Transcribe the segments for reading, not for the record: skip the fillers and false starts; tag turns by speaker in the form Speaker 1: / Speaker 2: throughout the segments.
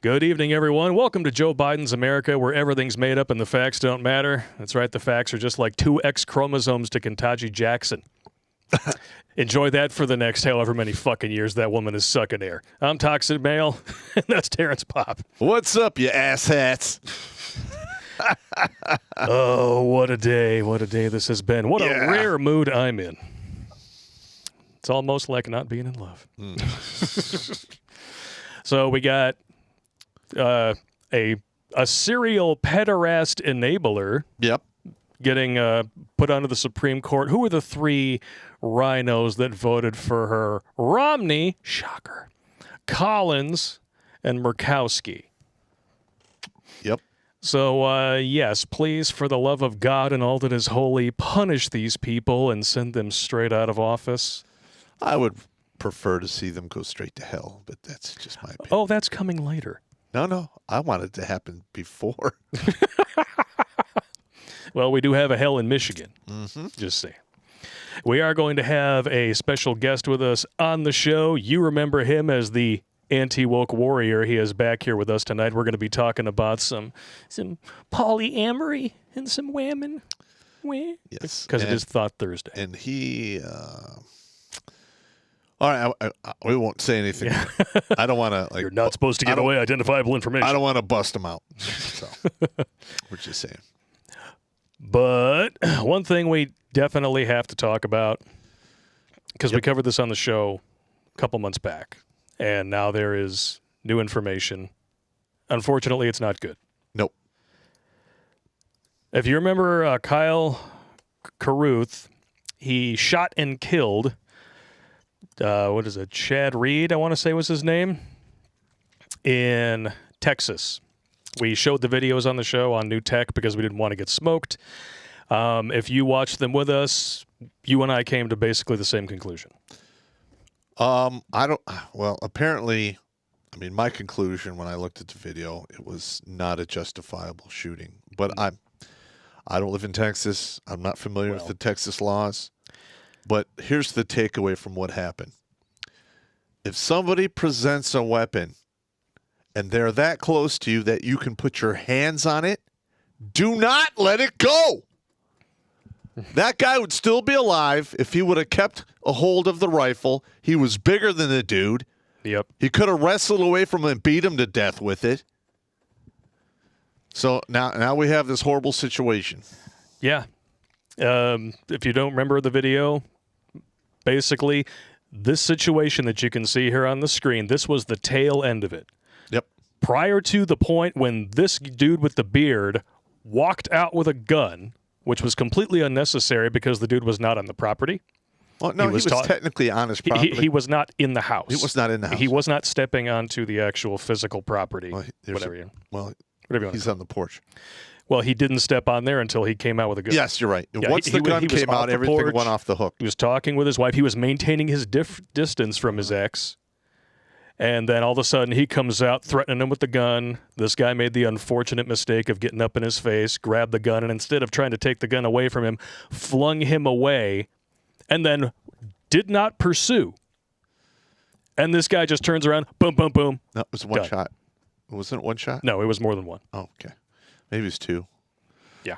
Speaker 1: Good evening, everyone. Welcome to Joe Biden's America, where everything's made up and the facts don't matter. That's right, the facts are just like 2 X chromosomes to Kentucky Jackson. Enjoy that for the next however many fucking years that woman is sucking air. I'm Toxic Male, and that's Terrence Pop.
Speaker 2: What's up, you asshats?
Speaker 1: Oh, what a day. What a day this has been. What a rare mood I'm in. It's almost like not being in love. So we got a serial pederast enabler getting put onto the Supreme Court. Who were the 3 rhinos that voted for her? Romney, shocker, Collins, and Murkowski.
Speaker 2: Yep.
Speaker 1: So, yes, please, for the love of God and all that is holy, punish these people and send them straight out of office.
Speaker 2: I would prefer to see them go straight to hell, but that's just my opinion.
Speaker 1: Oh, that's coming later.
Speaker 2: No, I want it to happen before.
Speaker 1: Well, we do have a hell in Michigan.
Speaker 2: Mm-hmm.
Speaker 1: Just saying. We are going to have a special guest with us on the show. You remember him as the anti-woke warrior. He is back here with us tonight. We're going to be talking about some polyamory and some wahmyn.
Speaker 2: Yes.
Speaker 1: Because it is Thought Thursday.
Speaker 2: And he... all right, we won't say anything. Yeah. I don't want to...
Speaker 1: You're not supposed to give away identifiable information.
Speaker 2: I don't want to bust him out. So, we're just saying.
Speaker 1: But one thing we definitely have to talk about, because we covered this on the show a couple months back, and now there is new information. Unfortunately, it's not good.
Speaker 2: Nope.
Speaker 1: If you remember Kyle Carruth, he shot and killed, Chad Reed, I want to say was his name, in Texas. We showed the videos on the show on New Tech because we didn't want to get smoked. If you watched them with us, you and I came to basically the same conclusion.
Speaker 2: Apparently, my conclusion when I looked at the video, it was not a justifiable shooting. But I don't live in Texas. I'm not familiar with the Texas laws. But here's the takeaway from what happened. If somebody presents a weapon and they're that close to you that you can put your hands on it, do not let it go. That guy would still be alive if he would have kept a hold of the rifle. He was bigger than the dude.
Speaker 1: Yep.
Speaker 2: He could have wrestled away from him and beat him to death with it. So now we have this horrible situation.
Speaker 1: Yeah. If you don't remember the video, basically, this situation that you can see here on the screen, this was the tail end of it.
Speaker 2: Yep.
Speaker 1: Prior to the point when this dude with the beard walked out with a gun, which was completely unnecessary because the dude was not on the property.
Speaker 2: Well, no, he was technically on his property.
Speaker 1: He was not in the house.
Speaker 2: He was not in the house.
Speaker 1: He was not stepping onto the actual physical property. Whatever you want
Speaker 2: he's on the porch.
Speaker 1: Well, he didn't step on there until he came out with a gun.
Speaker 2: Yes, you're right.
Speaker 1: Yeah,
Speaker 2: Once the gun came out, everything went off the hook.
Speaker 1: He was talking with his wife. He was maintaining his distance from his ex. And then all of a sudden, he comes out threatening him with the gun. This guy made the unfortunate mistake of getting up in his face, grabbed the gun, and instead of trying to take the gun away from him, flung him away, and then did not pursue. And this guy just turns around, boom, boom, boom.
Speaker 2: No, it was one shot. Wasn't it one shot?
Speaker 1: No, it was more than one.
Speaker 2: Oh, okay. Maybe it was 2.
Speaker 1: Yeah,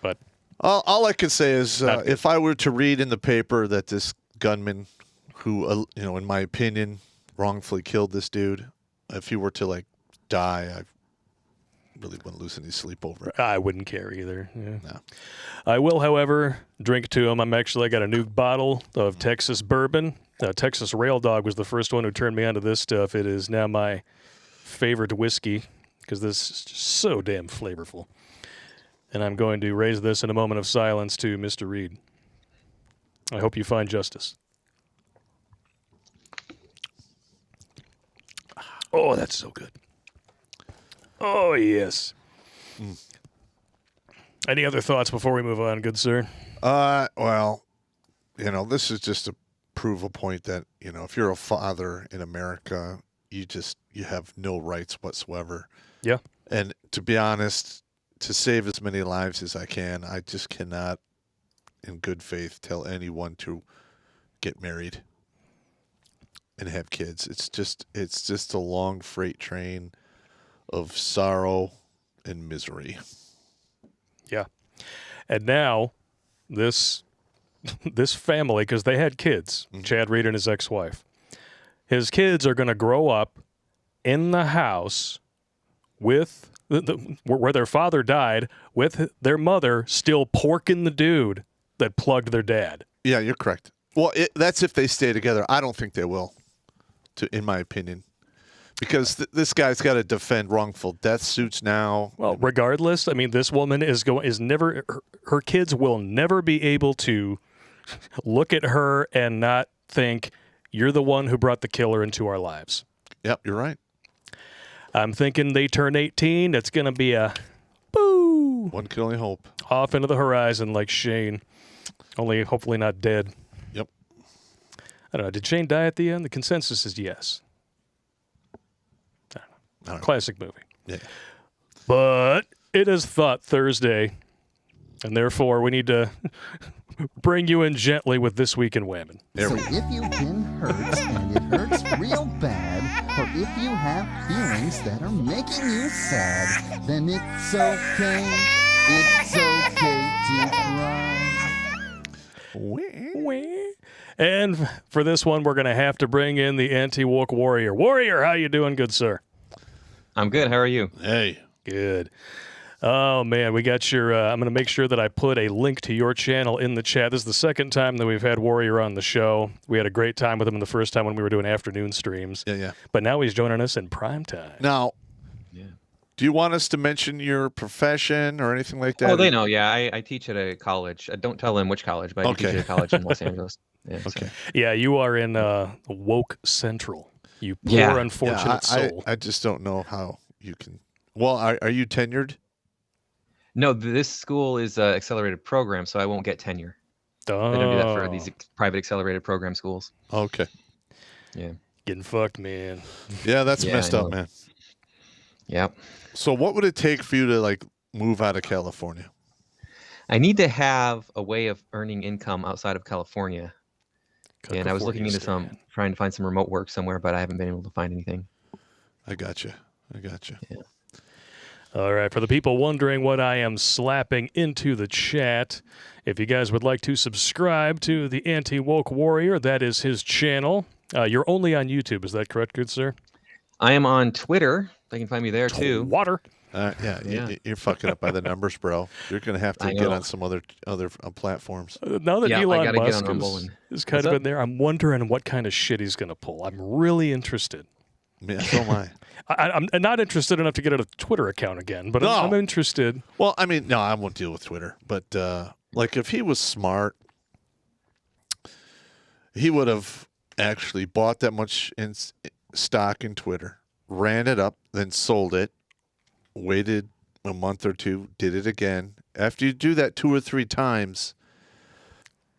Speaker 1: but...
Speaker 2: All I can say is if I were to read in the paper that this gunman who, in my opinion, wrongfully killed this dude, if he were to, die, I really wouldn't lose any sleep over it.
Speaker 1: I wouldn't care either. Yeah.
Speaker 2: No.
Speaker 1: I will, however, drink to him. I got a new bottle of Texas bourbon. Texas Rail Dog was the first one who turned me onto this stuff. It is now my favorite whiskey because this is just so damn flavorful. And I'm going to raise this in a moment of silence to Mr. Reed. I hope you find justice. Oh, that's so good. Oh, yes. Any other thoughts before we move on, good sir?
Speaker 2: Well, this is just to prove a point that, if you're a father in America, you have no rights whatsoever.
Speaker 1: Yeah.
Speaker 2: And to be honest, to save as many lives as I can, I just cannot, in good faith, tell anyone to get married and have kids. It's just a long freight train of sorrow and misery.
Speaker 1: Yeah. And now this family, because they had kids, Chad Reed and his ex-wife, his kids are going to grow up in the house with where their father died, with their mother still porking the dude that plugged their dad.
Speaker 2: Yeah, you're correct. Well, that's if they stay together. I don't think they will, in my opinion, because this guy's got to defend wrongful death suits now.
Speaker 1: Well, regardless, I mean, this woman is never, her kids will never be able to look at her and not think, you're the one who brought the killer into our lives.
Speaker 2: Yep, you're right.
Speaker 1: I'm thinking they turn 18. It's going to be a boo.
Speaker 2: One can only hope.
Speaker 1: Off into the horizon like Shane. Only hopefully not dead.
Speaker 2: Yep.
Speaker 1: I don't know. Did Shane die at the end? The consensus is yes. I don't know. Classic movie.
Speaker 2: Yeah.
Speaker 1: But it is Thought Thursday, and therefore we need to bring you in gently with This Week in Wahmyn.
Speaker 3: So if you've been hurt and it hurts real bad, or if you have feelings that are making you sad, then it's okay. It's okay to cry.
Speaker 1: And for this one, we're going to have to bring in the anti-woke warrior. Warrior, how you doing, good sir?
Speaker 4: I'm good. How are you?
Speaker 2: Hey.
Speaker 1: Good. Oh, man, we got your... I'm going to make sure that I put a link to your channel in the chat. This is the second time that we've had Warrior on the show. We had a great time with him the first time when we were doing afternoon streams.
Speaker 2: Yeah.
Speaker 1: But now he's joining us in prime time.
Speaker 2: Now, do you want us to mention your profession or anything like that?
Speaker 4: Oh, they know. Yeah, I teach at a college. Don't tell them which college, but I teach at a college in Los Angeles. Yeah,
Speaker 2: okay.
Speaker 4: So.
Speaker 1: Yeah, you are in Woke Central. You poor, unfortunate soul.
Speaker 2: I just don't know how you can... Well, are you tenured?
Speaker 4: No, this school is an accelerated program, so I won't get tenure.
Speaker 1: Oh.
Speaker 4: They don't do that for these private accelerated program schools.
Speaker 2: Okay.
Speaker 4: Yeah.
Speaker 1: Getting fucked, man.
Speaker 2: Yeah, that's messed up, man.
Speaker 4: Yep.
Speaker 2: So what would it take for you to move out of California?
Speaker 4: I need to have a way of earning income outside of California. And I was looking into trying to find some remote work somewhere, but I haven't been able to find anything.
Speaker 2: I got you.
Speaker 4: Yeah.
Speaker 1: All right, for the people wondering what I am slapping into the chat, if you guys would like to subscribe to the Anti-Woke Warrior, that is his channel. You're only on YouTube, is that correct, good sir?
Speaker 4: I am on Twitter. They can find me there, too.
Speaker 1: Water.
Speaker 2: You're fucking up by the numbers, bro. You're going to have to get on some other platforms.
Speaker 1: Now that Elon Musk is kind of in there, I'm wondering what kind of shit he's going to pull. I'm really interested.
Speaker 2: Yeah, so am I.
Speaker 1: I'm not interested enough to get a Twitter account again, but I'm interested.
Speaker 2: Well, I mean, no, I won't deal with Twitter. But if he was smart, he would have actually bought that much in stock in Twitter, ran it up, then sold it, waited a month or two, did it again. After you do that 2 or 3 times,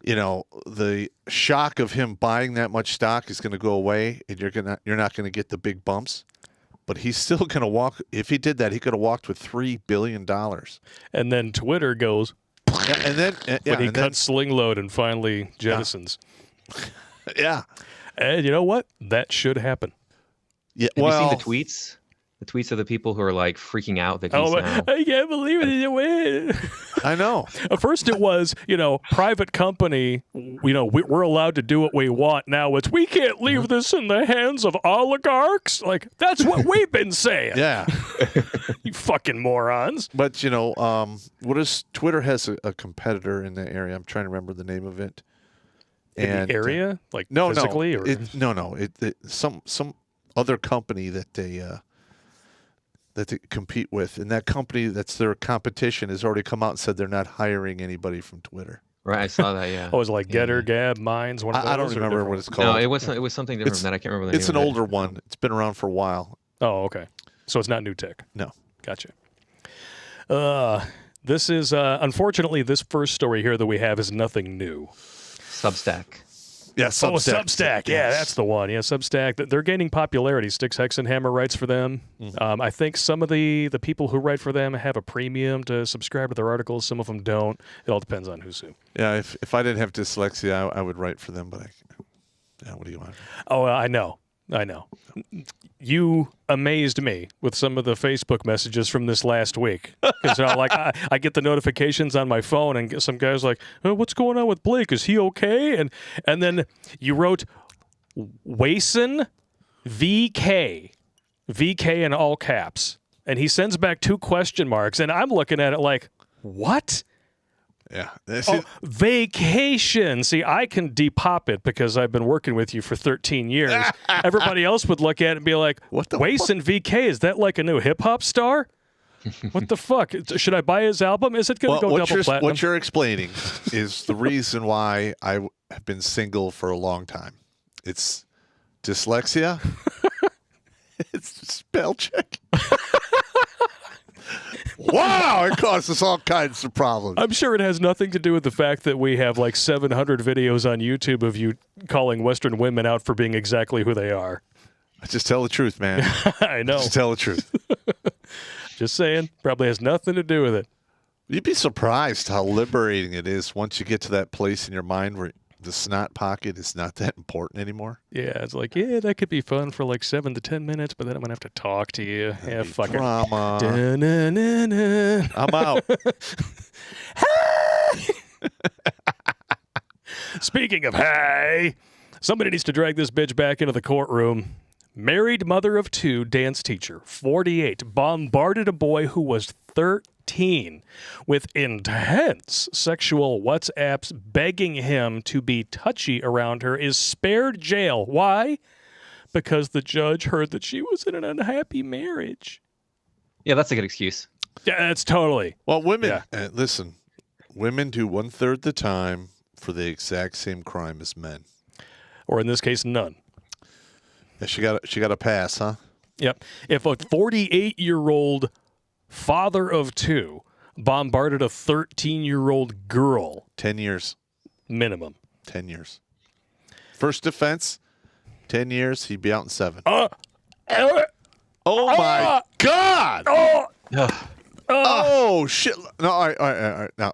Speaker 2: the shock of him buying that much stock is going to go away, and you're not going to get the big bumps. But he's still going to walk. If he did that, he could have walked with $3 billion.
Speaker 1: And then Twitter goes. When he cuts Sling Load and finally jettisons.
Speaker 2: Yeah.
Speaker 1: And you know what? That should happen.
Speaker 4: Yeah. Have you seen the tweets? The tweets of the people who are freaking out that he's now.
Speaker 1: I can't believe it.
Speaker 2: I know.
Speaker 1: At first it was, private company, we're allowed to do what we want. Now it's, we can't leave this in the hands of oligarchs. That's what we've been saying.
Speaker 2: Yeah.
Speaker 1: You fucking morons.
Speaker 2: But, what is Twitter has a competitor in that area. I'm trying to remember the name of it.
Speaker 1: In the area? Physically?
Speaker 2: No. Some other company that they compete with, and that company that's their competition has already come out and said they're not hiring anybody from Twitter.
Speaker 4: Right, I saw that. Yeah.
Speaker 1: Oh, it was Getter, Gab, Minds. One of those,
Speaker 2: I don't remember what it's called.
Speaker 4: No, it was something different from that. I can't remember the name.
Speaker 2: It's an older one. It's been around for a while.
Speaker 1: Oh, okay. So it's not new tech.
Speaker 2: No.
Speaker 1: Gotcha. This is unfortunately this first story here that we have is nothing new.
Speaker 4: Substack.
Speaker 2: Yeah, Substack.
Speaker 1: Oh, Substack. Yeah, that's the one. Yeah, Substack. They're gaining popularity. Styx Hexenhammer writes for them. Mm-hmm. I think some of the people who write for them have a premium to subscribe to their articles. Some of them don't. It all depends on who's who.
Speaker 2: Yeah, if I didn't have dyslexia, I would write for them, but what do you want?
Speaker 1: Oh, I know. I know. You amazed me with some of the Facebook messages from this last week. Because like I get the notifications on my phone, and some guy's like, oh, "What's going on with Blake? Is he okay?" And then you wrote Wahmyn VK in all caps, and he sends back 2 question marks, and I'm looking at it like, what?
Speaker 2: Yeah.
Speaker 1: Vacation. See, I can depop it because I've been working with you for 13 years. Everybody else would look at it and be like,
Speaker 2: what the
Speaker 1: Wahmyn VK, is that like a new hip-hop star? What the fuck? Should I buy his album? Is it going to go double platinum?
Speaker 2: What you're explaining is the reason why I have been single for a long time. It's dyslexia. It's spell check. Wow, it causes all kinds of problems.
Speaker 1: I'm sure it has nothing to do with the fact that we have like 700 videos on YouTube of you calling Western women out for being exactly who they are.
Speaker 2: I just tell the truth, man.
Speaker 1: I know.
Speaker 2: Just tell the truth.
Speaker 1: Just saying. Probably has nothing to do with it.
Speaker 2: You'd be surprised how liberating it is once you get to that place in your mind where the snot pocket is not that important anymore.
Speaker 1: Yeah, it's like, yeah, that could be fun for like 7 to 10 minutes, but then I'm going to have to talk to you. Yeah, fuck it.
Speaker 2: Drama.
Speaker 1: Da-na-na-na.
Speaker 2: I'm out.
Speaker 1: Speaking of hey, somebody needs to drag this bitch back into the courtroom. Married mother of 2, dance teacher, 48, bombarded a boy who was 13 with intense sexual WhatsApps begging him to be touchy around her, is spared jail. Why? Because the judge heard that she was in an unhappy marriage.
Speaker 4: Yeah, that's a good excuse.
Speaker 1: Yeah, that's totally.
Speaker 2: Well, women, listen, women do 1/3 the time for the exact same crime as men.
Speaker 1: Or in this case, none.
Speaker 2: Yeah, she got a pass, huh?
Speaker 1: Yep. If a 48-year-old father of 2 bombarded a 13-year-old girl,
Speaker 2: 10 years.
Speaker 1: Minimum.
Speaker 2: 10 years. First defense, 10 years, he'd be out in 7. Oh, my God! Oh, shit. No, all right. Now,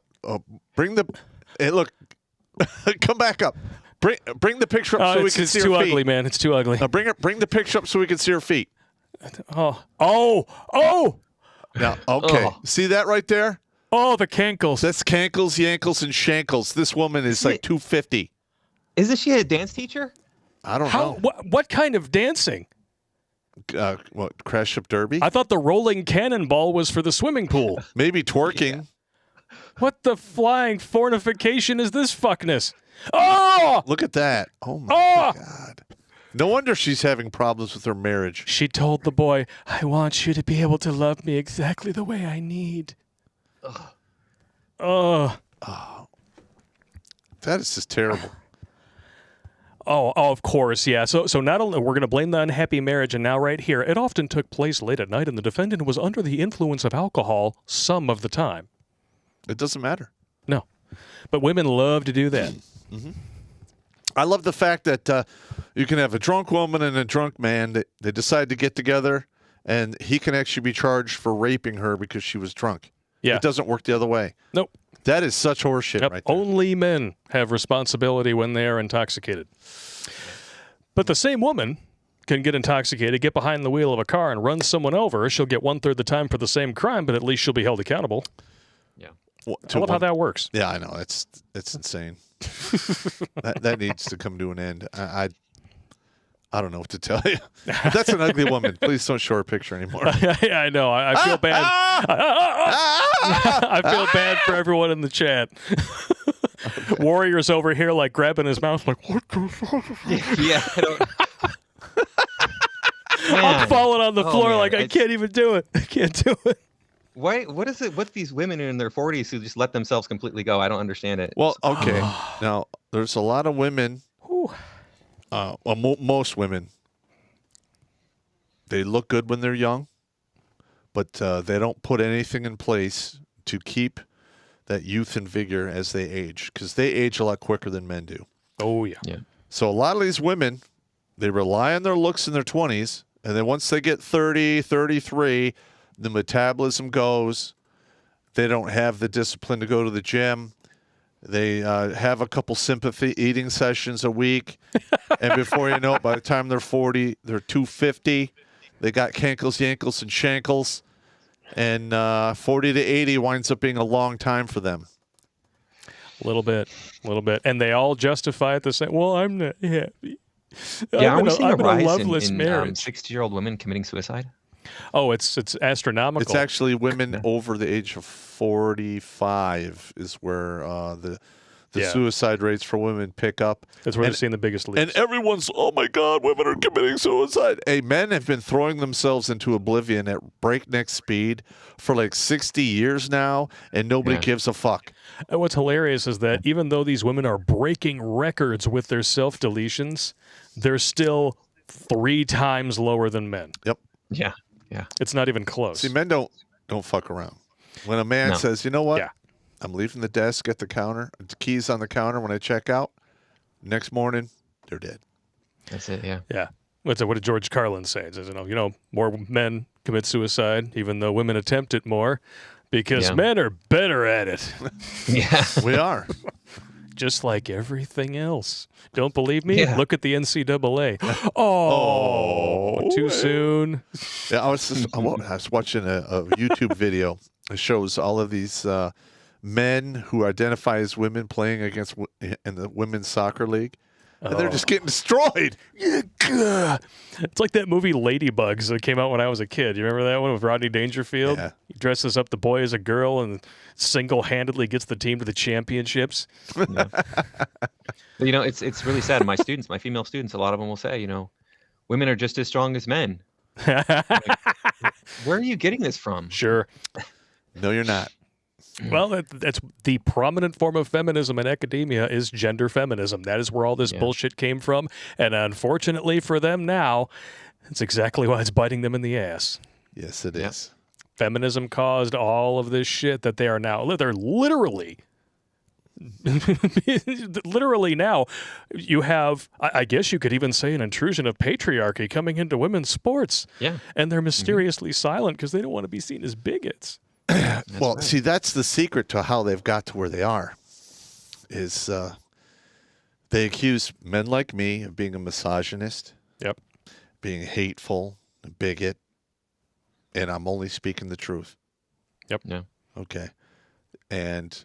Speaker 2: bring the... Hey, look. Come back up. Bring the picture up so we can see her feet.
Speaker 1: It's too ugly, man. It's too ugly.
Speaker 2: Now bring the picture up so we can see her feet.
Speaker 1: Oh!
Speaker 2: Now, okay. See that right there?
Speaker 1: Oh, the cankles.
Speaker 2: That's cankles, yankles, and shankles. This woman is like 250.
Speaker 4: Isn't she a dance teacher?
Speaker 2: I don't know.
Speaker 1: What kind of dancing?
Speaker 2: What, crash up derby?
Speaker 1: I thought the rolling cannonball was for the swimming pool.
Speaker 2: Maybe twerking.
Speaker 4: Yeah.
Speaker 1: What the flying fornification is this fuckness? Oh!
Speaker 2: Look at that. Oh, my God. No wonder she's having problems with her marriage.
Speaker 1: She told the boy, I want you to be able to love me exactly the way I need.
Speaker 2: That is just terrible.
Speaker 1: Oh, of course, yeah. So not only we're going to blame the unhappy marriage, and now right here, it often took place late at night, and the defendant was under the influence of alcohol some of the time.
Speaker 2: It doesn't matter.
Speaker 1: No. But women love to do that.
Speaker 2: Mm-hmm. I love the fact that you can have a drunk woman and a drunk man that they decide to get together, and he can actually be charged for raping her because she was drunk.
Speaker 1: Yeah.
Speaker 2: It doesn't work the other way.
Speaker 1: Nope.
Speaker 2: That is such horseshit right there.
Speaker 1: Only men have responsibility when they are intoxicated. But the same woman can get intoxicated, get behind the wheel of a car, and run someone over. She'll get 1/3 the time for the same crime, but at least she'll be held accountable.
Speaker 4: Yeah.
Speaker 1: I love how that works.
Speaker 2: Yeah, I know. It's insane. that needs to come to an end. I don't know what to tell you. But that's an ugly woman. Please don't show her picture anymore.
Speaker 1: Yeah, I know. I feel bad. I feel bad for everyone in the chat. Okay. Warrior's over here, like grabbing his mouth, like, what the fuck?
Speaker 4: Yeah.
Speaker 1: I'm falling on the floor, like I can't even do it. I can't do it.
Speaker 4: Why? What is it with these women in their 40s who just let themselves completely go? I don't understand it.
Speaker 2: Well, okay. Now, there's a lot of women. Most women. They look good when they're young, but they don't put anything in place to keep that youth and vigor as they age, because they age a lot quicker than men do.
Speaker 1: Oh, yeah.
Speaker 2: So a lot of these women, they rely on their looks in their 20s, and then once they get 30, 33, the metabolism goes. They don't have the discipline to go to the gym. They have a couple sympathy eating sessions a week. And before you know it, by the time they're 40, they're 250. They got cankles, yankles, and shankles. And 40 to 80 winds up being a long time for them.
Speaker 1: A little bit. And they all justify it the same. Well, I'm not happy.
Speaker 4: Yeah, are we seeing a rise
Speaker 1: loveless
Speaker 4: in
Speaker 1: marriage.
Speaker 4: 60-year-old women committing suicide?
Speaker 1: Oh, it's astronomical.
Speaker 2: It's actually women over the age of 45 is where the suicide rates for women pick up.
Speaker 1: That's where they're seeing the biggest leaps.
Speaker 2: And everyone's, oh my God, women are committing suicide. Hey, men have been throwing themselves into oblivion at breakneck speed for like 60 years now, and nobody gives a fuck.
Speaker 1: And what's hilarious is that even though these women are breaking records with their self-deletions, they're still 3 times lower than men.
Speaker 2: Yep.
Speaker 4: Yeah.
Speaker 1: It's not even close.
Speaker 2: See, men don't fuck around. When a man says, you know what?
Speaker 1: Yeah.
Speaker 2: I'm leaving the desk at the counter, the keys on the counter when I check out, next morning, they're dead.
Speaker 4: That's it, yeah.
Speaker 1: Yeah. What did George Carlin say? He says, more men commit suicide, even though women attempt it more, because men are better at it.
Speaker 4: Yeah.
Speaker 2: We are.
Speaker 1: Just like everything else. Don't believe me?
Speaker 4: Yeah.
Speaker 1: Look at the NCAA. Too soon.
Speaker 2: Yeah, I was watching a YouTube video. It shows all of these men who identify as women playing against in the women's soccer league, and they're just getting destroyed.
Speaker 1: It's like that movie Ladybugs that came out when I was a kid. You remember that one with Rodney Dangerfield?
Speaker 2: Yeah.
Speaker 1: He dresses up the boy as a girl and single-handedly gets the team to the championships.
Speaker 4: Yeah. It's really sad. My female students, a lot of them will say, women are just as strong as men. Like, where are you getting this from?
Speaker 1: Sure.
Speaker 2: No, you're not.
Speaker 1: Well, that's the prominent form of feminism in academia is gender feminism. That is where all this bullshit came from. And unfortunately for them now, that's exactly why it's biting them in the ass.
Speaker 2: Yes, it is.
Speaker 1: Feminism caused all of this shit that they are now. They're literally now, you have, I guess you could even say, an intrusion of patriarchy coming into women's sports.
Speaker 4: Yeah.
Speaker 1: And they're mysteriously silent because they don't want to be seen as bigots.
Speaker 2: Well, see, that's the secret to how they've got to where they are, is they accuse men like me of being a misogynist, being hateful, a bigot, and I'm only speaking the truth.
Speaker 1: Yep.
Speaker 4: Yeah.
Speaker 2: Okay. And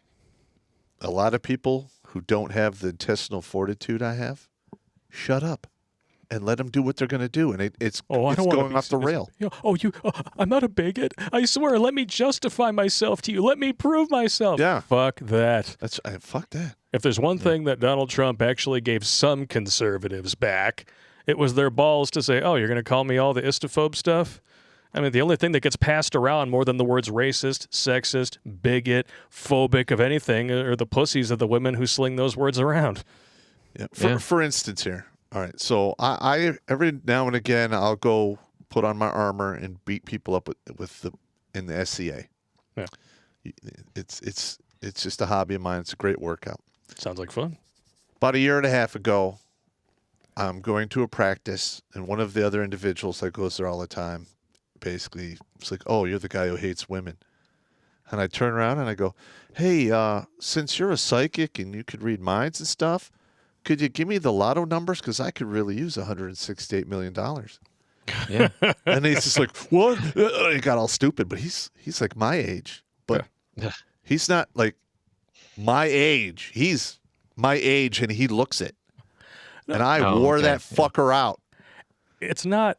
Speaker 2: a lot of people who don't have the intestinal fortitude I have, shut up. And let them do what they're going to do, and it's going off the rail.
Speaker 1: I'm not a bigot. I swear. Let me justify myself to you. Let me prove myself.
Speaker 2: Yeah.
Speaker 1: Fuck that.
Speaker 2: Fuck that.
Speaker 1: If there's one thing that Donald Trump actually gave some conservatives back, it was their balls to say, "Oh, you're going to call me all the istophobe stuff." I mean, the only thing that gets passed around more than the words racist, sexist, bigot, phobic of anything are the pussies of the women who sling those words around.
Speaker 2: Yeah. For instance, here. All right, so I every now and again I'll go put on my armor and beat people up in the SCA.
Speaker 1: Yeah,
Speaker 2: it's just a hobby of mine. It's a great workout.
Speaker 1: Sounds like fun.
Speaker 2: About a year and a half ago, I'm going to a practice, and one of the other individuals that goes there all the time, basically, it's like, "Oh, you're the guy who hates women," and I turn around and I go, "Hey, since you're a psychic and you could read minds and stuff, could you give me the lotto numbers? Because I could really use $168 million.
Speaker 4: Yeah.
Speaker 2: And he's just like, what? He got all stupid, but he's like my age. But he's not like my age. He's my age, and he looks it. And I wore that fucker out.
Speaker 1: It's not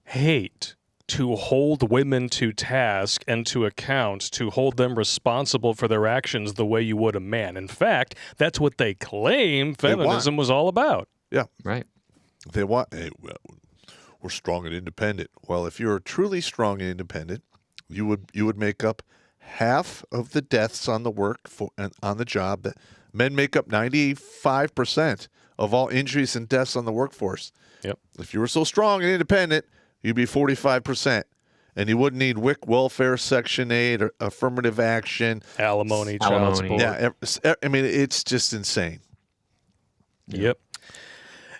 Speaker 1: hate to hold women to task and to account, to hold them responsible for their actions the way you would a man. In fact, that's what they claim feminism was all about.
Speaker 2: Yeah.
Speaker 4: Right.
Speaker 2: They want, we're strong and independent. Well, if you're truly strong and independent, you would make up half of the deaths on the job. That men make up 95% of all injuries and deaths on the workforce.
Speaker 1: Yep.
Speaker 2: If you were so strong and independent, you'd be 45%. And you wouldn't need WIC welfare, Section 8, or affirmative action.
Speaker 1: Alimony, child support.
Speaker 2: Yeah, I mean, it's just insane.
Speaker 1: Yep.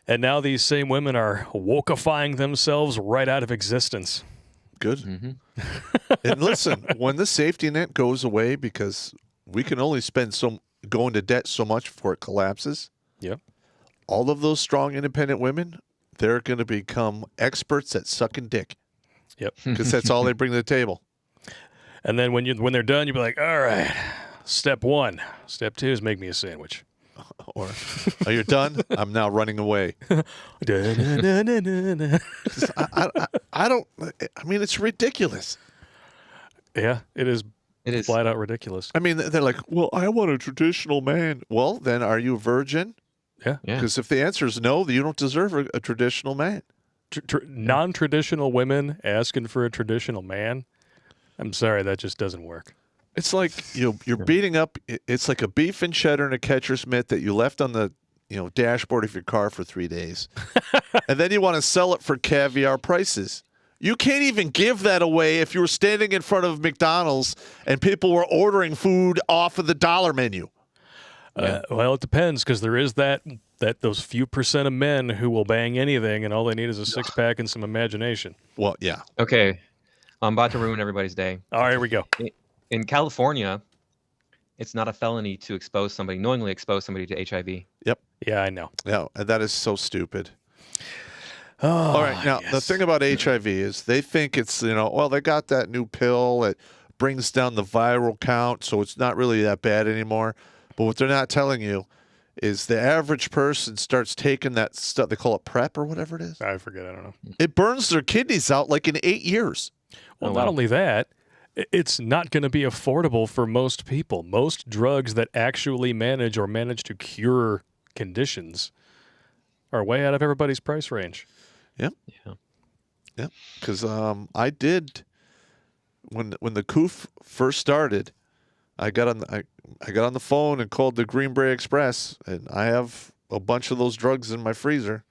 Speaker 1: And now these same women are wokeifying themselves right out of existence.
Speaker 2: Good. And listen, when the safety net goes away, because we can only spend go into debt so much before it collapses.
Speaker 1: Yep.
Speaker 2: All of those strong, independent women, they're going to become experts at sucking dick.
Speaker 1: Yep.
Speaker 2: Because that's all they bring to the table.
Speaker 1: And then when they're done, you'll be like, all right, step 1. Step 2 is make me a sandwich.
Speaker 2: Or, are you done? I'm now running away. I don't. I mean, it's ridiculous.
Speaker 1: Yeah, it is.
Speaker 4: It is.
Speaker 1: Flat out ridiculous.
Speaker 2: I mean, they're like, well, I want a traditional man. Well, then are you a virgin?
Speaker 1: Yeah.
Speaker 4: Yeah.
Speaker 2: Because if the answer is no, you don't deserve a traditional man.
Speaker 1: Non-traditional women asking for a traditional man. I'm sorry, that just doesn't work.
Speaker 2: It's like you're beating up. It's like a beef and cheddar and a catcher's mitt that you left on the dashboard of your car for 3 days, and then you want to sell it for caviar prices. You can't even give that away if you were standing in front of McDonald's and people were ordering food off of the dollar menu.
Speaker 1: Well, it depends, because there is that those few percent of men who will bang anything, and all they need is a 6-pack and some imagination.
Speaker 2: Well, yeah.
Speaker 4: Okay, I'm about to ruin everybody's day.
Speaker 1: All right, here we go.
Speaker 4: In California, it's not a felony to knowingly expose somebody to HIV.
Speaker 2: Yep.
Speaker 1: Yeah, I know.
Speaker 2: Yeah, and that is so stupid.
Speaker 1: Oh,
Speaker 2: All right, now the thing about HIV is they think it's well, they got that new pill that brings down the viral count, so it's not really that bad anymore. But what they're not telling you is the average person starts taking that stuff, they call it PrEP or whatever it is.
Speaker 1: I forget. I don't know.
Speaker 2: It burns their kidneys out like in 8 years.
Speaker 1: Well, not only that, it's not going to be affordable for most people. Most drugs that actually manage to cure conditions are way out of everybody's price range.
Speaker 2: Yeah.
Speaker 4: Yeah.
Speaker 2: Yeah. Because I did when the COOF first started, I got on the phone and called the Green Beret Express, and I have a bunch of those drugs in my freezer.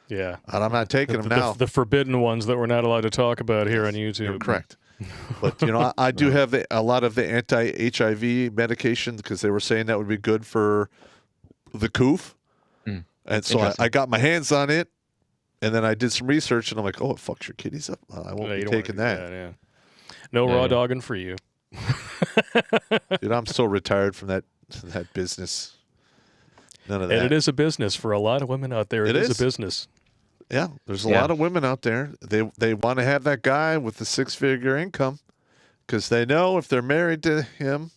Speaker 1: Yeah.
Speaker 2: And I'm not taking them now.
Speaker 1: The forbidden ones that we're not allowed to talk about here on YouTube.
Speaker 2: You're correct. But, I do have a lot of the anti-HIV medication because they were saying that would be good for the COOF. And so I got my hands on it, and then I did some research, and I'm like, oh, it fucks your kidneys up. I won't be taking that.
Speaker 1: Yeah. No raw dogging for you.
Speaker 2: Dude, I'm so retired from that business. None of that.
Speaker 1: And it is a business for a lot of women out there. It is a business.
Speaker 2: Yeah, there's a lot of women out there. They want to have that guy with the 6-figure income because they know if they're married to him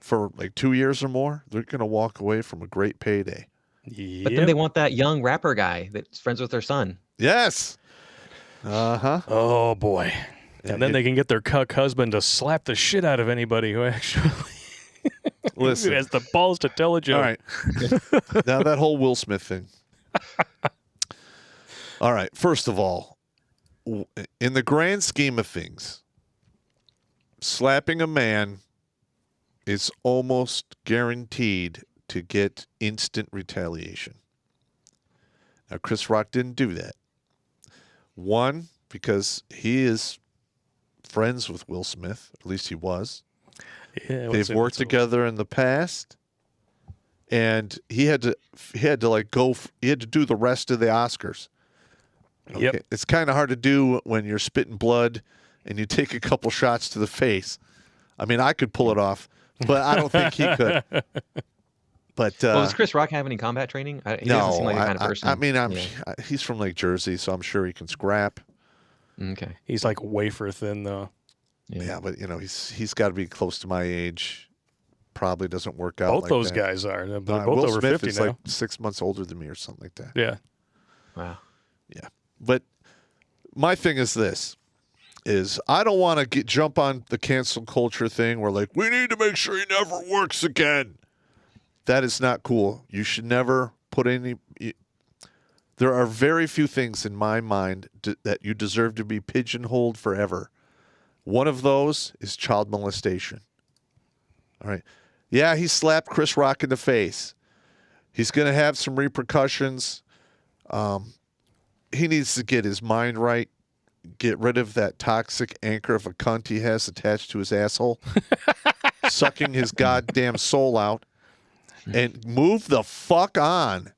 Speaker 2: for like 2 years or more, they're going to walk away from a great payday.
Speaker 1: Yep.
Speaker 4: But then they want that young rapper guy that's friends with their son.
Speaker 2: Yes. Uh-huh.
Speaker 1: Oh, boy. And then they can get their cuck husband to slap the shit out of anybody who actually
Speaker 2: Listen.
Speaker 1: who has the balls to tell a joke.
Speaker 2: All right. Now that whole Will Smith thing. All right. First of all, in the grand scheme of things, slapping a man is almost guaranteed to get instant retaliation. Now, Chris Rock didn't do that. One, because he is friends with Will Smith. At least he was.
Speaker 1: Yeah,
Speaker 2: They've worked together in the past, and he had to do the rest of the Oscars. Okay?
Speaker 1: Yep.
Speaker 2: It's kind of hard to do when you're spitting blood and you take a couple shots to the face. I mean, I could pull it off, but I don't think he could. But
Speaker 4: Does Chris Rock have any combat training? He doesn't seem like the kind of person.
Speaker 2: I mean, he's from Lake Jersey, so I'm sure he can scrap.
Speaker 4: Okay.
Speaker 1: He's like wafer thin, though.
Speaker 2: Yeah, but he's got to be close to my age. Probably doesn't work out.
Speaker 1: Both those guys are. They're both
Speaker 2: Will
Speaker 1: over
Speaker 2: Smith
Speaker 1: 50
Speaker 2: is
Speaker 1: now.
Speaker 2: like 6 months older than me or something like that.
Speaker 1: Yeah.
Speaker 4: Wow.
Speaker 2: Yeah. But my thing is this, is I don't want to jump on the cancel culture thing where like, we need to make sure he never works again. That is not cool. You should never put any... There are very few things in my mind that you deserve to be pigeonholed forever. One of those is child molestation. All right. Yeah, he slapped Chris Rock in the face. He's going to have some repercussions. He needs to get his mind right, get rid of that toxic anchor of a cunt he has attached to his asshole, sucking his goddamn soul out, and move the fuck on.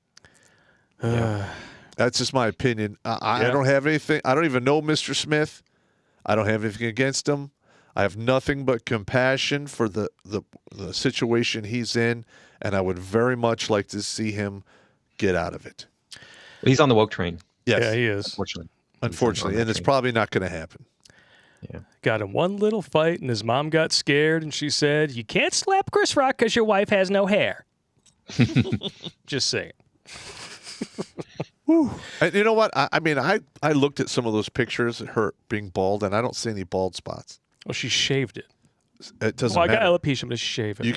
Speaker 2: That's just my opinion. I don't have anything. I don't even know Mr. Smith. I don't have anything against him. I have nothing but compassion for the situation he's in, and I would very much like to see him get out of it.
Speaker 4: He's on the woke train.
Speaker 2: Yes.
Speaker 1: Yeah, he is.
Speaker 2: Unfortunately, and it's probably not going to happen.
Speaker 4: Yeah.
Speaker 1: Got in one little fight, and his mom got scared, and she said, "You can't slap Chris Rock because your wife has no hair." Just saying.
Speaker 2: And you know what? I mean, I looked at some of those pictures of her being bald, and I don't see any bald spots.
Speaker 1: Well, she shaved it.
Speaker 2: It doesn't
Speaker 1: Well, I
Speaker 2: matter.
Speaker 1: got alopecia, but she shaved it.
Speaker 2: You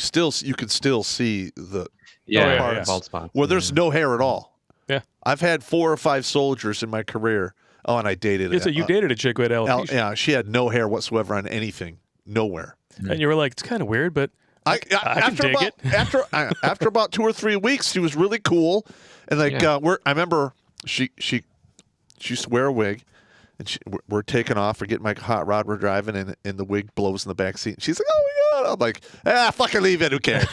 Speaker 2: could still see the
Speaker 4: Yeah,
Speaker 2: parts
Speaker 4: bald spot.
Speaker 2: where there's no hair at all.
Speaker 1: Yeah.
Speaker 2: I've had 4 or 5 soldiers in my career. Oh, and I dated
Speaker 1: So you dated a chick with alopecia.
Speaker 2: yeah, she had no hair whatsoever on anything, nowhere.
Speaker 1: And you were like, it's kind of weird, but I can
Speaker 2: after
Speaker 1: dig
Speaker 2: about,
Speaker 1: it.
Speaker 2: after about 2 or 3 weeks, she was really cool, and like
Speaker 4: Yeah.
Speaker 2: I remember she used to wear a wig, and we're taking off, we're getting my hot rod, we're driving, and the wig blows in the back seat. And she's like, "Oh my god!" I'm like, fucking leave it. Who cares?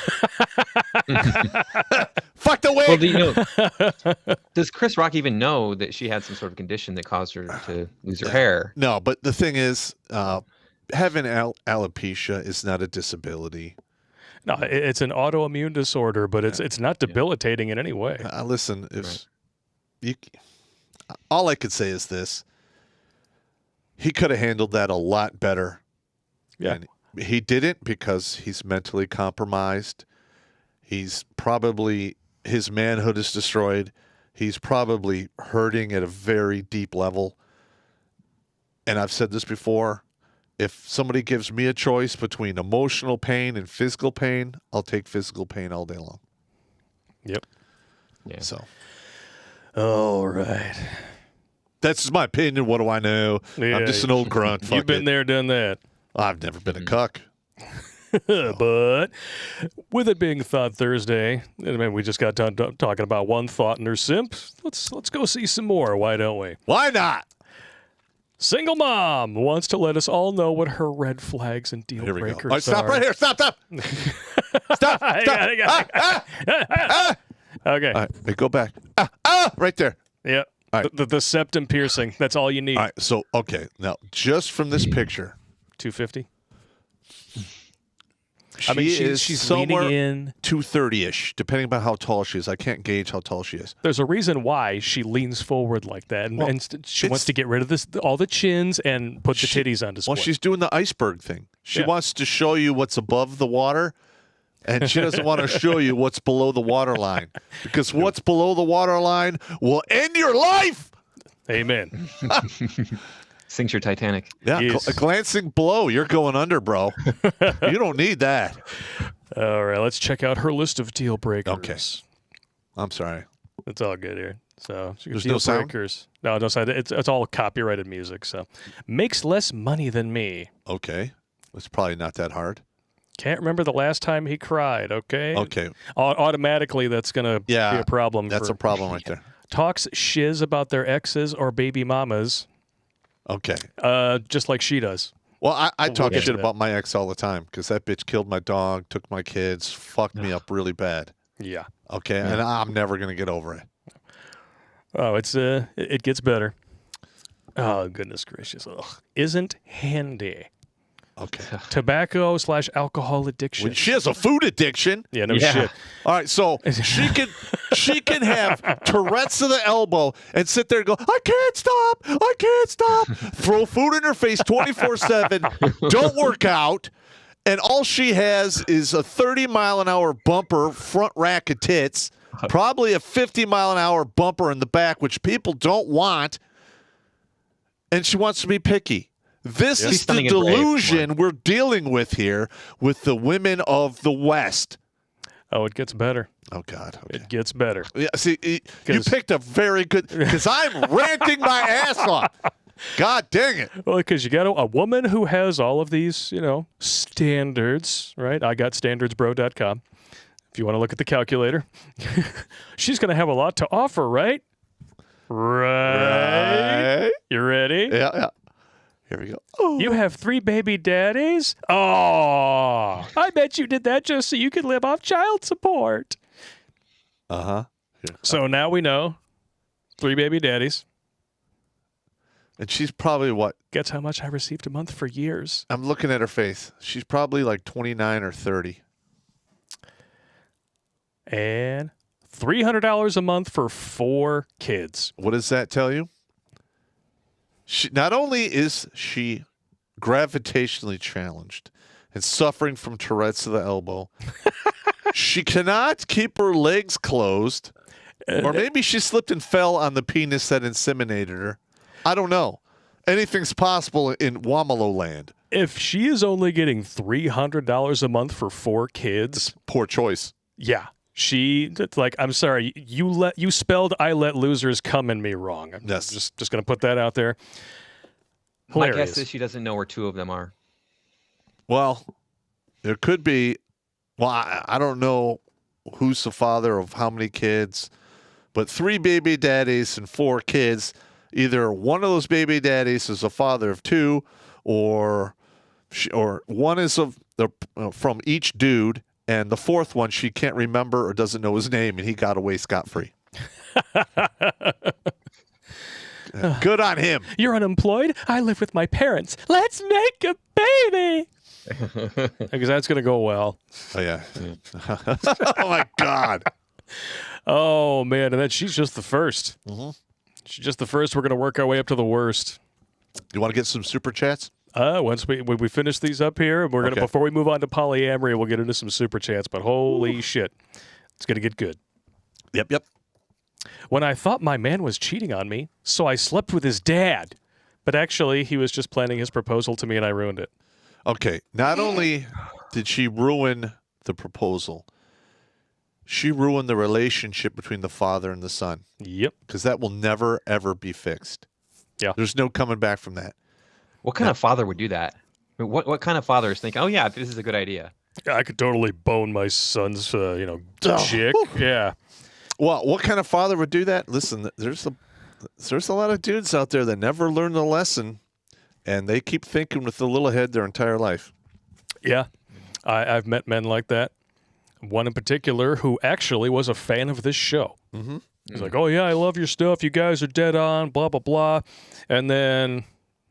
Speaker 2: Fuck the wig.
Speaker 4: Well, do you know? Does Chris Rock even know that she had some sort of condition that caused her to lose her hair?
Speaker 2: No, but the thing is, having alopecia is not a disability.
Speaker 1: No, it's an autoimmune disorder, but it's not debilitating in any way.
Speaker 2: Listen, if all I could say is this: he could have handled that a lot better.
Speaker 1: Yeah.
Speaker 2: And he didn't because he's mentally compromised. He's probably, his manhood is destroyed. He's probably hurting at a very deep level. And I've said this before. If somebody gives me a choice between emotional pain and physical pain, I'll take physical pain all day long.
Speaker 1: Yep.
Speaker 4: Yeah.
Speaker 2: So
Speaker 1: All right.
Speaker 2: that's just my opinion. What do I know?
Speaker 1: Yeah.
Speaker 2: I'm just an old grunt. Fuck
Speaker 1: You've been
Speaker 2: it.
Speaker 1: there, done that.
Speaker 2: I've never been a cuck.
Speaker 1: But with it being Thought Thursday, I mean, we just got done talking about one thought in her simp. Let's go see some more. Why don't we?
Speaker 2: Why not?
Speaker 1: Single mom wants to let us all know what her red flags and deal
Speaker 2: Here we go.
Speaker 1: breakers
Speaker 2: All right, stop
Speaker 1: are.
Speaker 2: right here. Stop. Stop.
Speaker 1: Okay.
Speaker 2: All right, hey, go back. Right there.
Speaker 1: Yeah.
Speaker 2: All right.
Speaker 1: The septum piercing. That's all you need.
Speaker 2: All right, so, okay. Now, just from this picture,
Speaker 1: 250.
Speaker 2: she
Speaker 1: I mean,
Speaker 2: is
Speaker 1: she's
Speaker 2: somewhere
Speaker 1: leaning in.
Speaker 2: 230-ish, depending on how tall she is. I can't gauge how tall she is.
Speaker 1: There's a reason why she leans forward like that, and,
Speaker 2: Well,
Speaker 1: she wants to get rid of all the chins and put the titties on display.
Speaker 2: Well, she's doing the iceberg thing. She
Speaker 1: Yeah.
Speaker 2: wants to show you what's above the water, and she doesn't want to show you what's below the water line, because what's below the water line will end your life.
Speaker 1: Amen.
Speaker 4: Sinks your Titanic.
Speaker 2: Yeah,
Speaker 1: Yes.
Speaker 2: a glancing blow, you're going under, bro. You don't need that.
Speaker 1: All right, let's check out her list of deal breakers.
Speaker 2: Okay. I'm sorry.
Speaker 1: It's all good here. So
Speaker 2: There's
Speaker 1: deal
Speaker 2: no sound?
Speaker 1: breakers. No sound. It's all copyrighted music. So makes less money than me.
Speaker 2: Okay. It's probably not that hard.
Speaker 1: Can't remember the last time he cried. Okay.
Speaker 2: Okay.
Speaker 1: Automatically, that's gonna be a problem.
Speaker 2: That's a problem right there.
Speaker 1: Talks shiz about their exes or baby mamas.
Speaker 2: Okay.
Speaker 1: Just like she does.
Speaker 2: Well, I talk
Speaker 1: get
Speaker 2: shit
Speaker 1: to that.
Speaker 2: about my ex all the time because that bitch killed my dog, took my kids, fucked me up really bad.
Speaker 1: Yeah.
Speaker 2: Okay, and I'm never gonna get over it.
Speaker 1: Oh, it gets better. Oh, goodness gracious. Ugh. Isn't handy.
Speaker 2: Okay.
Speaker 1: Tobacco/alcohol addiction.
Speaker 2: When she has a food addiction.
Speaker 1: Yeah, no
Speaker 4: Yeah.
Speaker 1: shit.
Speaker 2: All right, so she can have Tourette's of the elbow and sit there and go, I can't stop, throw food in her face 24/7, don't work out, and all she has is a 30-mile-an-hour bumper front rack of tits, probably a 50-mile-an-hour bumper in the back, which people don't want, and she wants to be picky. This is the
Speaker 4: Stunning and brave.
Speaker 2: delusion we're dealing with here with the women of the West.
Speaker 1: Oh, it gets better.
Speaker 2: Oh, God. Okay.
Speaker 1: It gets better.
Speaker 2: Yeah, see, you
Speaker 1: 'Cause-
Speaker 2: picked a very good, because I'm ranting my ass off. God dang it.
Speaker 1: Well, because you got a woman who has all of these, standards, right? I got standardsbro.com. If you want to look at the calculator, she's going to have a lot to offer, right? Right. You ready?
Speaker 2: Yeah. Here we go. Oh.
Speaker 1: You have 3 baby daddies? Oh, I bet you did that just so you could live off child support.
Speaker 2: Uh-huh.
Speaker 1: So now we know 3 baby daddies.
Speaker 2: And she's probably what?
Speaker 1: Guess how much I received a month for years.
Speaker 2: I'm looking at her face. She's probably like 29 or 30.
Speaker 1: And $300 a month for 4 kids.
Speaker 2: What does that tell you? Not only is she gravitationally challenged and suffering from Tourette's of the elbow, she cannot keep her legs closed. Or maybe she slipped and fell on the penis that inseminated her. I don't know. Anything's possible in Wamalo land.
Speaker 1: If she is only getting $300 a month for 4 kids,
Speaker 2: Poor choice.
Speaker 1: yeah. It's like, I'm sorry, you spelled I let losers come in me wrong. I'm
Speaker 2: Yes.
Speaker 1: just going to put that out there.
Speaker 4: My
Speaker 1: Hilarious.
Speaker 4: guess is she doesn't know where 2 of them are.
Speaker 2: Well, there could be. Well, I don't know who's the father of how many kids, but 3 baby daddies and 4 kids. Either one of those baby daddies is a father of 2, or one is from each dude, and the 4th one she can't remember or doesn't know his name, and he got away scot-free. Good on him.
Speaker 1: You're unemployed? I live with my parents. Let's make a baby. Because that's going to go well.
Speaker 2: Oh yeah. Oh my God.
Speaker 1: Oh, man. And then she's just the first.
Speaker 2: Mm-hmm.
Speaker 1: She's just the first. We're going to work our way up to the worst.
Speaker 2: You want to get some super chats?
Speaker 1: Once we finish these up here, we're gonna
Speaker 2: Okay.
Speaker 1: before we move on to polyamory, we'll get into some super chats. But holy shit, it's gonna get good.
Speaker 2: Yep.
Speaker 1: When I thought my man was cheating on me, so I slept with his dad. But actually, he was just planning his proposal to me, and I ruined it.
Speaker 2: Okay. Not only did she ruin the proposal, she ruined the relationship between the father and the son,
Speaker 1: Yep.
Speaker 2: because that will never, ever be fixed.
Speaker 1: Yeah.
Speaker 2: There's no coming back from that.
Speaker 4: What kind of father would do that? I mean, what kind of father is thinking, oh, yeah, this is a good idea?
Speaker 1: I could totally bone my son's, chick. Yeah.
Speaker 2: Well, what kind of father would do that? Listen, there's a lot of dudes out there that never learn the lesson, and they keep thinking with the little head their entire life.
Speaker 1: Yeah. I've met men like that. One in particular who actually was a fan of this show.
Speaker 2: Mm-hmm.
Speaker 1: He's like, oh, yeah, I love your stuff. You guys are dead on, blah, blah, blah. And then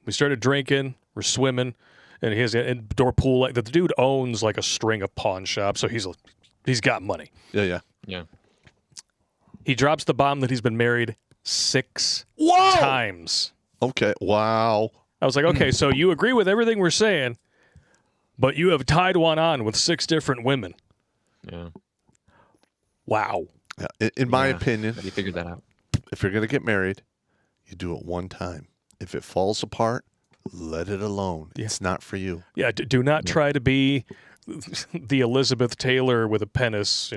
Speaker 1: we started drinking. We're swimming. And he has an indoor pool. Like, the dude owns like a string of pawn shops, so he's got money.
Speaker 2: Yeah.
Speaker 1: He drops the bomb that he's been married 6 times.
Speaker 2: Okay. Wow.
Speaker 1: I was like, okay, so you agree with everything we're saying, but you have tied one on with 6 different women.
Speaker 4: Yeah.
Speaker 1: Wow.
Speaker 2: Yeah. In my opinion,
Speaker 4: You figured that out.
Speaker 2: if you're going to get married, you do it one time. If it falls apart, let it alone.
Speaker 1: Yeah.
Speaker 2: It's not for you.
Speaker 1: Yeah, do not try to be the Elizabeth Taylor with a penis.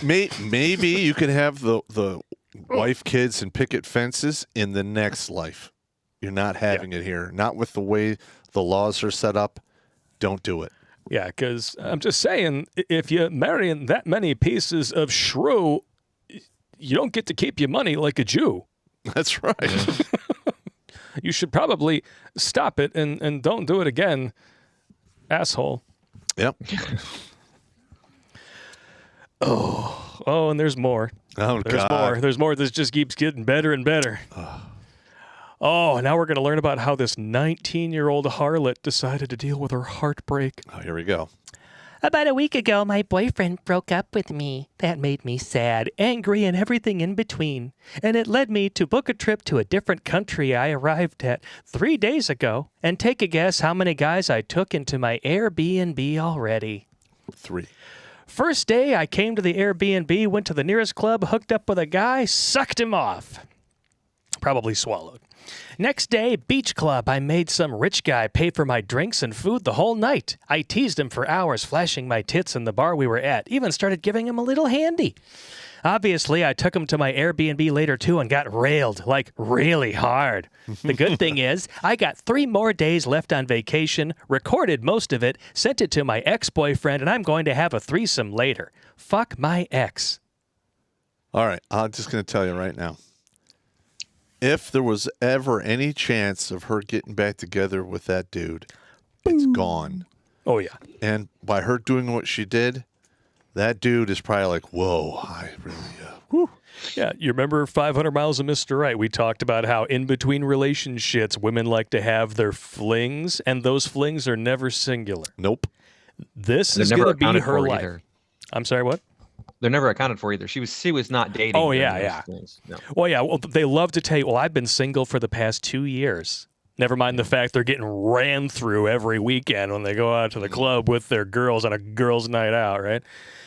Speaker 2: Maybe you can have the wife, kids, and picket fences in the next life. You're not having it here. Not with the way the laws are set up. Don't do it.
Speaker 1: Yeah, because I'm just saying, if you're marrying that many pieces of shrew, you don't get to keep your money like a Jew.
Speaker 2: That's right.
Speaker 1: You should probably stop it and don't do it again, asshole.
Speaker 2: Yep.
Speaker 1: Oh, and there's more.
Speaker 2: Oh,
Speaker 1: There's
Speaker 2: God.
Speaker 1: more. There's more. This just keeps getting better and better. Oh, now we're going to learn about how this 19-year-old harlot decided to deal with her heartbreak.
Speaker 2: Oh, here we go.
Speaker 5: About a week ago, my boyfriend broke up with me. That made me sad, angry, and everything in between. And it led me to book a trip to a different country I arrived at 3 days ago. And take a guess how many guys I took into my Airbnb already.
Speaker 2: 3.
Speaker 5: First day, I came to the Airbnb, went to the nearest club, hooked up with a guy, sucked him off.
Speaker 1: Probably swallowed.
Speaker 5: Next day, beach club. I made some rich guy pay for my drinks and food the whole night. I teased him for hours, flashing my tits in the bar we were at. Even started giving him a little handy. Obviously, I took him to my Airbnb later, too, and got railed, like really hard. The good thing is, I got 3 more days left on vacation, recorded most of it, sent it to my ex-boyfriend, and I'm going to have a threesome later. Fuck my ex.
Speaker 2: All right. I'm just going to tell you right now. If there was ever any chance of her getting back together with that dude, it's gone.
Speaker 1: Oh, yeah.
Speaker 2: And by her doing what she did, that dude is probably like, whoa, I really
Speaker 1: Yeah, you remember 500 Miles of Mr. Right? We talked about how in between relationships, women like to have their flings, and those flings are never singular.
Speaker 2: Nope.
Speaker 1: This
Speaker 4: They're
Speaker 1: is
Speaker 4: never
Speaker 1: going to be
Speaker 4: accounted
Speaker 1: her
Speaker 4: for
Speaker 1: life.
Speaker 4: either.
Speaker 1: I'm sorry, what?
Speaker 4: They're never accounted for either. She was not dating.
Speaker 1: Oh,
Speaker 4: during
Speaker 1: yeah,
Speaker 4: those
Speaker 1: yeah.
Speaker 4: things. No.
Speaker 1: Well, yeah, well, they love to tell you, well, I've been single for the past 2 years. Never mind the fact they're getting ran through every weekend when they go out to the club with their girls on a girls' night out, right?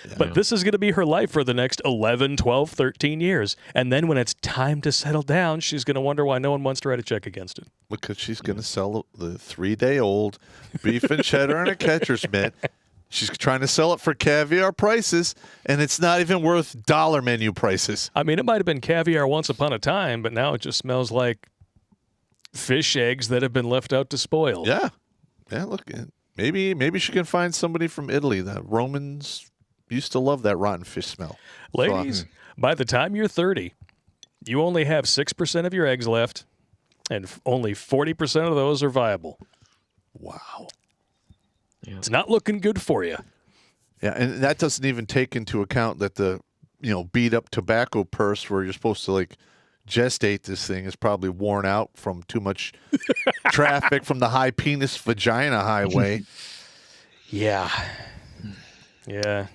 Speaker 1: Yeah. But this is going to be her life for the next 11, 12, 13 years. And then when it's time to settle down, she's going to wonder why no one wants to write a check against it.
Speaker 2: Because she's going to sell the 3-day-old beef and cheddar and a catcher's mitt. She's trying to sell it for caviar prices, and it's not even worth dollar menu prices.
Speaker 1: I mean, it might have been caviar once upon a time, but now it just smells like fish eggs that have been left out to spoil.
Speaker 2: Yeah. Yeah, look, maybe she can find somebody from Italy. The Romans used to love that rotten fish smell.
Speaker 1: Ladies, by the time you're 30, you only have 6% of your eggs left, and only 40% of those are viable.
Speaker 2: Wow.
Speaker 4: Yeah.
Speaker 1: It's not looking good for you.
Speaker 2: Yeah, and that doesn't even take into account that the, beat up tobacco purse where you're supposed to gestate this thing is probably worn out from too much traffic from the high penis vagina highway.
Speaker 1: Yeah. Yeah.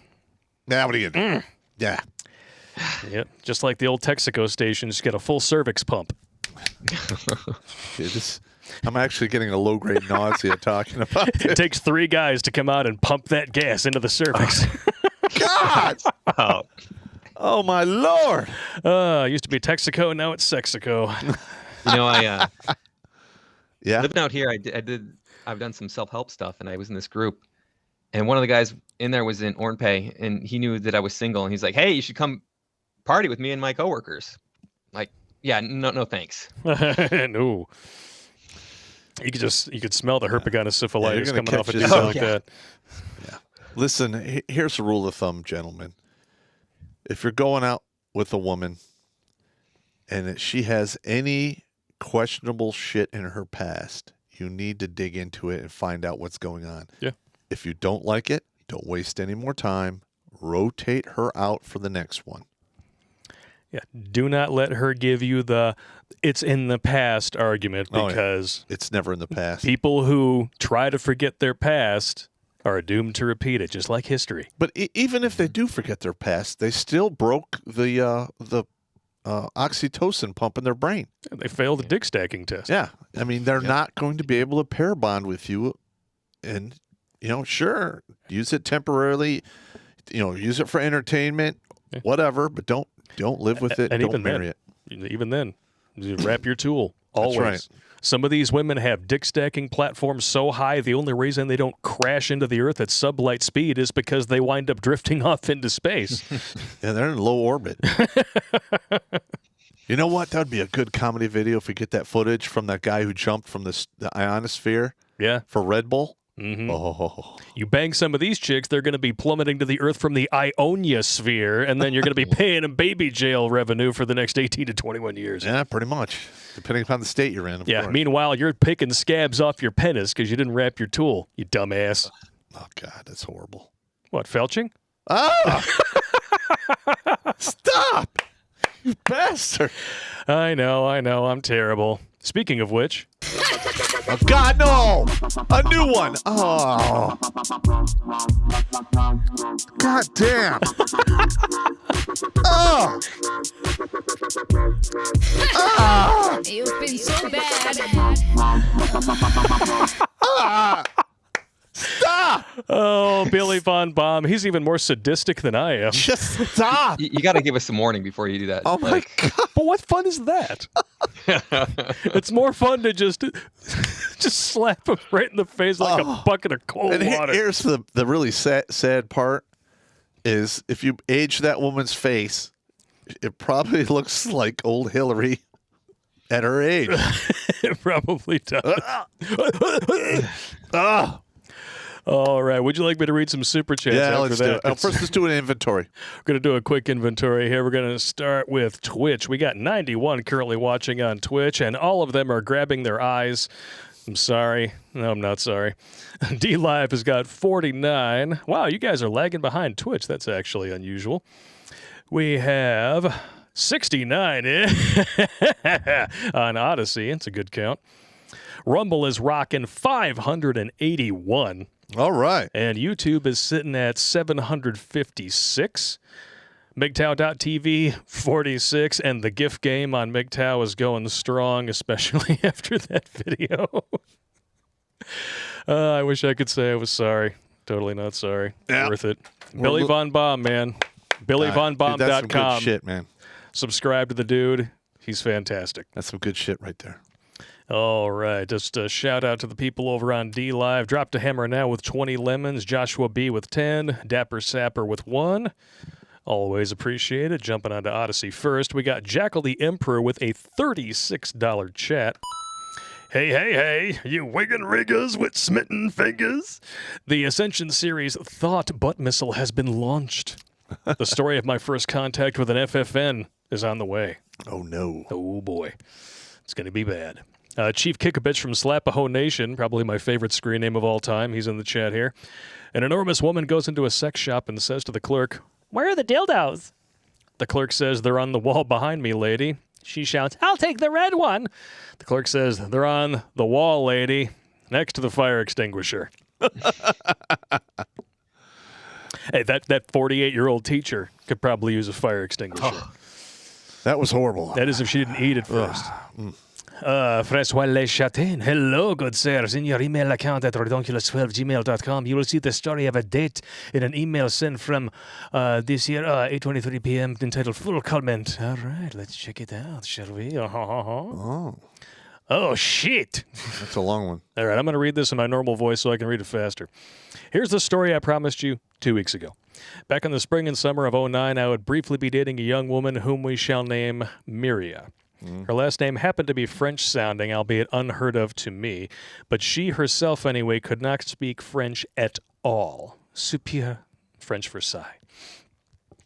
Speaker 2: Now what are you gonna do? Yeah.
Speaker 1: Yep. Just like the old Texaco stations, get a full cervix pump.
Speaker 2: I'm actually getting a low-grade nausea talking about it.
Speaker 1: It takes 3 guys to come out and pump that gas into the cervix.
Speaker 2: God! Oh, my Lord!
Speaker 1: Used to be Texaco, now it's Sexico.
Speaker 2: Yeah.
Speaker 4: Living out here, I've done some self-help stuff, and I was in this group, and one of the guys in there was in Ornpay, and he knew that I was single, and he's like, "Hey, you should come party with me and my coworkers." Like, yeah, no thanks.
Speaker 1: No. You could smell the herpetosyphilitis coming off of dudes
Speaker 2: yourself.
Speaker 1: like that.
Speaker 2: Yeah. Listen, here's a rule of thumb, gentlemen. If you're going out with a woman and she has any questionable shit in her past, you need to dig into it and find out what's going on.
Speaker 1: Yeah.
Speaker 2: If you don't like it, don't waste any more time. Rotate her out for the next one.
Speaker 1: Yeah. Do not let her give you the "it's in the past" argument, because
Speaker 2: it's never in the past.
Speaker 1: People who try to forget their past are doomed to repeat it, just like history.
Speaker 2: But even if they do forget their past, they still broke the oxytocin pump in their brain.
Speaker 1: Yeah, they failed the dick stacking test.
Speaker 2: Yeah. I mean, they're not going to be able to pair bond with you. And, sure, use it temporarily, use it for entertainment, whatever, but don't live with it.
Speaker 1: And
Speaker 2: don't
Speaker 1: even
Speaker 2: marry it.
Speaker 1: Even then, you wrap your tool. Always.
Speaker 2: That's right.
Speaker 1: Some of these women have dick stacking platforms so high, the only reason they don't crash into the earth at sublight speed is because they wind up drifting off into space.
Speaker 2: Yeah, they're in low orbit. You know what? That would be a good comedy video if we get that footage from that guy who jumped from the ionosphere for Red Bull.
Speaker 1: Mm-hmm.
Speaker 2: Oh.
Speaker 1: You bang some of these chicks, they're going to be plummeting to the earth from the ionosphere, and then you're going to be paying them baby jail revenue for the next 18 to 21 years.
Speaker 2: Yeah, pretty much, depending upon the state you're in. Of course.
Speaker 1: Meanwhile, you're picking scabs off your penis because you didn't wrap your tool, you dumbass.
Speaker 2: Oh, God, that's horrible.
Speaker 1: What, felching?
Speaker 2: Ah! Stop! You bastard!
Speaker 1: I know, I'm terrible. Speaking of which...
Speaker 2: Oh, God, no! A new one! Oh. God damn! Oh! Ah!
Speaker 6: You've been so bad.
Speaker 2: Ah! Stop!
Speaker 1: Oh, Billy Von Baum. He's even more sadistic than I am.
Speaker 2: Just stop!
Speaker 4: You got to give us some warning before you do that.
Speaker 2: Oh, my God.
Speaker 1: But what fun is that? It's more fun to just slap him right in the face like a bucket of cold water.
Speaker 2: Here's the really sad part is if you age that woman's face, it probably looks like old Hillary at her age.
Speaker 1: It probably does. All right. Would you like me to read some super chats
Speaker 2: Yeah,
Speaker 1: after
Speaker 2: let's
Speaker 1: that?
Speaker 2: do it. First, let's do an inventory.
Speaker 1: We're going to do a quick inventory here. We're going to start with Twitch. We got 91 currently watching on Twitch, and all of them are grabbing their eyes. I'm sorry. No, I'm not sorry. D-Live has got 49. Wow, you guys are lagging behind Twitch. That's actually unusual. We have 69 on Odyssey. It's a good count. Rumble is rocking 581.
Speaker 2: All right.
Speaker 1: And YouTube is sitting at 756. MGTOW.TV, 46. And the GIF game on MGTOW is going strong, especially after that video. I wish I could say I was sorry. Totally not sorry.
Speaker 2: Yeah.
Speaker 1: Worth it. Billy Von Baum, man. BillyVonBaum.com.
Speaker 2: Dude, that's some good shit, man.
Speaker 1: Subscribe to the dude. He's fantastic.
Speaker 2: That's some good shit right there.
Speaker 1: All right. Just a shout out to the people over on D Live. Dropped a hammer now with 20 lemons. Joshua B with 10. Dapper Sapper with 1. Always appreciate it. Jumping onto Odyssey first. We got Jackal the Emperor with a $36 chat. Hey, you wiggin' riggers with smitten fingers. The Ascension series Thought Butt Missile has been launched. The story of my first contact with an FFN is on the way.
Speaker 2: Oh, no.
Speaker 1: Oh, boy. It's going to be bad. Chief Kick-a-Bitch from Slapaho Nation, probably my favorite screen name of all time. He's in the chat here. An enormous woman goes into a sex shop and says to the clerk, "Where are the dildos?" The clerk says, "They're on the wall behind me, lady." She shouts, "I'll take the red one." The clerk says, "They're on the wall, lady, next to the fire extinguisher." Hey, that 48-year-old teacher could probably use a fire extinguisher.
Speaker 2: Oh, that was horrible.
Speaker 1: That is if she didn't eat it first. François Le Chatin. Hello, good sirs. In your email account at redonkulous12gmail.com, you will see the story of a date in an email sent from this year, 8:23 p.m., entitled Full Comment. All right, let's check it out, shall we? Oh, shit.
Speaker 2: That's a long one.
Speaker 1: All right, I'm going to read this in my normal voice so I can read it faster. Here's the story I promised you 2 weeks ago. Back in the spring and summer of 2009, I would briefly be dating a young woman whom we shall name Miria. Her last name happened to be French-sounding, albeit unheard of to me, but she herself, anyway, could not speak French at all. Super French for sigh.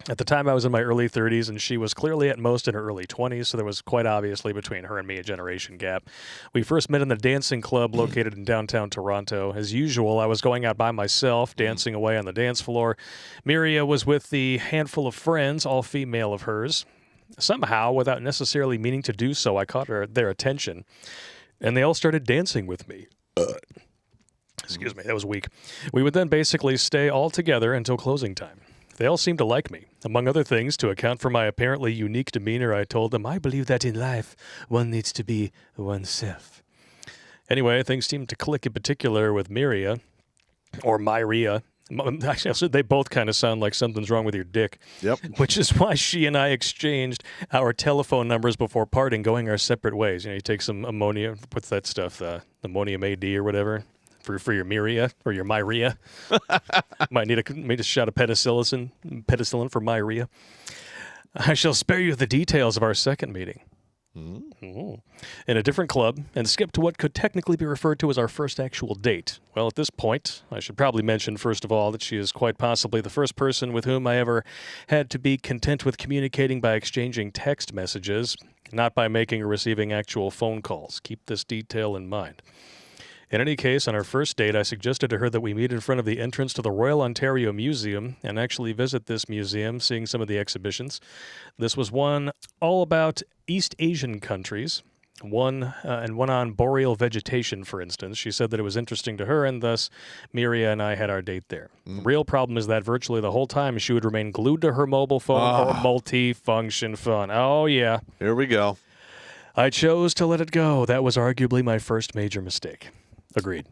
Speaker 1: At the time, I was in my early 30s, and she was clearly at most in her early 20s, so there was quite obviously between her and me a generation gap. We first met in the dancing club located in downtown Toronto. As usual, I was going out by myself, dancing away on the dance floor. Miria was with the handful of friends, all female of hers. Somehow, without necessarily meaning to do so, I caught their attention, and they all started dancing with me. Excuse me, that was weak. We would then basically stay all together until closing time. They all seemed to like me. Among other things, to account for my apparently unique demeanor, I told them, "I believe that in life, one needs to be oneself." Anyway, things seemed to click in particular with Miria, or Myria. Actually, they both kind of sound like something's wrong with your dick.
Speaker 2: Yep.
Speaker 1: Which is why she and I exchanged our telephone numbers before parting, going our separate ways. You know, you take some ammonia, what's that stuff, ammonium AD or whatever, for your Miria or your Myria. Might need a shot of penicillin for Myria. I shall spare you the details of our second meeting. In a different club, and skip to what could technically be referred to as our first actual date. Well, at this point, I should probably mention, first of all, that she is quite possibly the first person with whom I ever had to be content with communicating by exchanging text messages, not by making or receiving actual phone calls. Keep this detail in mind. In any case, on our first date, I suggested to her that we meet in front of the entrance to the Royal Ontario Museum and actually visit this museum, seeing some of the exhibitions. This was one all about East Asian countries, one on boreal vegetation, for instance. She said that it was interesting to her, and thus Miria and I had our date there. The real problem is that virtually the whole time she would remain glued to her mobile phone or multi-function phone. Oh, yeah.
Speaker 2: Here we go.
Speaker 1: I chose to let it go. That was arguably my first major mistake. Agreed.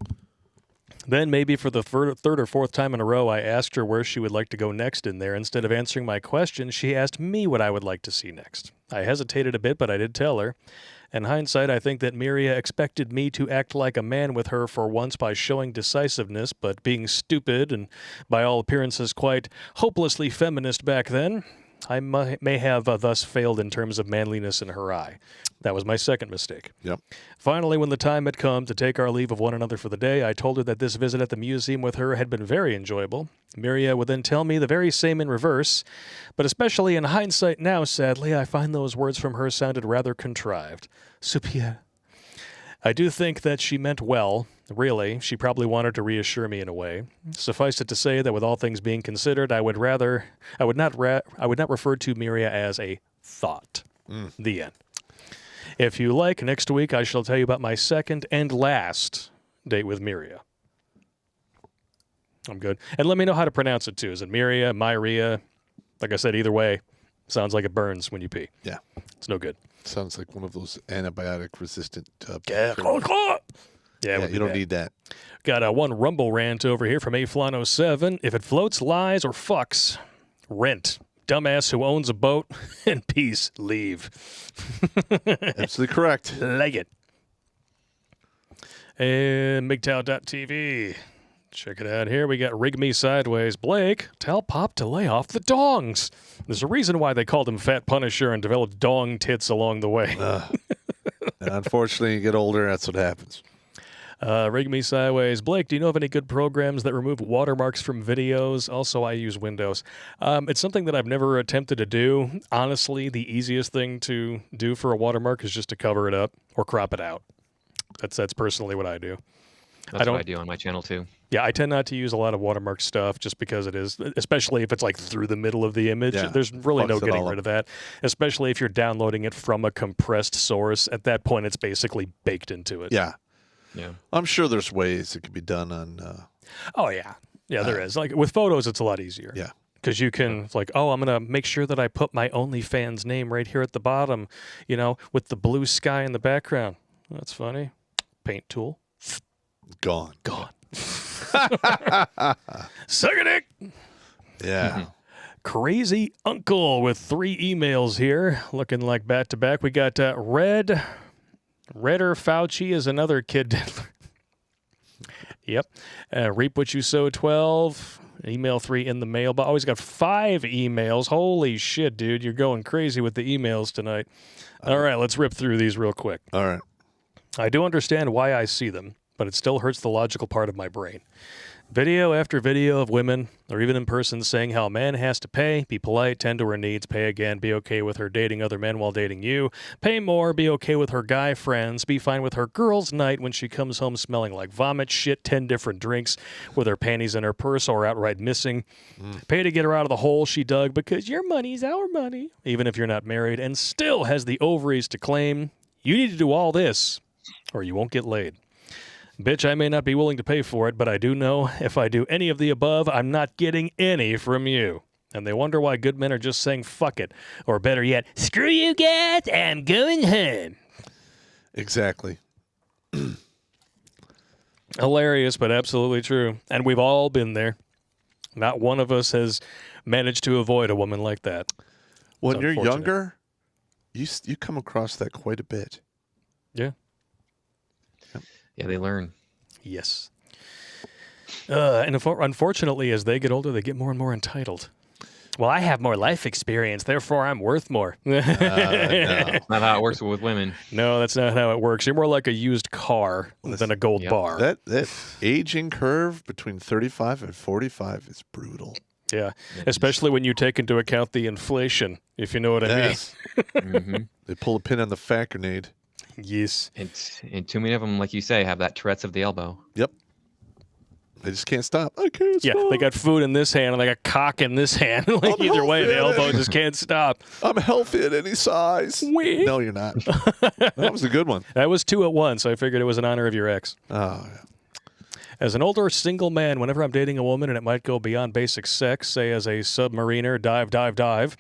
Speaker 1: Then, maybe for the third or fourth time in a row, I asked her where she would like to go next in there. Instead of answering my question, she asked me what I would like to see next. I hesitated a bit, but I did tell her. In hindsight, I think that Miria expected me to act like a man with her for once by showing decisiveness, but being stupid and, by all appearances, quite hopelessly feminist back then, I may have thus failed in terms of manliness in her eye. That was my second mistake.
Speaker 2: Yep.
Speaker 1: Finally, when the time had come to take our leave of one another for the day, I told her that this visit at the museum with her had been very enjoyable. Miria would then tell me the very same in reverse, but especially in hindsight now, sadly, I find those words from her sounded rather contrived. Super. I do think that she meant well, Really, she probably wanted to reassure me in a way. Suffice it to say that with all things being considered, I would not refer to Miria as a thought. The end. If you like, next week I shall tell you about my second and last date with Miria. I'm good. And let me know how to pronounce it too. Is it Miria, Myria? Like I said, either way, sounds like it burns when you pee.
Speaker 2: Yeah.
Speaker 1: It's no good.
Speaker 2: Sounds like one of those antibiotic-resistant.
Speaker 1: Yeah,
Speaker 2: you don't need that.
Speaker 1: Got one rumble rant over here from Aflano7. If it floats, lies, or fucks, rent. Dumbass who owns a boat, and peace, leave.
Speaker 2: Absolutely correct.
Speaker 1: Like it. And MGTOW.TV. Check it out here. We got Rig Me Sideways. Blake, tell Pop to lay off the dongs. There's a reason why they called him Fat Punisher and developed dong tits along the way.
Speaker 2: And unfortunately, you get older, that's what happens.
Speaker 1: Rig Me Sideways. Blake, do you know of any good programs that remove watermarks from videos? Also, I use Windows. It's something that I've never attempted to do. Honestly, the easiest thing to do for a watermark is just to cover it up or crop it out. That's personally what I do.
Speaker 4: That's what I do on my channel too.
Speaker 1: Yeah, I tend not to use a lot of watermark stuff just because it is, especially if it's like through the middle of the image.
Speaker 2: Yeah,
Speaker 1: there's really no getting rid
Speaker 2: up.
Speaker 1: of that, especially if you're downloading it from a compressed source. At that point, it's basically baked into it.
Speaker 2: Yeah.
Speaker 4: Yeah.
Speaker 2: I'm sure there's ways it could be done on.
Speaker 1: Oh, yeah. Yeah, there is. Like with photos, it's a lot easier.
Speaker 2: Yeah.
Speaker 1: Because you can, it's like, oh, I'm going to make sure that I put my OnlyFans name right here at the bottom, with the blue sky in the background. That's funny. Paint tool.
Speaker 2: Gone.
Speaker 1: Suck a dick.
Speaker 2: Yeah.
Speaker 1: Crazy Uncle with 3 emails here, looking like back to back. We got Redder Fauci is another kid diddler. Yep. Reap What You Sow 12. Email 3 in the mail. But always got 5 emails. Holy shit, dude. You're going crazy with the emails tonight. All right, let's rip through these real quick.
Speaker 2: All right.
Speaker 1: I do understand why I see them, but it still hurts the logical part of my brain. Video after video of women, or even in person, saying how a man has to pay, be polite, tend to her needs, pay again, be okay with her dating other men while dating you, pay more, be okay with her guy friends, be fine with her girls' night when she comes home smelling like vomit, shit, 10 different drinks with her panties in her purse or outright missing, pay to get her out of the hole she dug because your money's our money, even if you're not married, and still has the ovaries to claim, you need to do all this or you won't get laid. Bitch, I may not be willing to pay for it, but I do know if I do any of the above, I'm not getting any from you. And they wonder why good men are just saying fuck it. Or better yet, screw you guys, I'm going home.
Speaker 2: Exactly.
Speaker 1: Hilarious, but absolutely true. And we've all been there. Not one of us has managed to avoid a woman like that.
Speaker 2: When you're
Speaker 1: unfortunate.
Speaker 2: younger, you come across that quite a bit.
Speaker 1: Yeah.
Speaker 4: Yeah, they learn.
Speaker 1: Yes. And unfortunately, as they get older, they get more and more entitled. Well, I have more life experience, therefore I'm worth more.
Speaker 2: No.
Speaker 4: Not how it works with women.
Speaker 1: No, that's not how it works. You're more like a used car than a gold
Speaker 4: Yep.
Speaker 1: bar.
Speaker 2: That aging curve between 35 and 45 is brutal.
Speaker 1: Yeah, especially when you take into account the inflation, if you know what I mean.
Speaker 2: Yes. They pull a pin on the fat grenade.
Speaker 1: Yes.
Speaker 4: And too many of them, like you say, have that Tourette's of the elbow.
Speaker 2: Yep. They just can't stop. I can't
Speaker 1: Yeah,
Speaker 2: stop.
Speaker 1: they got food in this hand and they got cock in this hand. Like
Speaker 2: I'm
Speaker 1: either way, the
Speaker 2: healthy.
Speaker 1: elbow just can't stop.
Speaker 2: I'm healthy at any size.
Speaker 1: Wee.
Speaker 2: No, you're not. That was a good one.
Speaker 1: That was 2 at once. I figured it was in honor of your ex.
Speaker 2: Oh, yeah.
Speaker 1: As an older single man, whenever I'm dating a woman and it might go beyond basic sex, say as a submariner, dive,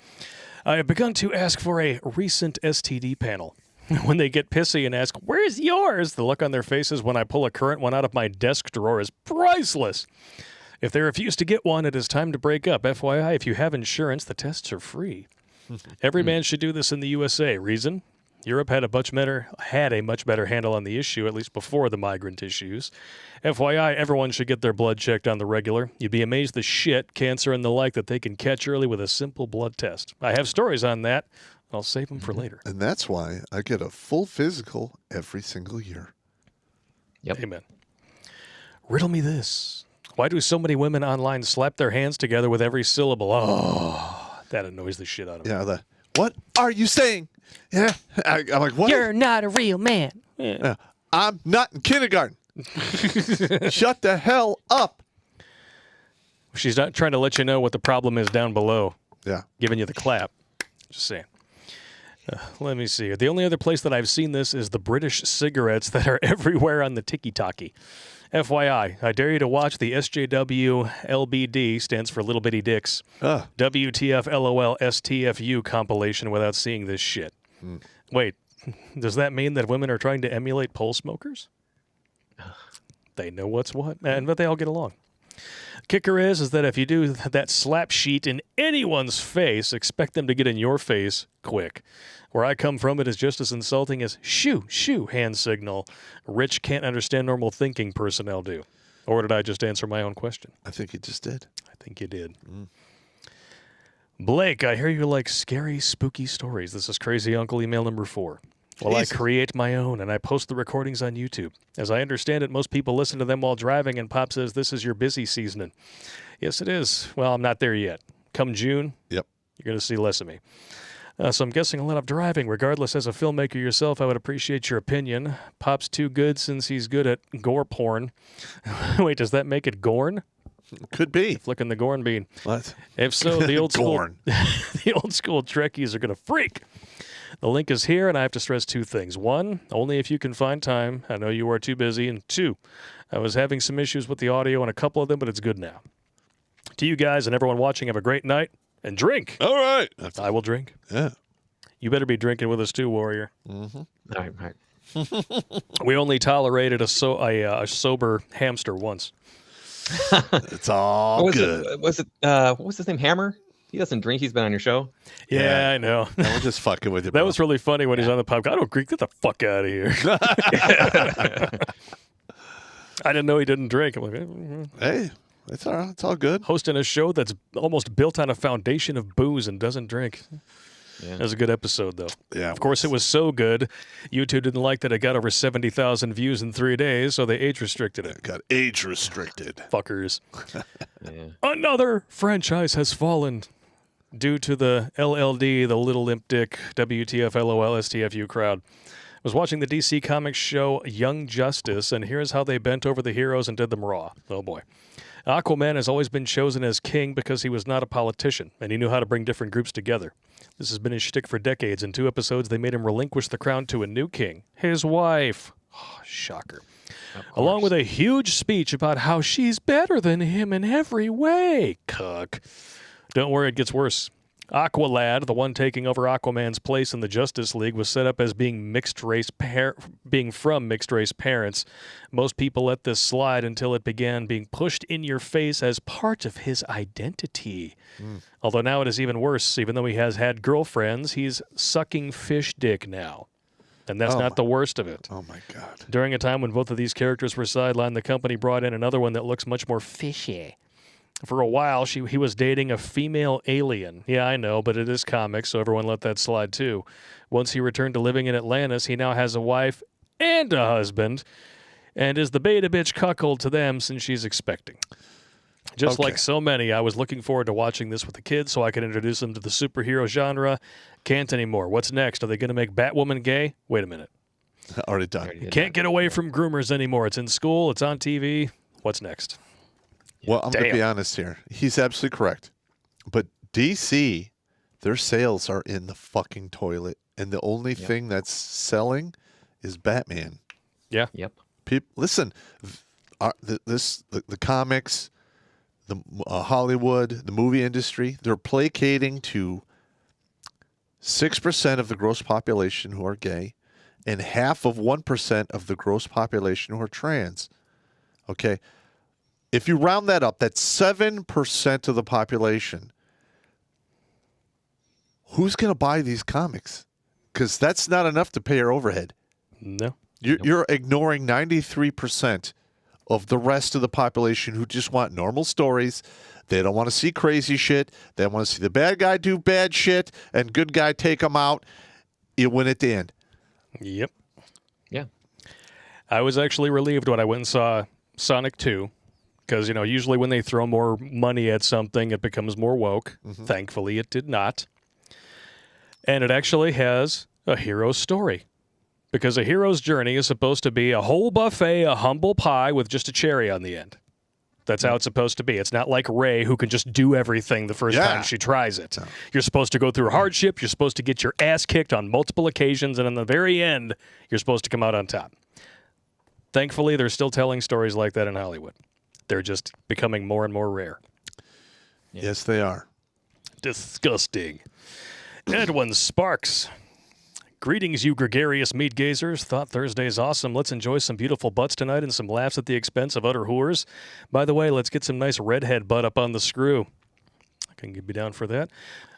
Speaker 1: I have begun to ask for a recent STD panel. When they get pissy and ask, "Where's yours?" the look on their faces when I pull a current one out of my desk drawer is priceless. If they refuse to get one, it is time to break up. FYI, if you have insurance, the tests are free. Every man should do this in the USA. Reason? Europe had a much better handle on the issue, at least before the migrant issues. FYI, everyone should get their blood checked on the regular. You'd be amazed the shit, cancer, and the like that they can catch early with a simple blood test. I have stories on that. I'll save them for later.
Speaker 2: And that's why I get a full physical every single year.
Speaker 4: Yep.
Speaker 1: Amen. Riddle me this. Why do so many women online slap their hands together with every syllable? Oh, that annoys the shit out of me.
Speaker 2: Yeah, what are you saying? Yeah. I'm like, what?
Speaker 5: You're not a real man.
Speaker 2: Yeah. I'm not in kindergarten. Shut the hell up.
Speaker 1: She's not trying to let you know what the problem is down below.
Speaker 2: Yeah.
Speaker 1: Giving you the clap. Just saying. Let me see. The only other place that I've seen this is the British cigarettes that are everywhere on the tiki-taki. FYI, I dare you to watch the SJW LBD, stands for Little Bitty Dicks, WTF LOL STFU compilation without seeing this shit. Wait, does that mean that women are trying to emulate pole smokers? They know what's what, but they all get along. Kicker is that if you do that slap sheet in anyone's face, expect them to get in your face quick. Where I come from, it is just as insulting as shoo, shoo, hand signal. Rich can't understand normal thinking personnel do. Or did I just answer my own question?
Speaker 2: I think you just did.
Speaker 1: I think you did. Blake, I hear you like scary, spooky stories. This is Crazy Uncle email number 4. Well, I create my own, and I post the recordings on YouTube. As I understand it, most people listen to them while driving, and Pop says this is your busy season. Yes, it is. Well, I'm not there yet. Come June,
Speaker 2: Yep.
Speaker 1: you're going to see less of me. So I'm guessing a lot of driving. Regardless, as a filmmaker yourself, I would appreciate your opinion. Pop's too good since he's good at gore porn. Wait, does that make it gorn?
Speaker 2: Could be.
Speaker 1: Flicking the gorn bean.
Speaker 2: What?
Speaker 1: If so, the old school
Speaker 2: Gorn.
Speaker 1: the old school Trekkies are going to freak. The link is here, and I have to stress 2 things. 1, only if you can find time. I know you are too busy. And 2, I was having some issues with the audio on a couple of them, but it's good now. To you guys and everyone watching, have a great night. And drink.
Speaker 2: All right.
Speaker 1: I will drink.
Speaker 2: Yeah.
Speaker 1: You better be drinking with us too, Warrior.
Speaker 4: All right.
Speaker 1: We only tolerated a sober hamster once.
Speaker 2: It's all good.
Speaker 4: What was his name? Hammer? He doesn't drink. He's been on your show.
Speaker 1: Yeah, I know.
Speaker 2: And we're just fucking with you,
Speaker 1: That
Speaker 2: bro.
Speaker 1: was really funny when he's on the podcast. I don't drink. Get the fuck out of here. I didn't know he didn't drink. I'm like,
Speaker 2: Hey, it's all right. It's all good.
Speaker 1: hosting a show that's almost built on a foundation of booze and doesn't drink.
Speaker 4: Yeah.
Speaker 1: That was a good episode, though.
Speaker 2: Yeah.
Speaker 1: Of course, it was so good, YouTube didn't like that it got over 70,000 views in 3 days, so they age restricted it.
Speaker 2: Got age restricted.
Speaker 1: Fuckers.
Speaker 4: Yeah.
Speaker 1: Another franchise has fallen due to the LLD, the Little Limp Dick, WTF LOL STFU crowd. I was watching the DC Comics show Young Justice, and here's how they bent over the heroes and did them raw. Oh boy. Aquaman has always been chosen as king because he was not a politician, and he knew how to bring different groups together. This has been his shtick for decades. In 2 episodes, they made him relinquish the crown to a new king, his wife. Oh, shocker. Along with a huge speech about how she's better than him in every way. Cuck. Don't worry, it gets worse. Aqualad, the one taking over Aquaman's place in the Justice League, was set up as being from mixed race parents. Most people let this slide until it began being pushed in your face as part of his identity. Although now it is even worse. Even though he has had girlfriends, he's sucking fish dick now. And that's not the worst of it.
Speaker 2: Oh, my God.
Speaker 1: During a time when both of these characters were sidelined, the company brought in another one that looks much more fishy. For a while, he was dating a female alien. Yeah, I know, but it is comics, so everyone let that slide too. Once he returned to living in Atlantis, he now has a wife and a husband, and is the beta bitch cuckold to them since she's expecting. Just like so many, I was looking forward to watching this with the kids so I could introduce them to the superhero genre. Can't anymore. What's next? Are they going to make Batwoman gay? Wait a minute.
Speaker 2: Already done.
Speaker 1: Can't get away from groomers anymore. It's in school. It's on TV. What's next?
Speaker 2: Well, I'm going to be honest here. He's absolutely correct. But DC, their sales are in the fucking toilet. And the only thing that's selling is Batman.
Speaker 1: Yeah.
Speaker 4: Yep.
Speaker 2: Listen, the comics, the Hollywood, the movie industry, they're placating to 6% of the gross population who are gay and half of 1% of the gross population who are trans. Okay? If you round that up, that's 7% of the population. Who's going to buy these comics? Because that's not enough to pay your overhead.
Speaker 1: No.
Speaker 2: You're ignoring 93% of the rest of the population who just want normal stories. They don't want to see crazy shit. They want to see the bad guy do bad shit and good guy take them out. You win at the end.
Speaker 1: Yep.
Speaker 4: Yeah.
Speaker 1: I was actually relieved when I went and saw Sonic 2. Because, usually when they throw more money at something, it becomes more woke. Mm-hmm. Thankfully, it did not. And it actually has a hero story. Because a hero's journey is supposed to be a whole buffet, a humble pie with just a cherry on the end. That's how it's supposed to be. It's not like Rey, who can just do everything the first time she tries it. You're supposed to go through hardship. You're supposed to get your ass kicked on multiple occasions. And in the very end, you're supposed to come out on top. Thankfully, they're still telling stories like that in Hollywood. They're just becoming more and more rare.
Speaker 2: Yes, they are.
Speaker 1: Disgusting. Edwin Sparks. Greetings, you gregarious meat gazers. Thought Thursday's awesome. Let's enjoy some beautiful butts tonight and some laughs at the expense of utter whores. By the way, let's get some nice redhead butt up on the screw. I can be down for that.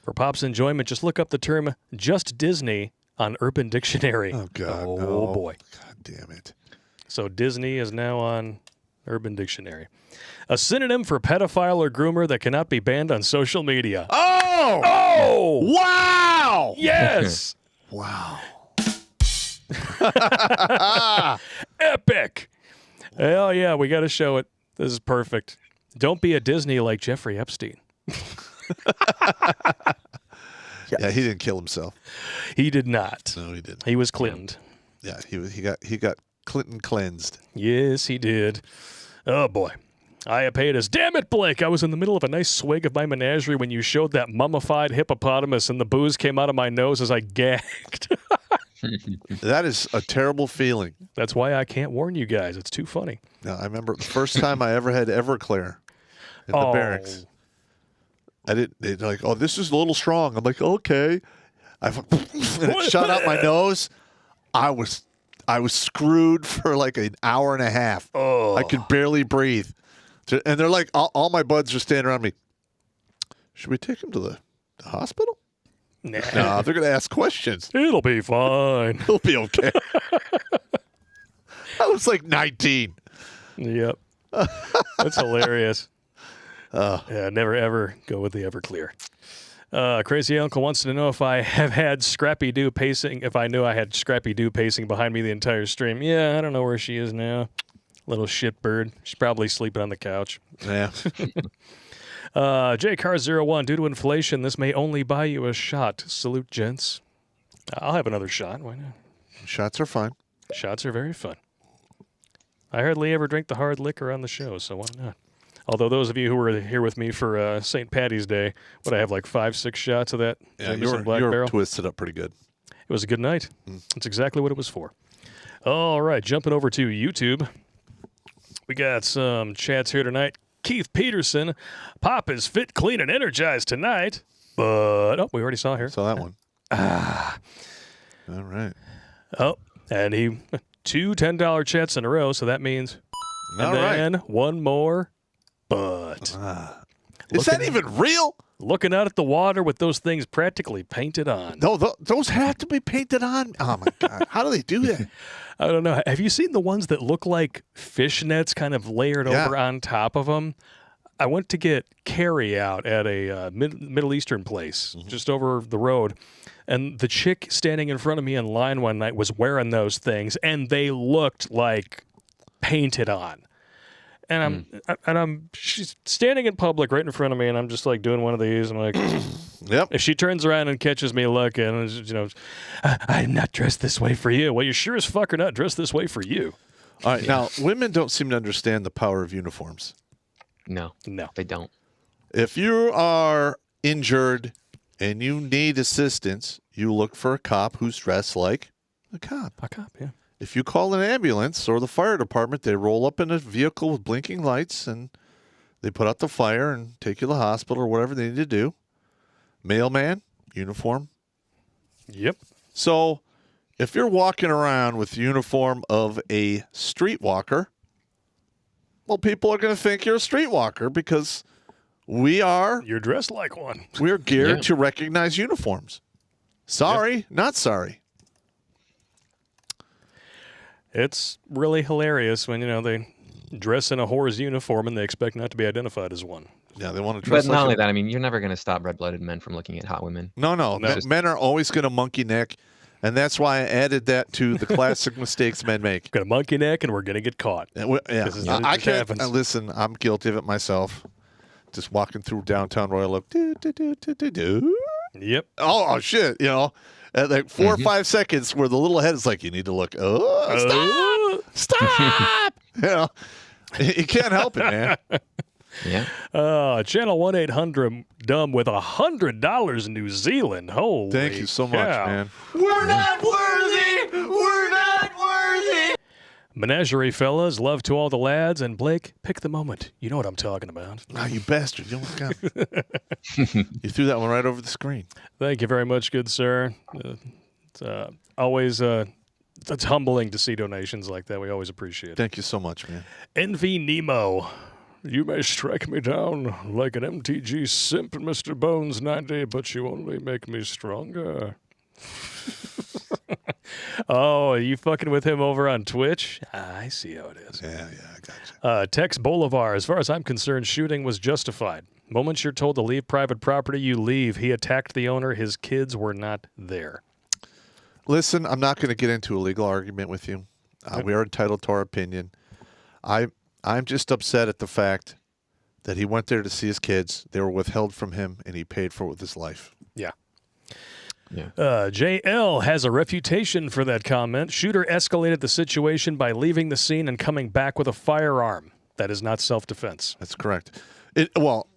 Speaker 1: For Pop's enjoyment, just look up the term just Disney on Urban Dictionary.
Speaker 2: Oh, God.
Speaker 1: Oh,
Speaker 2: no.
Speaker 1: boy.
Speaker 2: God damn it.
Speaker 1: So Disney is now on Urban Dictionary. A synonym for pedophile or groomer that cannot be banned on social media.
Speaker 2: Oh!
Speaker 1: Oh!
Speaker 2: Wow!
Speaker 1: Yes!
Speaker 2: Wow.
Speaker 1: Epic! Hell yeah, we got to show it. This is perfect. Don't be a Disney like Jeffrey Epstein.
Speaker 2: Yeah, he didn't kill himself.
Speaker 1: He did not.
Speaker 2: No, he didn't.
Speaker 1: He was Clinton.
Speaker 2: Yeah, he got Clinton cleansed.
Speaker 1: Yes, he did. Oh, boy. Iapetus. Damn it, Blake. I was in the middle of a nice swig of my menagerie when you showed that mummified hippopotamus and the booze came out of my nose as I gagged.
Speaker 2: That is a terrible feeling.
Speaker 1: That's why I can't warn you guys. It's too funny.
Speaker 2: Now, I remember the first time I ever had Everclear in the barracks. They're like, oh, this is a little strong. I'm like, okay. And it shot out my nose. I was screwed for like an hour and a half.
Speaker 1: Oh.
Speaker 2: I could barely breathe. And they're like, all my buds are standing around me. Should we take him to the hospital?
Speaker 1: Nah.
Speaker 2: No, they're going to ask questions.
Speaker 1: It'll be fine.
Speaker 2: He'll be okay. I was like 19.
Speaker 1: Yep. That's hilarious. Yeah, never ever go with the Everclear. Crazy Uncle wants to know if I have had Scrappy Doo pacing, if I knew I had Scrappy Doo pacing behind me the entire stream. Yeah, I don't know where she is now. Little shitbird. She's probably sleeping on the couch.
Speaker 2: Yeah.
Speaker 1: JCar01, due to inflation, this may only buy you a shot. Salute, gents. I'll have another shot. Why not?
Speaker 2: Shots are fine.
Speaker 1: Shots are very fun. I hardly ever drink the hard liquor on the show, so why not? Although those of you who were here with me for St. Patty's Day, would I have like 5-6 shots of that?
Speaker 2: Yeah,
Speaker 1: Jameson Black
Speaker 2: you were
Speaker 1: Barrel?
Speaker 2: twisted up pretty good.
Speaker 1: It was a good night. That's exactly what it was for. All right, jumping over to YouTube. We got some chats here tonight. Keith Peterson. Pop is fit, clean, and energized tonight. But, we already saw here.
Speaker 2: Saw that one. All right.
Speaker 1: Oh, and he, 2 $10 chats in a row, so that means,
Speaker 2: All
Speaker 1: and then
Speaker 2: right.
Speaker 1: one more, but.
Speaker 2: Is that even real?
Speaker 1: Looking out at the water with those things practically painted on.
Speaker 2: No, those have to be painted on. Oh, my God. How do they do that?
Speaker 1: I don't know. Have you seen the ones that look like fishnets kind of layered over on top of them? I went to get carry out at a Middle Eastern place just over the road, and the chick standing in front of me in line one night was wearing those things, and they looked like painted on. And she's standing in public right in front of me, and I'm just like doing one of these. I'm like,
Speaker 2: Yep.
Speaker 1: if she turns around and catches me looking, I'm not dressed this way for you. Well, you sure as fuck are not dressed this way for you.
Speaker 2: All right. Now, women don't seem to understand the power of uniforms.
Speaker 4: No, they don't.
Speaker 2: If you are injured and you need assistance, you look for a cop who's dressed like a cop.
Speaker 1: A cop, yeah.
Speaker 2: If you call an ambulance or the fire department, they roll up in a vehicle with blinking lights and they put out the fire and take you to the hospital or whatever they need to do. Mailman, uniform.
Speaker 1: Yep.
Speaker 2: So if you're walking around with the uniform of a streetwalker, well, people are going to think you're a streetwalker because
Speaker 1: You're dressed like one.
Speaker 2: we're geared to recognize uniforms. Sorry, not sorry.
Speaker 1: It's really hilarious when, they dress in a whore's uniform and they expect not to be identified as one.
Speaker 2: Yeah, they want to dress
Speaker 4: But not
Speaker 2: like
Speaker 4: only that, I mean, you're never going to stop red-blooded men from looking at hot women.
Speaker 2: No. Men are always going to monkey neck, and that's why I added that to the classic mistakes men make.
Speaker 1: Got a monkey neck and we're going to get caught.
Speaker 2: Yeah,
Speaker 1: This is-
Speaker 2: I
Speaker 1: it
Speaker 2: can't.
Speaker 1: happens.
Speaker 2: Listen, I'm guilty of it myself. Just walking through downtown Royal Oak. Do.
Speaker 1: Yep.
Speaker 2: Oh shit! at like 4 or 5 seconds where the little head is like, you need to look. Oh, stop! You know, you can't help it, man.
Speaker 4: Yeah.
Speaker 1: Channel 1-800-DUMB with $100 New Zealand. Holy
Speaker 2: Thank you so much,
Speaker 1: cow.
Speaker 2: man.
Speaker 3: We're not worthy! We're not worthy!
Speaker 1: Menagerie fellas, love to all the lads, and Blake, pick the moment. You know what I'm talking about.
Speaker 2: Oh, you bastard. You almost got it. You threw that one right over the screen.
Speaker 1: Thank you very much, good sir. It's always it's humbling to see donations like that. We always appreciate it.
Speaker 2: Thank you so much, man.
Speaker 1: Envy Nemo. You may strike me down like an MTG simp, Mr. Bones 90, but you only make me stronger. Oh, you fucking with him over on Twitch? I see how it is.
Speaker 2: Yeah, I got you.
Speaker 1: Tex Bolivar, as far as I'm concerned, shooting was justified. Moments you're told to leave private property, you leave. He attacked the owner. His kids were not there.
Speaker 2: Listen, I'm not going to get into a legal argument with you. We are entitled to our opinion. I'm just upset at the fact that he went there to see his kids. They were withheld from him, and he paid for it with his life.
Speaker 1: Yeah.
Speaker 4: Yeah.
Speaker 1: JL has a refutation for that comment. Shooter escalated the situation by leaving the scene and coming back with a firearm. That is not self-defense.
Speaker 2: That's correct. Well,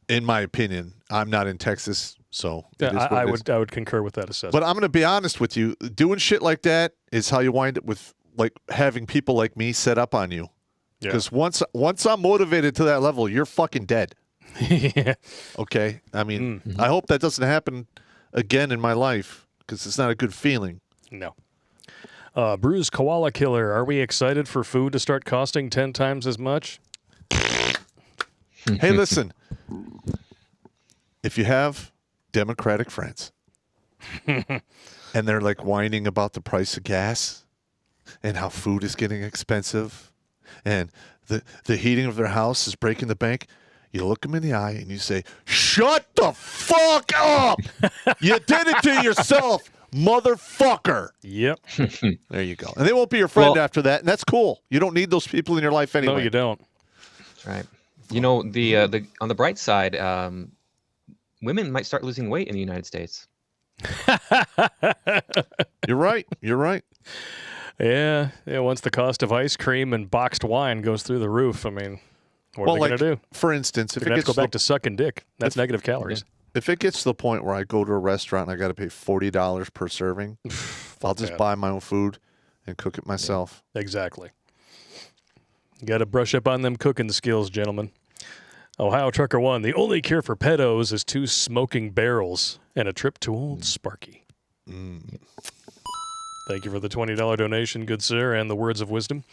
Speaker 2: in my opinion, I'm not in Texas, so it is what
Speaker 1: I
Speaker 2: it is.
Speaker 1: would concur with that assessment.
Speaker 2: But I'm going to be honest with you. Doing shit like that is how you wind up with like having people like me set up on you.
Speaker 1: Yeah.
Speaker 2: Because once I'm motivated to that level, you're fucking dead.
Speaker 1: Yeah.
Speaker 2: Okay? I mean, I hope that doesn't happen again in my life because it's not a good feeling.
Speaker 1: No. Bruise Koala Killer, are we excited for food to start costing 10 times as much?
Speaker 2: Hey, listen. If you have Democratic friends and they're like whining about the price of gas and how food is getting expensive and the heating of their house is breaking the bank, you look them in the eye and you say, shut the fuck up! You did it to yourself, motherfucker!
Speaker 1: Yep.
Speaker 2: There you go. And they won't be your friend
Speaker 4: Well-
Speaker 2: after that, and that's cool. You don't need those people in your life anyway.
Speaker 1: No, you don't.
Speaker 4: That's right. You know, the on the bright side, women might start losing weight in the United States.
Speaker 2: You're right. You're right.
Speaker 1: Yeah. Once the cost of ice cream and boxed wine goes through the roof, I mean, what are they going to do?
Speaker 2: For instance, if
Speaker 1: They're
Speaker 2: it
Speaker 1: going to
Speaker 2: gets
Speaker 1: go back to sucking dick. That's negative calories.
Speaker 2: if it gets to the point where I go to a restaurant and I got to pay $40 per serving, I'll just
Speaker 1: that.
Speaker 2: buy my own food and cook it myself.
Speaker 1: Exactly. You got to brush up on them cooking skills, gentlemen. Ohio Trucker 1, the only cure for pedos is 2 smoking barrels and a trip to Old Sparky. Thank you for the $20 donation, good sir, and the words of wisdom.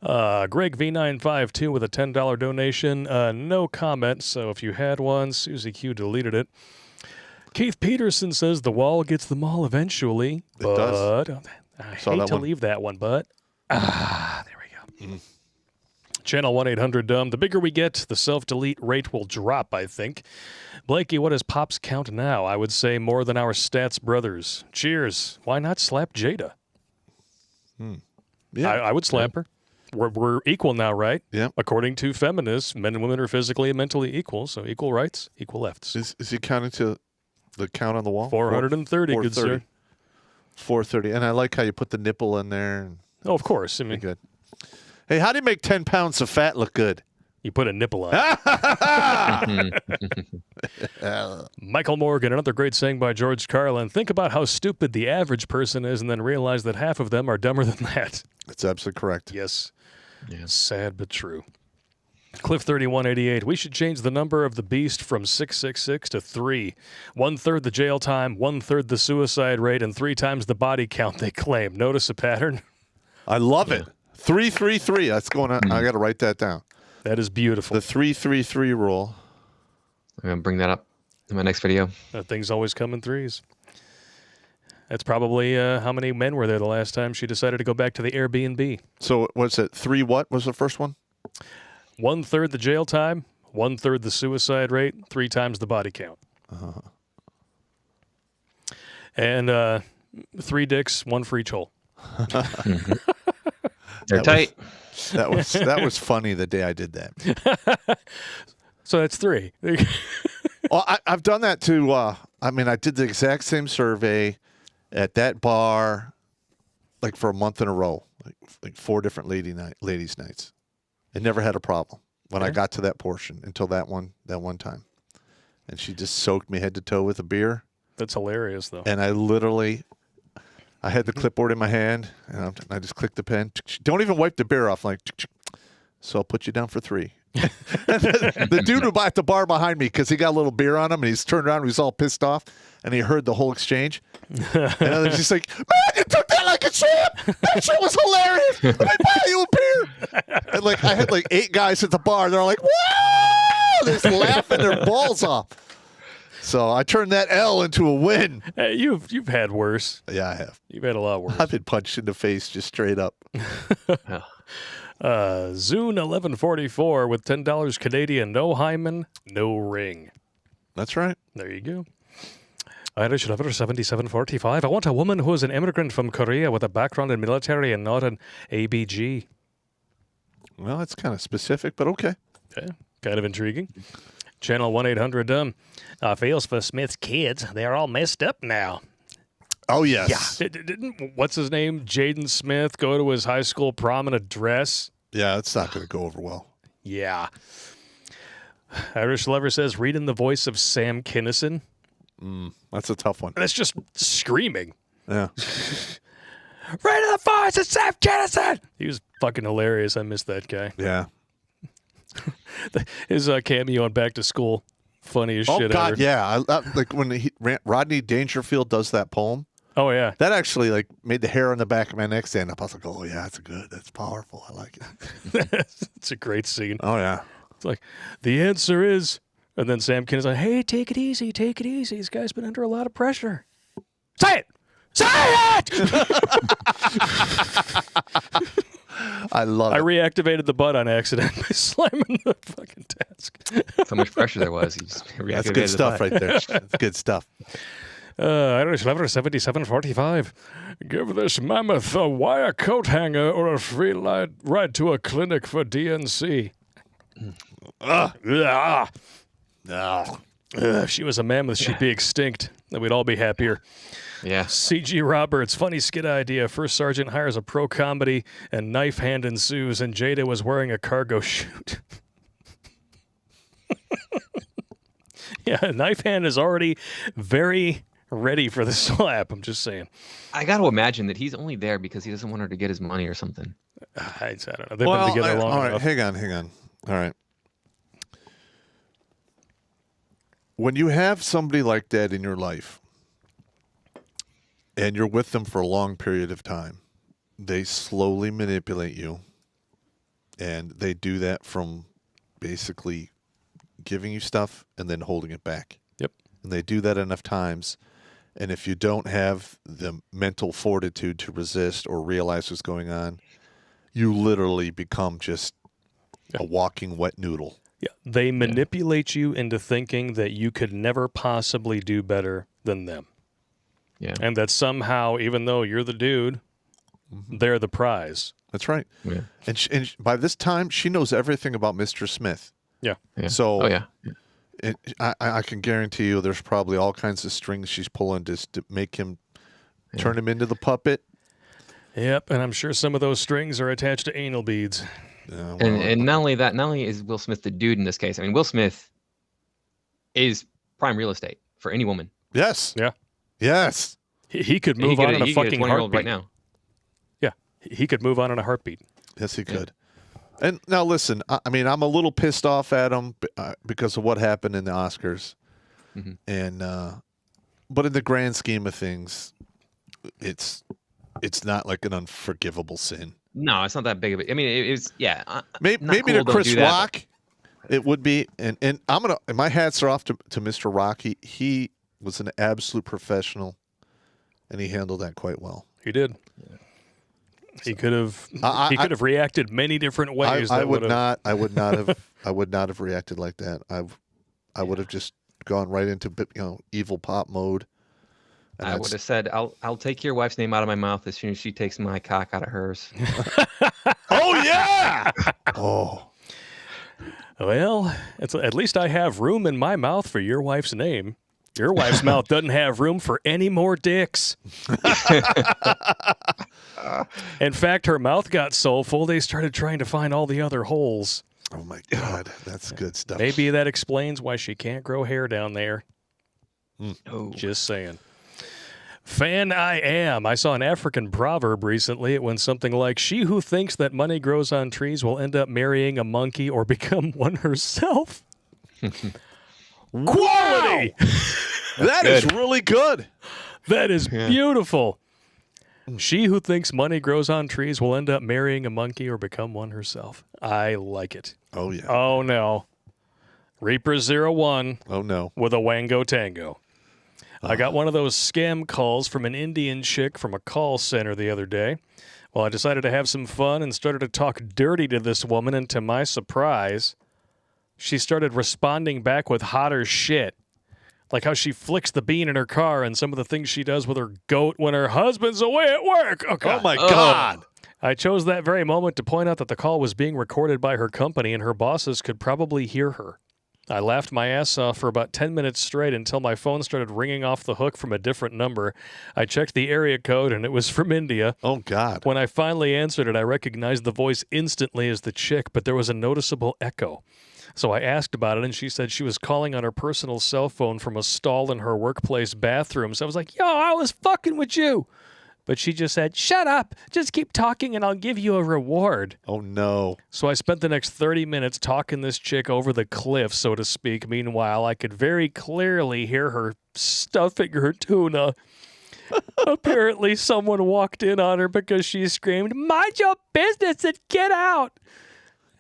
Speaker 1: Greg V952 with a $10 donation. No comment, so if you had one, Susie Q deleted it. Keith Peterson says the wall gets them all eventually.
Speaker 2: It does.
Speaker 1: I
Speaker 2: Saw
Speaker 1: hate
Speaker 2: that
Speaker 1: to
Speaker 2: one.
Speaker 1: leave that one, but there we go. Channel 1-800-DUMB. The bigger we get, the self-delete rate will drop, I think. Blakey, what does Pops count now? I would say more than our stats brothers. Cheers. Why not slap Jada?
Speaker 2: Yeah.
Speaker 1: I would slap her. We're equal now, right?
Speaker 2: Yeah.
Speaker 1: According to feminists, men and women are physically and mentally equal, so equal rights, equal lefts.
Speaker 2: Is he counting to the count on the wall?
Speaker 1: 430, good sir.
Speaker 2: 430. And I like how you put the nipple in there. And
Speaker 1: Oh, of course. I mean,
Speaker 2: good. Hey, how do you make 10 pounds of fat look good?
Speaker 1: you put a nipple on it. Michael Morgan, another great saying by George Carlin. Think about how stupid the average person is and then realize that half of them are dumber than that.
Speaker 2: That's absolutely correct.
Speaker 1: Yes.
Speaker 4: Yeah.
Speaker 1: Sad but true. Cliff 3188. We should change the number of the beast from 666 to 3. 1/3 the jail time, 1/3 the suicide rate, and 3 times the body count they claim. Notice a pattern?
Speaker 2: I love it. 333. That's going on. I got to write that down.
Speaker 1: That is beautiful.
Speaker 2: The 333 rule.
Speaker 4: I'm gonna bring that up in my next video.
Speaker 1: Things always come in 3s. That's probably how many men were there the last time she decided to go back to the Airbnb.
Speaker 2: So what's it? 3 what was the first one?
Speaker 1: 1/3 the jail time, 1/3 the suicide rate, 3 times the body count. And 3 dicks, 1 for each hole.
Speaker 4: They're tight.
Speaker 2: That was funny the day I did that.
Speaker 1: So that's 3.
Speaker 2: Well, I've done that too. I mean, I did the exact same survey, at that bar, like for a month in a row, like 4 different ladies' nights, and never had a problem when I got to that portion until that one time, and she just soaked me head to toe with a beer.
Speaker 1: That's hilarious, though.
Speaker 2: And I had the clipboard in my hand, and I just clicked the pen. Don't even wipe the beer off. Like, so I'll put you down for 3. And the dude who at the bar behind me, because he got a little beer on him, and he's turned around, and he's all pissed off, and he heard the whole exchange. And I was just like, man, you took that like a champ. That shit was hilarious. Let me buy you a beer. And like, I had like 8 guys at the bar. They're like, whoa! They're just laughing their balls off. So I turned that L into a win.
Speaker 1: Hey, you've had worse.
Speaker 2: Yeah, I have.
Speaker 1: You've had a lot worse.
Speaker 2: I've been punched in the face just straight up.
Speaker 1: Zune 1144 with $10 Canadian. No hymen, no ring.
Speaker 2: That's right.
Speaker 1: There you go. Irish lover 7745. I want a woman who is an immigrant from Korea with a background in military and not an ABG.
Speaker 2: Well, that's kind of specific, but okay.
Speaker 1: Okay. Kind of intriguing. Channel 1-800 feels for Smith's kids. They're all messed up now.
Speaker 2: Oh, yes.
Speaker 1: Yeah. Didn't what's his name? Jaden Smith go to his high school prom in a dress?
Speaker 2: Yeah, it's not going to go over well.
Speaker 1: Yeah. Irish Lover says, read in the voice of Sam Kinison.
Speaker 2: That's a tough one.
Speaker 1: That's just screaming.
Speaker 2: Yeah.
Speaker 1: Read in the voice of Sam Kinison! He was fucking hilarious. I missed that guy.
Speaker 2: Yeah.
Speaker 1: His cameo on Back to School. Funny as shit
Speaker 2: Oh, God,
Speaker 1: ever.
Speaker 2: yeah. Like when Rodney Dangerfield does that poem,
Speaker 1: Oh, yeah.
Speaker 2: that actually like made the hair on the back of my neck stand up. I was like, oh, yeah, that's good. That's powerful. I like it.
Speaker 1: It's a great scene.
Speaker 2: Oh, yeah.
Speaker 1: It's like, the answer is... And then Sam Kinison's like, hey, take it easy, take it easy. This guy's been under a lot of pressure. Say it! Say it!
Speaker 2: I love
Speaker 1: I
Speaker 2: it.
Speaker 1: reactivated the butt on accident by slamming the fucking desk.
Speaker 4: So much pressure there was. He just reactivated
Speaker 2: That's good
Speaker 4: the
Speaker 2: stuff
Speaker 4: butt.
Speaker 2: right there. That's good stuff.
Speaker 1: Irish Lover 7745. Give this mammoth a wire coat hanger or a free ride to a clinic for DNC. If she was a mammoth, she'd be extinct. Then we'd all be happier.
Speaker 4: Yeah.
Speaker 1: C.G. Roberts, funny skit idea. First sergeant hires a pro comedy and knife hand ensues, and Jada was wearing a cargo chute. Yeah, knife hand is already very ready for the slap. I'm just saying.
Speaker 4: I got to imagine that he's only there because he doesn't want her to get his money or something.
Speaker 1: I don't know. They've been together long
Speaker 2: all right,
Speaker 1: enough.
Speaker 2: hang on. All right. When you have somebody like that in your life and you're with them for a long period of time, they slowly manipulate you, and they do that from basically giving you stuff and then holding it back.
Speaker 1: Yep.
Speaker 2: And they do that enough times, and if you don't have the mental fortitude to resist or realize what's going on, you literally become just a walking wet noodle.
Speaker 1: Yeah, they manipulate you into thinking that you could never possibly do better than them.
Speaker 4: Yeah.
Speaker 1: And that somehow, even though you're the dude, they're the prize.
Speaker 2: That's right.
Speaker 4: Yeah.
Speaker 2: And by this time, she knows everything about Mr. Smith.
Speaker 1: Yeah.
Speaker 4: Yeah.
Speaker 2: So
Speaker 4: Oh, yeah.
Speaker 2: I can guarantee you there's probably all kinds of strings she's pulling just to make him turn him into the puppet.
Speaker 1: Yep, and I'm sure some of those strings are attached to anal beads.
Speaker 2: Yeah, well,
Speaker 4: And not only that, not only is Will Smith the dude in this case. I mean, Will Smith is prime real estate for any woman.
Speaker 2: yes.
Speaker 1: Yeah.
Speaker 2: Yes.
Speaker 1: He could
Speaker 4: He
Speaker 1: move
Speaker 4: could-
Speaker 1: on in a
Speaker 4: he could get
Speaker 1: fucking
Speaker 4: 20-year-old
Speaker 1: heartbeat.
Speaker 4: right now.
Speaker 1: Yeah, he could move on in a heartbeat.
Speaker 2: Yes, he could. And now listen, I mean, I'm a little pissed off at him because of what happened in the Oscars.
Speaker 4: Mhm.
Speaker 2: And but in the grand scheme of things, it's not like an unforgivable sin.
Speaker 4: No, it's not that big of a. I mean, it's yeah.
Speaker 2: Maybe
Speaker 4: not
Speaker 2: to
Speaker 4: cool, don't
Speaker 2: Chris
Speaker 4: do that,
Speaker 2: Rock, it would be. And my hats are off to Mr. Rock. He was an absolute professional, and he handled that quite well.
Speaker 1: He did. He could have.
Speaker 2: I-
Speaker 1: He could have reacted many different ways.
Speaker 2: I
Speaker 1: that
Speaker 2: would
Speaker 1: would've-
Speaker 2: not. I would not have. I would not have reacted like that. I would have just gone right into evil pop mode. And
Speaker 4: I would have said, "I'll take your wife's name out of my mouth as soon as she takes my cock out of hers."
Speaker 2: Oh yeah. Oh.
Speaker 1: Well, at least I have room in my mouth for your wife's name. Your wife's mouth doesn't have room for any more dicks. In fact, her mouth got so full they started trying to find all the other holes.
Speaker 2: Oh my God, that's good stuff.
Speaker 1: Maybe that explains why she can't grow hair down there.
Speaker 4: Oh.
Speaker 1: Just saying. Fan I am. I saw an African proverb recently. It went something like, she who thinks that money grows on trees will end up marrying a monkey or become one herself. Quality!
Speaker 2: That is really good.
Speaker 1: That is beautiful. She who thinks money grows on trees will end up marrying a monkey or become one herself. I like it.
Speaker 2: Oh, yeah.
Speaker 1: Oh, no. Reaper 01
Speaker 2: Oh, no.
Speaker 1: with a Wango Tango. I got one of those scam calls from an Indian chick from a call center the other day. Well, I decided to have some fun and started to talk dirty to this woman, and to my surprise, she started responding back with hotter shit. Like how she flicks the bean in her car and some of the things she does with her goat when her husband's away at work. Oh, God.
Speaker 2: Oh, my God.
Speaker 1: I chose that very moment to point out that the call was being recorded by her company and her bosses could probably hear her. I laughed my ass off for about 10 minutes straight until my phone started ringing off the hook from a different number. I checked the area code, and it was from India.
Speaker 2: Oh, God.
Speaker 1: When I finally answered it, I recognized the voice instantly as the chick, but there was a noticeable echo. So I asked about it, and she said she was calling on her personal cell phone from a stall in her workplace bathroom. So I was like, yo, I was fucking with you. But she just said, shut up, just keep talking and I'll give you a reward.
Speaker 2: Oh, no.
Speaker 1: So I spent the next 30 minutes talking this chick over the cliff, so to speak. Meanwhile, I could very clearly hear her stuffing her tuna. Apparently, someone walked in on her because she screamed, mind your business and get out.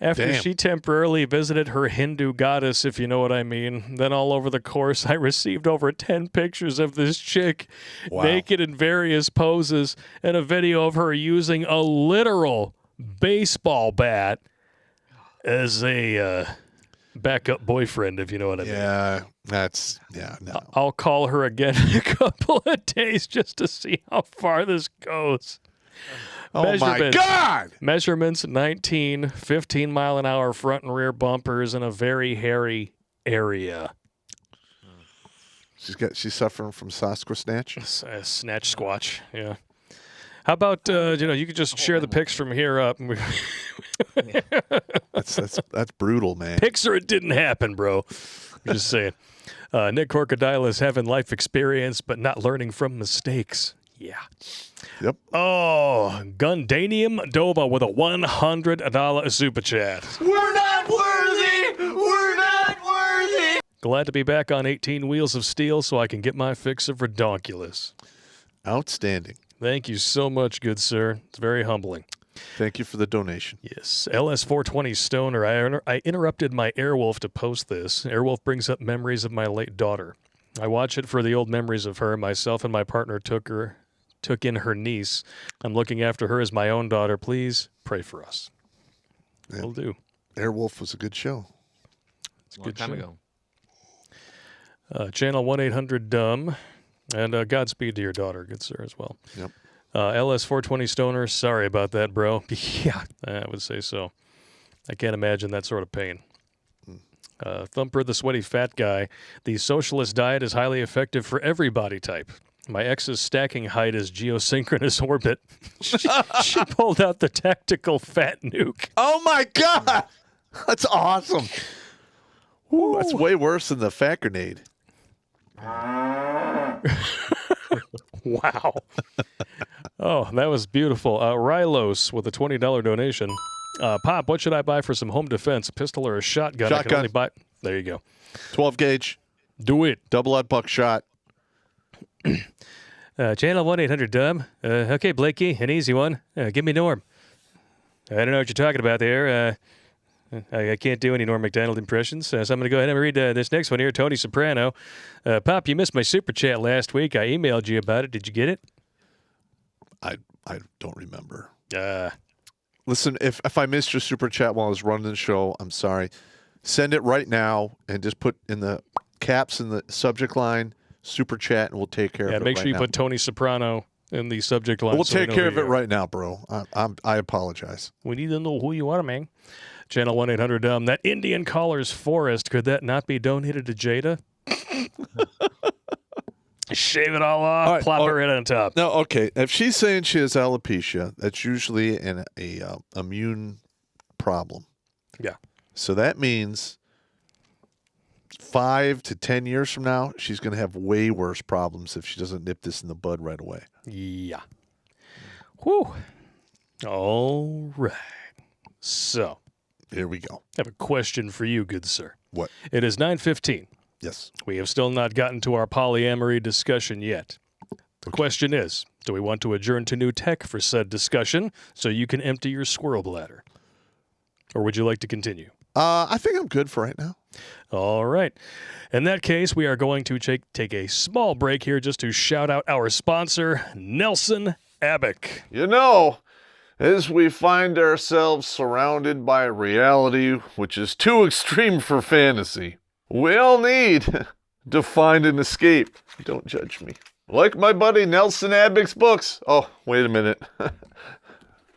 Speaker 1: After
Speaker 2: Damn.
Speaker 1: she temporarily visited her Hindu goddess, if you know what I mean. Then all over the course, I received over 10 pictures of this chick naked in various poses and a video of her using a literal baseball bat as a backup boyfriend, if you know what I mean.
Speaker 2: Yeah, no.
Speaker 1: I'll call her again in a couple of days just to see how far this goes.
Speaker 2: Oh, my God!
Speaker 1: Measurements 19, 15 mile an hour front and rear bumpers in a very hairy area.
Speaker 2: She's suffering from Sasquatch.
Speaker 1: Snatch squatch, yeah. How about you could just share the pics from here up.
Speaker 2: That's brutal, man.
Speaker 1: Pics or it didn't happen, bro. I'm just saying. Nick Crocodile is having life experience but not learning from mistakes. Yeah.
Speaker 2: Yep.
Speaker 1: Oh, Gundanium Dova with a $100 super chat.
Speaker 6: We're not worthy! We're not worthy!
Speaker 1: Glad to be back on 18 Wheels of Steel so I can get my fix of redonkulous.
Speaker 2: Outstanding.
Speaker 1: Thank you so much, good sir. It's very humbling.
Speaker 2: Thank you for the donation.
Speaker 1: Yes. LS420 Stoner. I interrupted my Airwolf to post this. Airwolf brings up memories of my late daughter. I watch it for the old memories of her. Myself and my partner took in her niece. I'm looking after her as my own daughter. Please pray for us.
Speaker 2: Yeah.
Speaker 1: Will do.
Speaker 2: Airwolf was a good show.
Speaker 1: It's a
Speaker 4: Long
Speaker 1: good
Speaker 4: time
Speaker 1: show.
Speaker 4: ago.
Speaker 1: Channel 1-800-DUMB. And Godspeed to your daughter, good sir, as well.
Speaker 2: Yep.
Speaker 1: LS420 Stoner, sorry about that, bro. Yeah, I would say so. I can't imagine that sort of pain. Thumper the Sweaty Fat Guy. The socialist diet is highly effective for every body type. My ex's stacking height is geosynchronous orbit. She pulled out the tactical fat nuke.
Speaker 2: Oh, my God! That's awesome. Ooh, that's way worse than the fat grenade.
Speaker 1: Wow. Oh, that was beautiful. Rylos with a $20 donation. Pop, what should I buy for some home defense? A pistol or a shotgun? I can only buy. There you go.
Speaker 2: 12 gauge.
Speaker 1: Do it.
Speaker 2: Double-aught buckshot.
Speaker 1: Channel 1-800-DUMB. Okay, Blakey, an easy one. Give me Norm. I don't know what you're talking about there. I can't do any Norm Macdonald impressions, so I'm going to go ahead and read this next one here. Tony Soprano. Pop, you missed my super chat last week. I emailed you about it. Did you get it?
Speaker 2: I don't remember.
Speaker 1: Uh,
Speaker 2: Listen, if I missed your super chat while I was running the show, I'm sorry. Send it right now and just put in the caps in the subject line, super chat, and we'll take care of it.
Speaker 1: Yeah, make sure you put Tony Soprano in the subject line.
Speaker 2: We'll
Speaker 1: so
Speaker 2: take care of it right now, bro. I apologize.
Speaker 1: We need to know who you are, man. Channel 1-800-DUMB. That Indian caller's forest, could that not be donated to Jada? Shave it all off,
Speaker 2: All right,
Speaker 1: plop her right on top.
Speaker 2: No, okay. If she's saying she has alopecia, that's usually an immune problem.
Speaker 1: Yeah.
Speaker 2: So that means 5 to 10 years from now, she's going to have way worse problems if she doesn't nip this in the bud right away.
Speaker 1: Yeah. Whew. All right. So,
Speaker 2: Here we go.
Speaker 1: I have a question for you, good sir.
Speaker 2: What?
Speaker 1: It is 9:15.
Speaker 2: Yes.
Speaker 1: We have still not gotten to our polyamory discussion yet. The question is, do we want to adjourn to new tech for said discussion so you can empty your squirrel bladder? Or would you like to continue?
Speaker 2: I think I'm good for right now.
Speaker 1: All right. In that case, we are going to take a small break here just to shout out our sponsor, Nelson Abbac.
Speaker 2: You know, as we find ourselves surrounded by reality which is too extreme for fantasy, we all need to find an escape. Don't judge me. Like my buddy Nelson Abbac's books. Oh, wait a minute.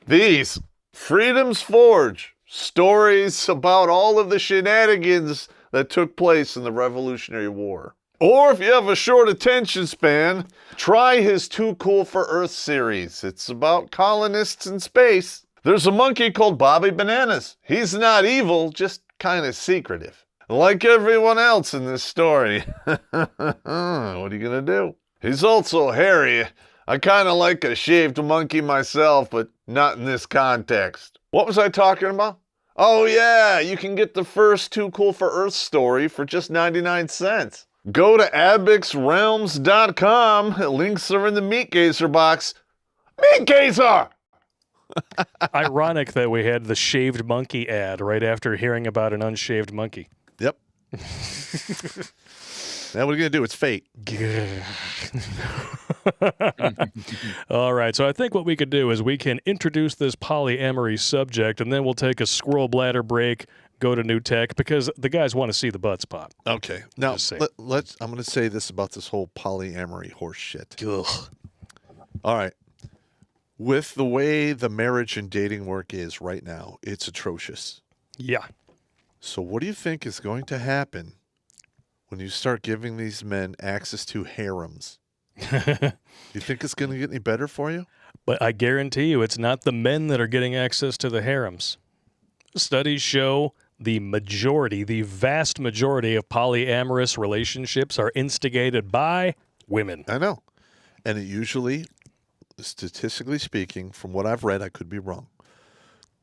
Speaker 2: These, Freedom's Forge, stories about all of the shenanigans that took place in the Revolutionary War. Or if you have a short attention span, try his Too Cool for Earth series. It's about colonists in space. There's a monkey called Bobby Bananas. He's not evil, just kind of secretive. Like everyone else in this story. What are you gonna do? He's also hairy. I kind of like a shaved monkey myself, but not in this context. What was I talking about? Oh yeah, you can get the first Too Cool for Earth story for just 99 cents. Go to abbexrealms.com. Links are in the Meat Gazer box. Meat Gazer!
Speaker 1: Ironic that we had the shaved monkey ad right after hearing about an unshaved monkey.
Speaker 2: Yep. Now what are you going to do? It's fate.
Speaker 1: All right, so I think what we could do is we can introduce this polyamory subject, and then we'll take a squirrel bladder break, go to new tech, because the guys want to see the butts pop.
Speaker 2: Okay. Now,
Speaker 1: Just say.
Speaker 2: I'm going to say this about this whole polyamory horse shit.
Speaker 1: Ugh.
Speaker 2: All right. With the way the marriage and dating work is right now, it's atrocious.
Speaker 1: Yeah.
Speaker 2: So what do you think is going to happen when you start giving these men access to harems? You think it's going to get any better for you?
Speaker 1: But I guarantee you it's not the men that are getting access to the harems. Studies show the vast majority of polyamorous relationships are instigated by women.
Speaker 2: I know. And it usually, statistically speaking, from what I've read, I could be wrong.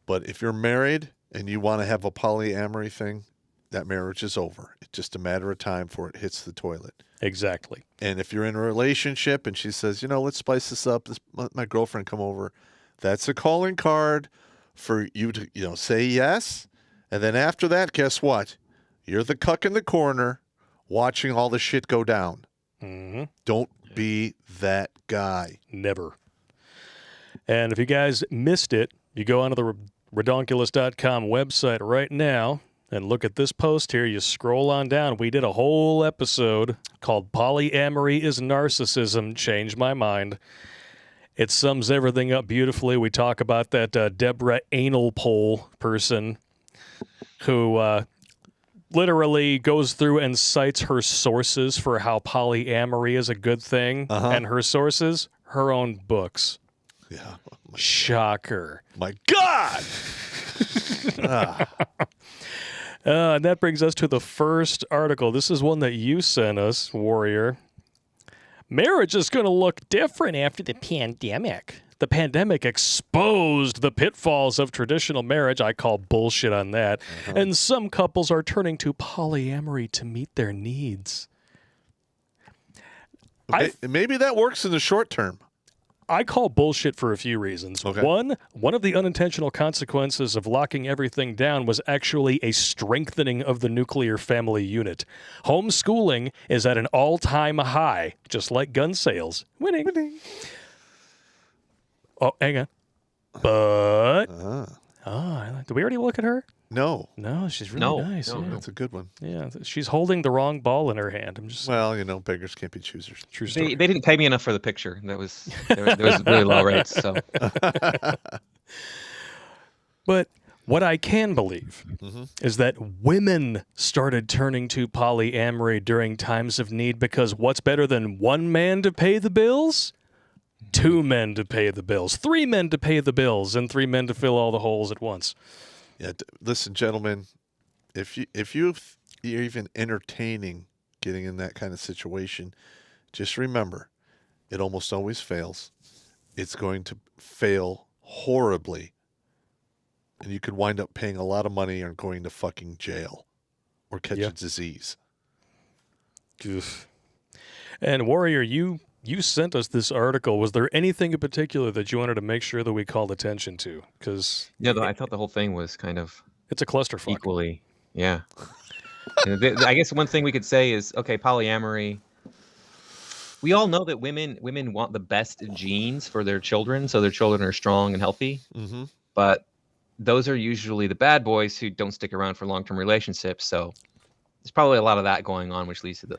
Speaker 2: But if you're married and you want to have a polyamory thing, that marriage is over. It's just a matter of time before it hits the toilet.
Speaker 1: Exactly.
Speaker 2: And if you're in a relationship and she says, let's spice this up, let my girlfriend come over, that's a calling card for you to, say yes. And then after that, guess what? You're the cuck in the corner watching all the shit go down.
Speaker 1: Mm-hmm.
Speaker 2: Don't be that guy.
Speaker 1: Never. And if you guys missed it, you go onto the redonkulous.com website right now and look at this post here. You scroll on down. We did a whole episode called Polyamory is Narcissism. Changed my mind. It sums everything up beautifully. We talk about that Deborah Anal Pole person who literally goes through and cites her sources for how polyamory is a good thing.
Speaker 2: Uh-huh.
Speaker 1: And her sources, her own books.
Speaker 2: Yeah.
Speaker 1: Shocker.
Speaker 2: My God!
Speaker 1: And that brings us to the first article. This is one that you sent us, Warrior. Marriage is going to look different after the pandemic. The pandemic exposed the pitfalls of traditional marriage. I call bullshit on that. Uh-huh. And some couples are turning to polyamory to meet their needs.
Speaker 2: Maybe that works in the short term.
Speaker 1: I call bullshit for a few reasons.
Speaker 2: Okay.
Speaker 1: One of the unintentional consequences of locking everything down was actually a strengthening of the nuclear family unit. Homeschooling is at an all-time high, just like gun sales. Winning. Oh, hang on. But... did we already look at her?
Speaker 2: No.
Speaker 1: No, she's really nice.
Speaker 4: No,
Speaker 1: yeah.
Speaker 2: That's a good one.
Speaker 1: Yeah, she's holding the wrong ball in her hand. I'm just
Speaker 2: Well, beggars can't be choosers.
Speaker 1: true story.
Speaker 4: They didn't pay me enough for the picture. There was really low rates. So
Speaker 1: But What I can believe is that women started turning to polyamory during times of need because what's better than one man to pay the bills? Two men to pay the bills, three men to pay the bills, and three men to fill all the holes at once.
Speaker 2: Yeah, listen, gentlemen, if you're even entertaining getting in that kind of situation, just remember, it almost always fails. It's going to fail horribly, and you could wind up paying a lot of money and going to fucking jail or catch a disease.
Speaker 1: Oof. And Warrior, you sent us this article. Was there anything in particular that you wanted to make sure that we called attention to? Because
Speaker 4: I thought the whole thing was kind of
Speaker 1: it's a clusterfuck.
Speaker 4: equally, yeah. And I guess one thing we could say is, okay, polyamory. We all know that women want the best genes for their children, so their children are strong and healthy.
Speaker 2: Mm-hmm.
Speaker 4: But those are usually the bad boys who don't stick around for long-term relationships. So there's probably a lot of that going on, which leads to the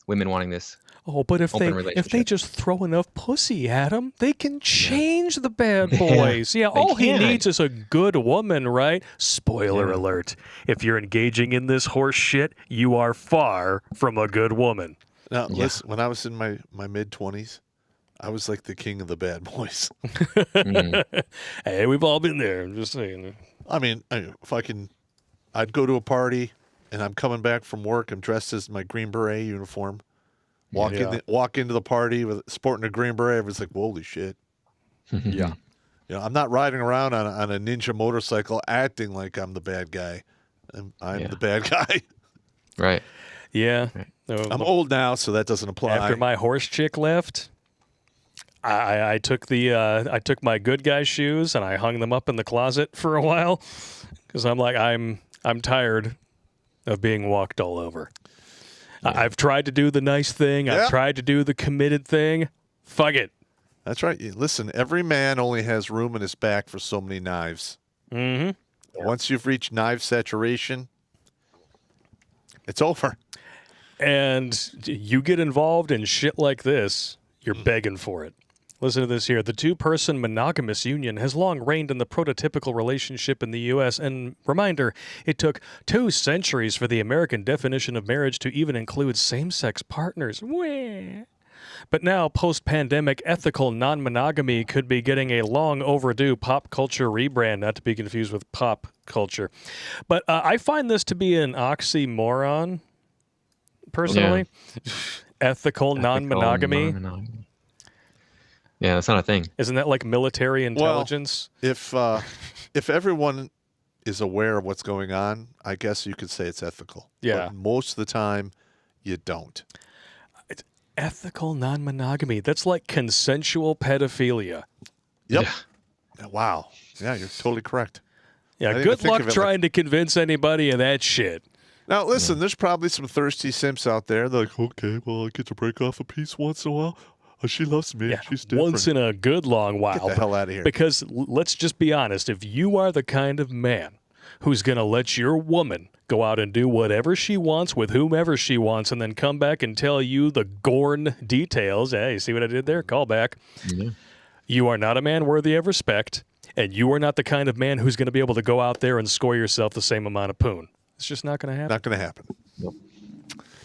Speaker 4: women wanting this.
Speaker 1: Oh, but if they just throw enough pussy at him, they can change the bad boys. Yeah, all he needs is a good woman, right? Spoiler alert. If you're engaging in this horse shit, you are far from a good woman.
Speaker 2: Now, listen, when I was in my mid-20s, I was like the king of the bad boys.
Speaker 1: Hey, we've all been there. I'm just saying.
Speaker 2: I mean, I'd go to a party, and I'm coming back from work. I'm dressed as my Green Beret uniform. Walk into the party with sporting a Green Beret. Everyone's like, "Holy shit!"
Speaker 1: Yeah.
Speaker 2: You know, I'm not riding around on a ninja motorcycle acting like I'm the bad guy. I'm the bad guy.
Speaker 4: Right.
Speaker 1: Yeah.
Speaker 4: Right.
Speaker 2: I'm old now, so that doesn't apply.
Speaker 1: After my horse chick left, I took my good guy shoes and I hung them up in the closet for a while because I'm like I'm tired of being walked all over. Yeah. I've tried to do the nice thing.
Speaker 2: Yeah.
Speaker 1: I've tried to do the committed thing. Fuck it.
Speaker 2: That's right. Listen, every man only has room in his back for so many knives.
Speaker 1: Mm-hmm.
Speaker 2: Once you've reached knife saturation, it's over.
Speaker 1: And you get involved in shit like this, you're begging for it. Listen to this here. The two-person monogamous union has long reigned in the prototypical relationship in the U.S. And reminder, it took 2 centuries for the American definition of marriage to even include same-sex partners. Wah. But now, post-pandemic, ethical non-monogamy could be getting a long overdue pop culture rebrand, not to be confused with pop culture. But I find this to be an oxymoron, personally. Yeah. Ethical non-monogamy.
Speaker 4: Yeah, that's not a thing.
Speaker 1: Isn't that like military intelligence?
Speaker 2: Well, if everyone is aware of what's going on, I guess you could say it's ethical.
Speaker 1: Yeah.
Speaker 2: But most of the time, you don't.
Speaker 1: It's ethical non-monogamy. That's like consensual pedophilia.
Speaker 2: Yep. Yeah. Wow. Yeah, you're totally correct.
Speaker 1: Yeah, good luck trying to convince anybody of that shit.
Speaker 2: Now, listen, there's probably some thirsty simps out there. They're like, okay, well, I get to break off a piece once in a while. Oh, she loves me.
Speaker 1: Yeah,
Speaker 2: she's different.
Speaker 1: Once in a good long while.
Speaker 2: Get the hell out of here.
Speaker 1: Because let's just be honest. If you are the kind of man who's going to let your woman go out and do whatever she wants with whomever she wants and then come back and tell you the gorn details, hey, you see what I did there? Call back. Mm-hmm. You are not a man worthy of respect, and you are not the kind of man who's going to be able to go out there and score yourself the same amount of poon. It's just not going to happen.
Speaker 2: Not going to happen.
Speaker 4: Nope.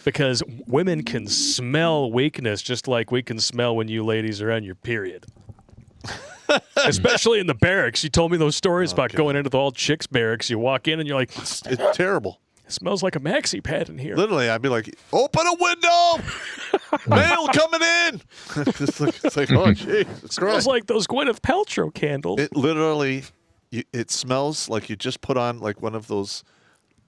Speaker 1: Because women can smell weakness just like we can smell when you ladies are on your period. Especially in the barracks. You told me those stories about going into the all chicks barracks. You walk in and you're like,
Speaker 2: it's terrible.
Speaker 1: It smells like a maxi pad in here.
Speaker 2: Literally, I'd be like, open a window! Mail coming in! it's like, oh, gee.
Speaker 1: It smells like those Gwyneth Paltrow candles.
Speaker 2: It literally, it smells like you just put on like one of those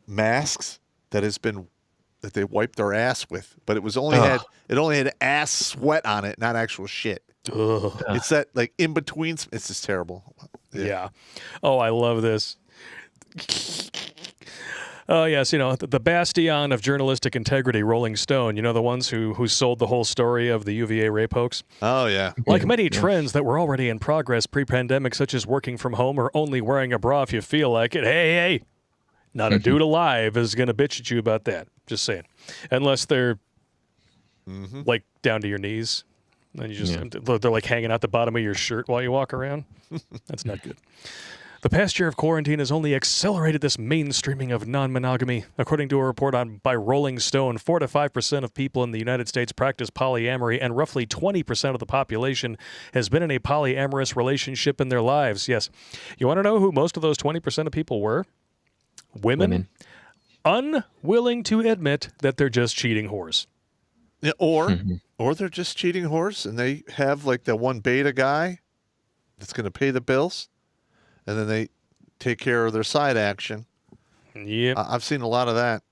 Speaker 2: masks that they wiped their ass with, but it only had ass sweat on it, not actual shit.
Speaker 1: Ugh.
Speaker 2: It's that like in between. It's just terrible.
Speaker 1: Yeah. Oh, I love this. Oh, yes, the bastion of journalistic integrity, Rolling Stone, the ones who sold the whole story of the UVA rape hoax.
Speaker 2: Oh, yeah.
Speaker 1: Like many trends that were already in progress pre-pandemic, such as working from home or only wearing a bra if you feel like it. Hey, not a dude alive is going to bitch at you about that. Just saying. Unless they're like down to your knees. Then you just they're like hanging out the bottom of your shirt while you walk around. That's not good. The past year of quarantine has only accelerated this mainstreaming of non-monogamy. According to a report by Rolling Stone, 4 to 5% of people in the United States practice polyamory, and roughly 20% of the population has been in a polyamorous relationship in their lives. Yes. You want to know who most of those 20% of people were? Women. Unwilling to admit that they're just cheating whores.
Speaker 2: Yeah, or they're just cheating whores, and they have like that one beta guy that's going to pay the bills, and then they take care of their side action.
Speaker 1: Yep.
Speaker 2: I've seen a lot of that.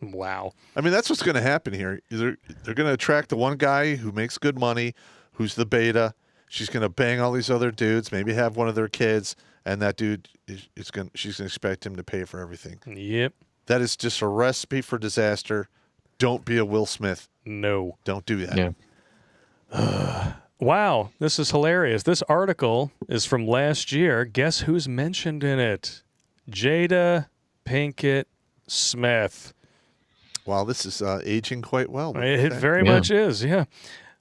Speaker 1: Wow.
Speaker 2: I mean, that's what's going to happen here. They're going to attract the one guy who makes good money, who's the beta. She's going to bang all these other dudes, maybe have one of their kids, and that dude she's going to expect him to pay for everything.
Speaker 1: Yep.
Speaker 2: That is just a recipe for disaster. Don't be a Will Smith.
Speaker 1: No.
Speaker 2: Don't do that.
Speaker 4: Yeah.
Speaker 1: Wow, this is hilarious. This article is from last year. Guess who's mentioned in it? Jada Pinkett Smith.
Speaker 2: Wow, this is aging quite well.
Speaker 1: It very much is, yeah.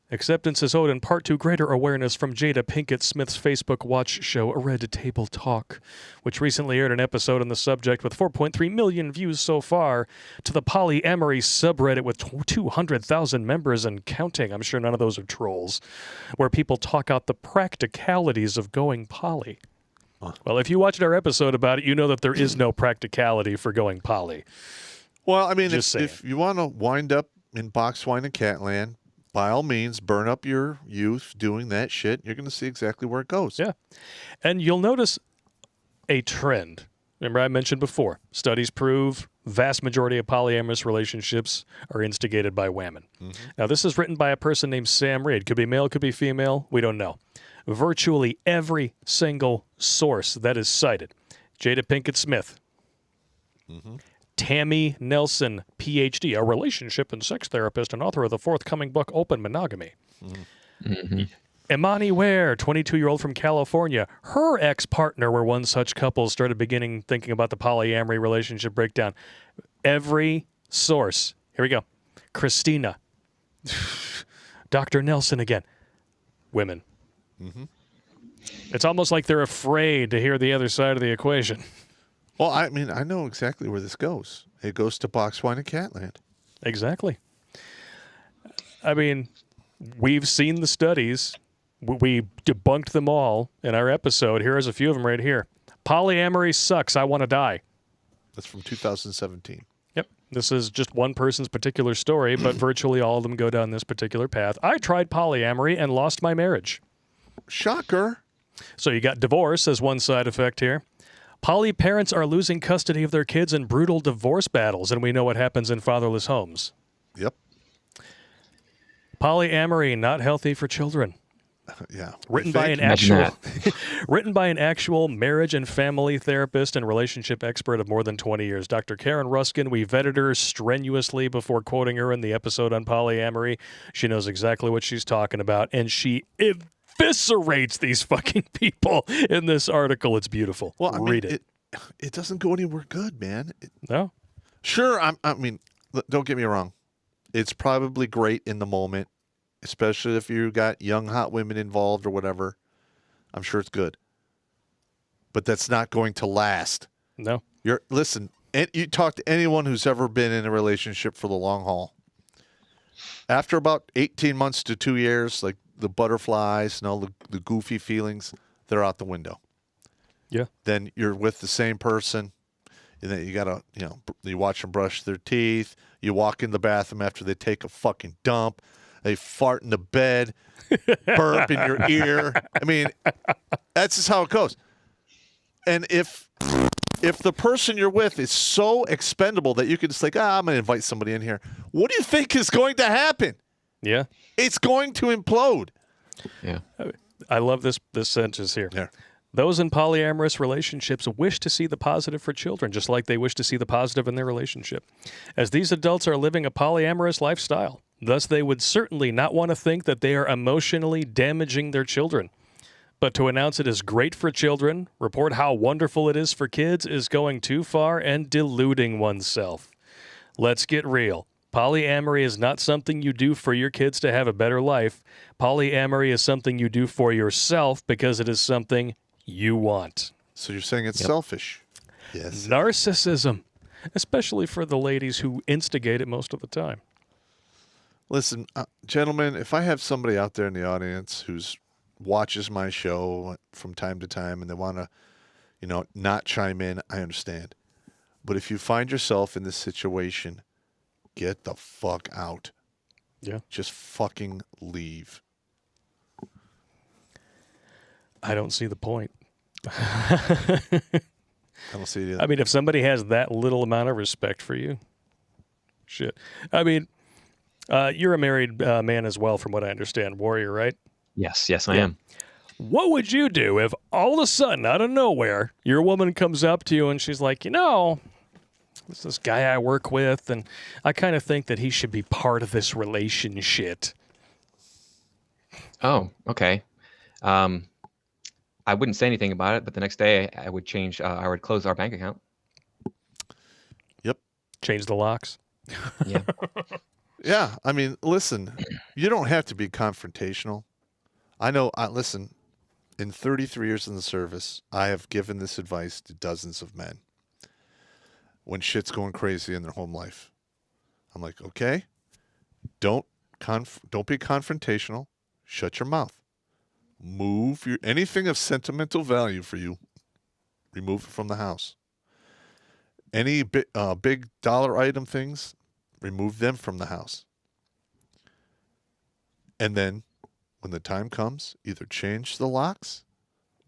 Speaker 1: Acceptance is owed in part to greater awareness from Jada Pinkett Smith's Facebook watch show, Red Table Talk, which recently aired an episode on the subject with 4.3 million views so far, to the polyamory subreddit with 200,000 members and counting. I'm sure none of those are trolls, where people talk out the practicalities of going poly. Well, if you watched our episode about it, you know that there is no practicality for going poly.
Speaker 2: Well, I mean,
Speaker 1: Just
Speaker 2: if you want to wind up in box wine and catland, by all means, burn up your youth doing that shit. You're going to see exactly where it goes.
Speaker 1: Yeah. And you'll notice a trend. Remember I mentioned before, studies prove vast majority of polyamorous relationships are instigated by wahmyn. Now, this is written by a person named Sam Reed. Could be male, could be female. We don't know. Virtually every single source that is cited. Jada Pinkett Smith. Tammy Nelson, Ph.D., a relationship and sex therapist and author of the forthcoming book, Open Monogamy. Imani Ware, 22-year-old from California. Her ex-partner were one such couple started thinking about the polyamory relationship breakdown. Every source. Here we go. Christina. Dr. Nelson again. Women. It's almost like they're afraid to hear the other side of the equation.
Speaker 2: Well, I mean, I know exactly where this goes. It goes to box wine and catland.
Speaker 1: Exactly. I mean, we've seen the studies. We debunked them all in our episode. Here's a few of them right here. Polyamory sucks. I want to die.
Speaker 2: That's from 2017.
Speaker 1: Yep. This is just one person's particular story, but virtually all of them go down this particular path. I tried polyamory and lost my marriage.
Speaker 2: Shocker.
Speaker 1: So you got divorce as one side effect here. Poly parents are losing custody of their kids in brutal divorce battles, and we know what happens in fatherless homes.
Speaker 2: Yep.
Speaker 1: Polyamory, not healthy for children.
Speaker 2: Yeah.
Speaker 1: Written by an actual marriage and family therapist and relationship expert of more than 20 years. Dr. Karen Ruskin, we vetted her strenuously before quoting her in the episode on polyamory. She knows exactly what she's talking about, and she eviscerates these fucking people in this article. It's beautiful.
Speaker 2: Well, I
Speaker 1: Read
Speaker 2: mean, it doesn't go anywhere good, man.
Speaker 1: No?
Speaker 2: Sure, I mean, don't get me wrong. It's probably great in the moment, especially if you got young, hot women involved or whatever. I'm sure it's good. But that's not going to last.
Speaker 1: No.
Speaker 2: Listen, you talk to anyone who's ever been in a relationship for the long haul. After about 18 months to 2 years, like the butterflies and all the goofy feelings, they're out the window.
Speaker 1: Yeah.
Speaker 2: Then you're with the same person. And then you got to, you watch them brush their teeth. You walk in the bathroom after they take a fucking dump. They fart in the bed, burp in your ear. I mean, that's just how it goes. And if the person you're with is so expendable that you can just like, I'm going to invite somebody in here, what do you think is going to happen?
Speaker 1: Yeah.
Speaker 2: It's going to implode.
Speaker 4: Yeah.
Speaker 1: I love this sentence here.
Speaker 2: Yeah.
Speaker 1: Those in polyamorous relationships wish to see the positive for children, just like they wish to see the positive in their relationship. As these adults are living a polyamorous lifestyle, thus they would certainly not want to think that they are emotionally damaging their children. But to announce it is great for children, report how wonderful it is for kids, is going too far and deluding oneself. Let's get real. Polyamory is not something you do for your kids to have a better life. Polyamory is something you do for yourself because it is something you want.
Speaker 2: So you're saying it's selfish? Yes.
Speaker 1: Narcissism, especially for the ladies who instigate it most of the time.
Speaker 2: Listen, gentlemen, if I have somebody out there in the audience who's watches my show from time to time and they want to, not chime in, I understand. But if you find yourself in this situation, get the fuck out.
Speaker 1: Yeah.
Speaker 2: Just fucking leave.
Speaker 1: I don't see the point.
Speaker 2: I don't see it either.
Speaker 1: I mean, if somebody has that little amount of respect for you, shit. I mean, you're a married man as well, from what I understand, Warrior, right?
Speaker 4: Yes, I am.
Speaker 1: What would you do if all of a sudden, out of nowhere, your woman comes up to you and she's like, there's this guy I work with, and I kind of think that he should be part of this relationship.
Speaker 4: Oh, okay. I wouldn't say anything about it, but the next day I would change. I would close our bank account.
Speaker 2: Yep.
Speaker 1: Change the locks.
Speaker 4: Yeah.
Speaker 2: Yeah. I mean, listen, you don't have to be confrontational. I know. Listen, in 33 years in the service, I have given this advice to dozens of men. When shit's going crazy in their home life, I'm like, okay, don't be confrontational. Shut your mouth. Move anything of sentimental value for you. Remove it from the house. Any big dollar item things, remove them from the house. And then, when the time comes, either change the locks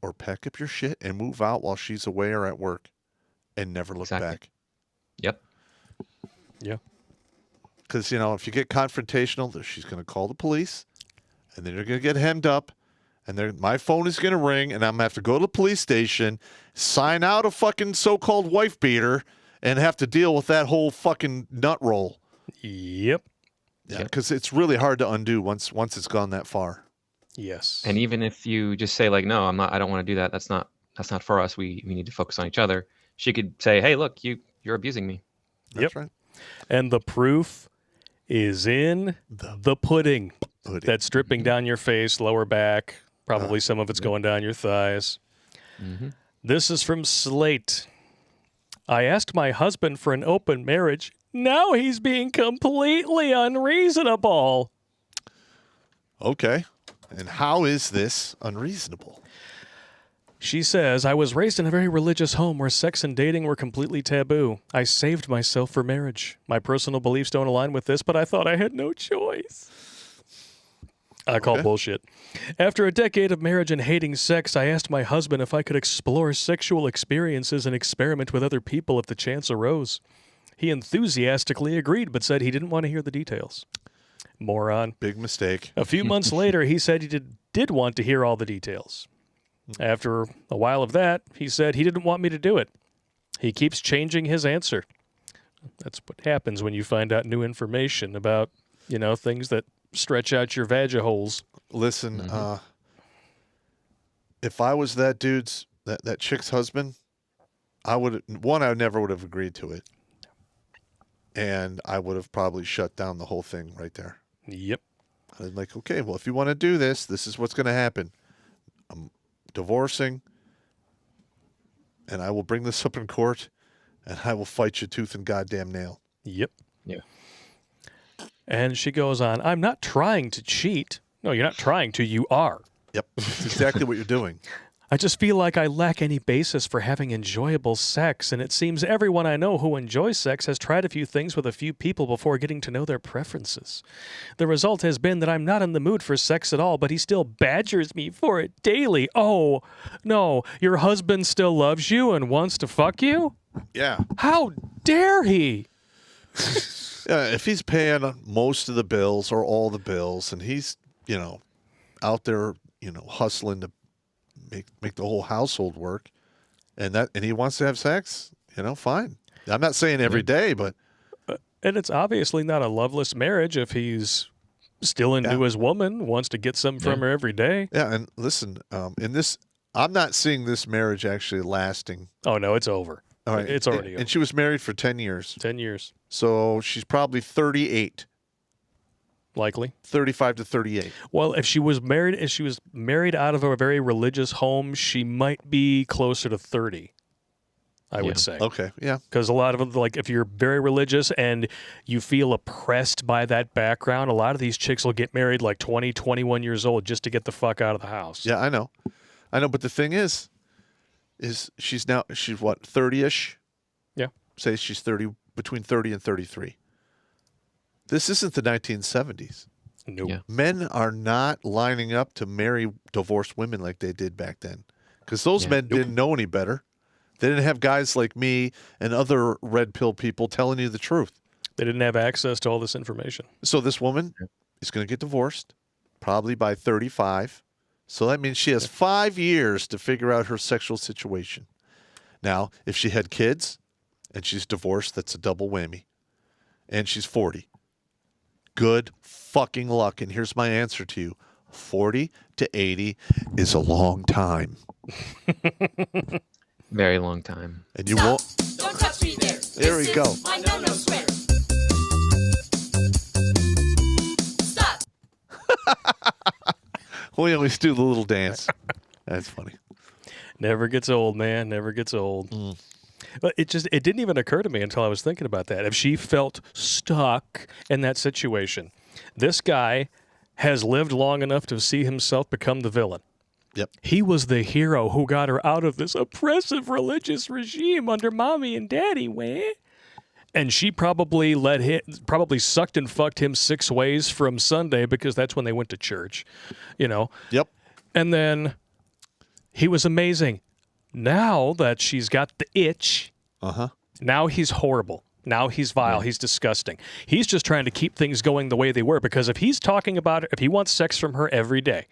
Speaker 2: or pack up your shit and move out while she's away or at work, and never look back.
Speaker 4: Yep.
Speaker 1: Yeah.
Speaker 2: Because, if you get confrontational, she's going to call the police, and then you're going to get hemmed up, and my phone is going to ring, and I'm going to have to go to the police station, sign out a fucking so-called wife beater, and have to deal with that whole fucking nut roll.
Speaker 1: Yep.
Speaker 2: Yeah, because it's really hard to undo once it's gone that far.
Speaker 1: Yes.
Speaker 4: And even if you just say like, no, I don't want to do that. That's not for us. We need to focus on each other. She could say, hey, look, you're abusing me.
Speaker 2: That's right.
Speaker 1: And the proof is in the pudding. That's dripping down your face, lower back. Probably some of it's going down your thighs.
Speaker 4: Mm-hmm.
Speaker 1: This is from Slate. I asked my husband for an open marriage. Now he's being completely unreasonable.
Speaker 2: Okay. And how is this unreasonable?
Speaker 1: She says, I was raised in a very religious home where sex and dating were completely taboo. I saved myself for marriage. My personal beliefs don't align with this, but I thought I had no choice. I call bullshit. After a decade of marriage and hating sex, I asked my husband if I could explore sexual experiences and experiment with other people if the chance arose. He enthusiastically agreed, but said he didn't want to hear the details. Moron.
Speaker 2: Big mistake.
Speaker 1: A few months later, he said he did want to hear all the details. After a while of that, he said he didn't want me to do it. He keeps changing his answer. That's what happens when you find out new information about, things that stretch out your vagina holes.
Speaker 2: Listen, if I was that that chick's husband, I never would have agreed to it. And I would have probably shut down the whole thing right there.
Speaker 1: Yep.
Speaker 2: I'm like, okay, well, if you want to do this, this is what's going to happen. I'm divorcing, and I will bring this up in court, and I will fight you tooth and goddamn nail.
Speaker 1: Yep.
Speaker 4: Yeah.
Speaker 1: And she goes on, I'm not trying to cheat. No, you're not trying to. You are.
Speaker 2: Yep. That's exactly what you're doing.
Speaker 1: I just feel like I lack any basis for having enjoyable sex, and it seems everyone I know who enjoys sex has tried a few things with a few people before getting to know their preferences. The result has been that I'm not in the mood for sex at all, but he still badgers me for it daily. Oh, no, your husband still loves you and wants to fuck you?
Speaker 2: Yeah.
Speaker 1: How dare he?
Speaker 2: Yeah, if he's paying most of the bills or all the bills, and he's, out there, hustling to make the whole household work, and he wants to have sex, fine. I'm not saying every day, but
Speaker 1: and it's obviously not a loveless marriage if he's still into his woman, wants to get something from her every day.
Speaker 2: Yeah, and listen, in this, I'm not seeing this marriage actually lasting.
Speaker 1: Oh no, it's over.
Speaker 2: All right.
Speaker 1: It's already
Speaker 2: And she was married for 10 years.
Speaker 1: 10 years,
Speaker 2: So she's probably 38,
Speaker 1: likely.
Speaker 2: 35 to 38.
Speaker 1: Well, if she was married out of a very religious home, she might be closer to 30. I would say.
Speaker 2: Okay, yeah.
Speaker 1: Because a lot of them, like, if you're very religious and you feel oppressed by that background, a lot of these chicks will get married like 20, 21 years old just to get the fuck out of the house.
Speaker 2: Yeah, I know. But the thing is she's what, 30-ish?
Speaker 1: Yeah.
Speaker 2: Say she's 30, between 30 and 33. This isn't the 1970s.
Speaker 1: No.
Speaker 4: Yeah.
Speaker 2: Men are not lining up to marry divorced women like they did back then. Because those men didn't know any better. They didn't have guys like me and other red pill people telling you the truth.
Speaker 1: They didn't have access to all this information.
Speaker 2: So this woman is going to get divorced, probably by 35. So that means she has 5 years to figure out her sexual situation. Now, if she had kids and she's divorced, that's a double whammy. And she's 40. Good fucking luck. And here's my answer to you. 40 to 80 is a long time.
Speaker 4: Very long time.
Speaker 2: And you won't.
Speaker 6: Don't touch me there.
Speaker 2: There we go.
Speaker 6: My no-no sweater. Stop.
Speaker 2: We always do the little dance. That's funny.
Speaker 1: Never gets old, man. Never gets old. But it didn't even occur to me until I was thinking about that. If she felt stuck in that situation, this guy has lived long enough to see himself become the villain.
Speaker 2: Yep.
Speaker 1: He was the hero who got her out of this oppressive religious regime under mommy and daddy, way. And she probably sucked and fucked him 6 ways from Sunday because that's when they went to church,
Speaker 2: Yep.
Speaker 1: And then he was amazing. Now that she's got the itch, now he's horrible. Now he's vile. He's disgusting. He's just trying to keep things going the way they were, because if he's talking about it, if he wants sex from her every day,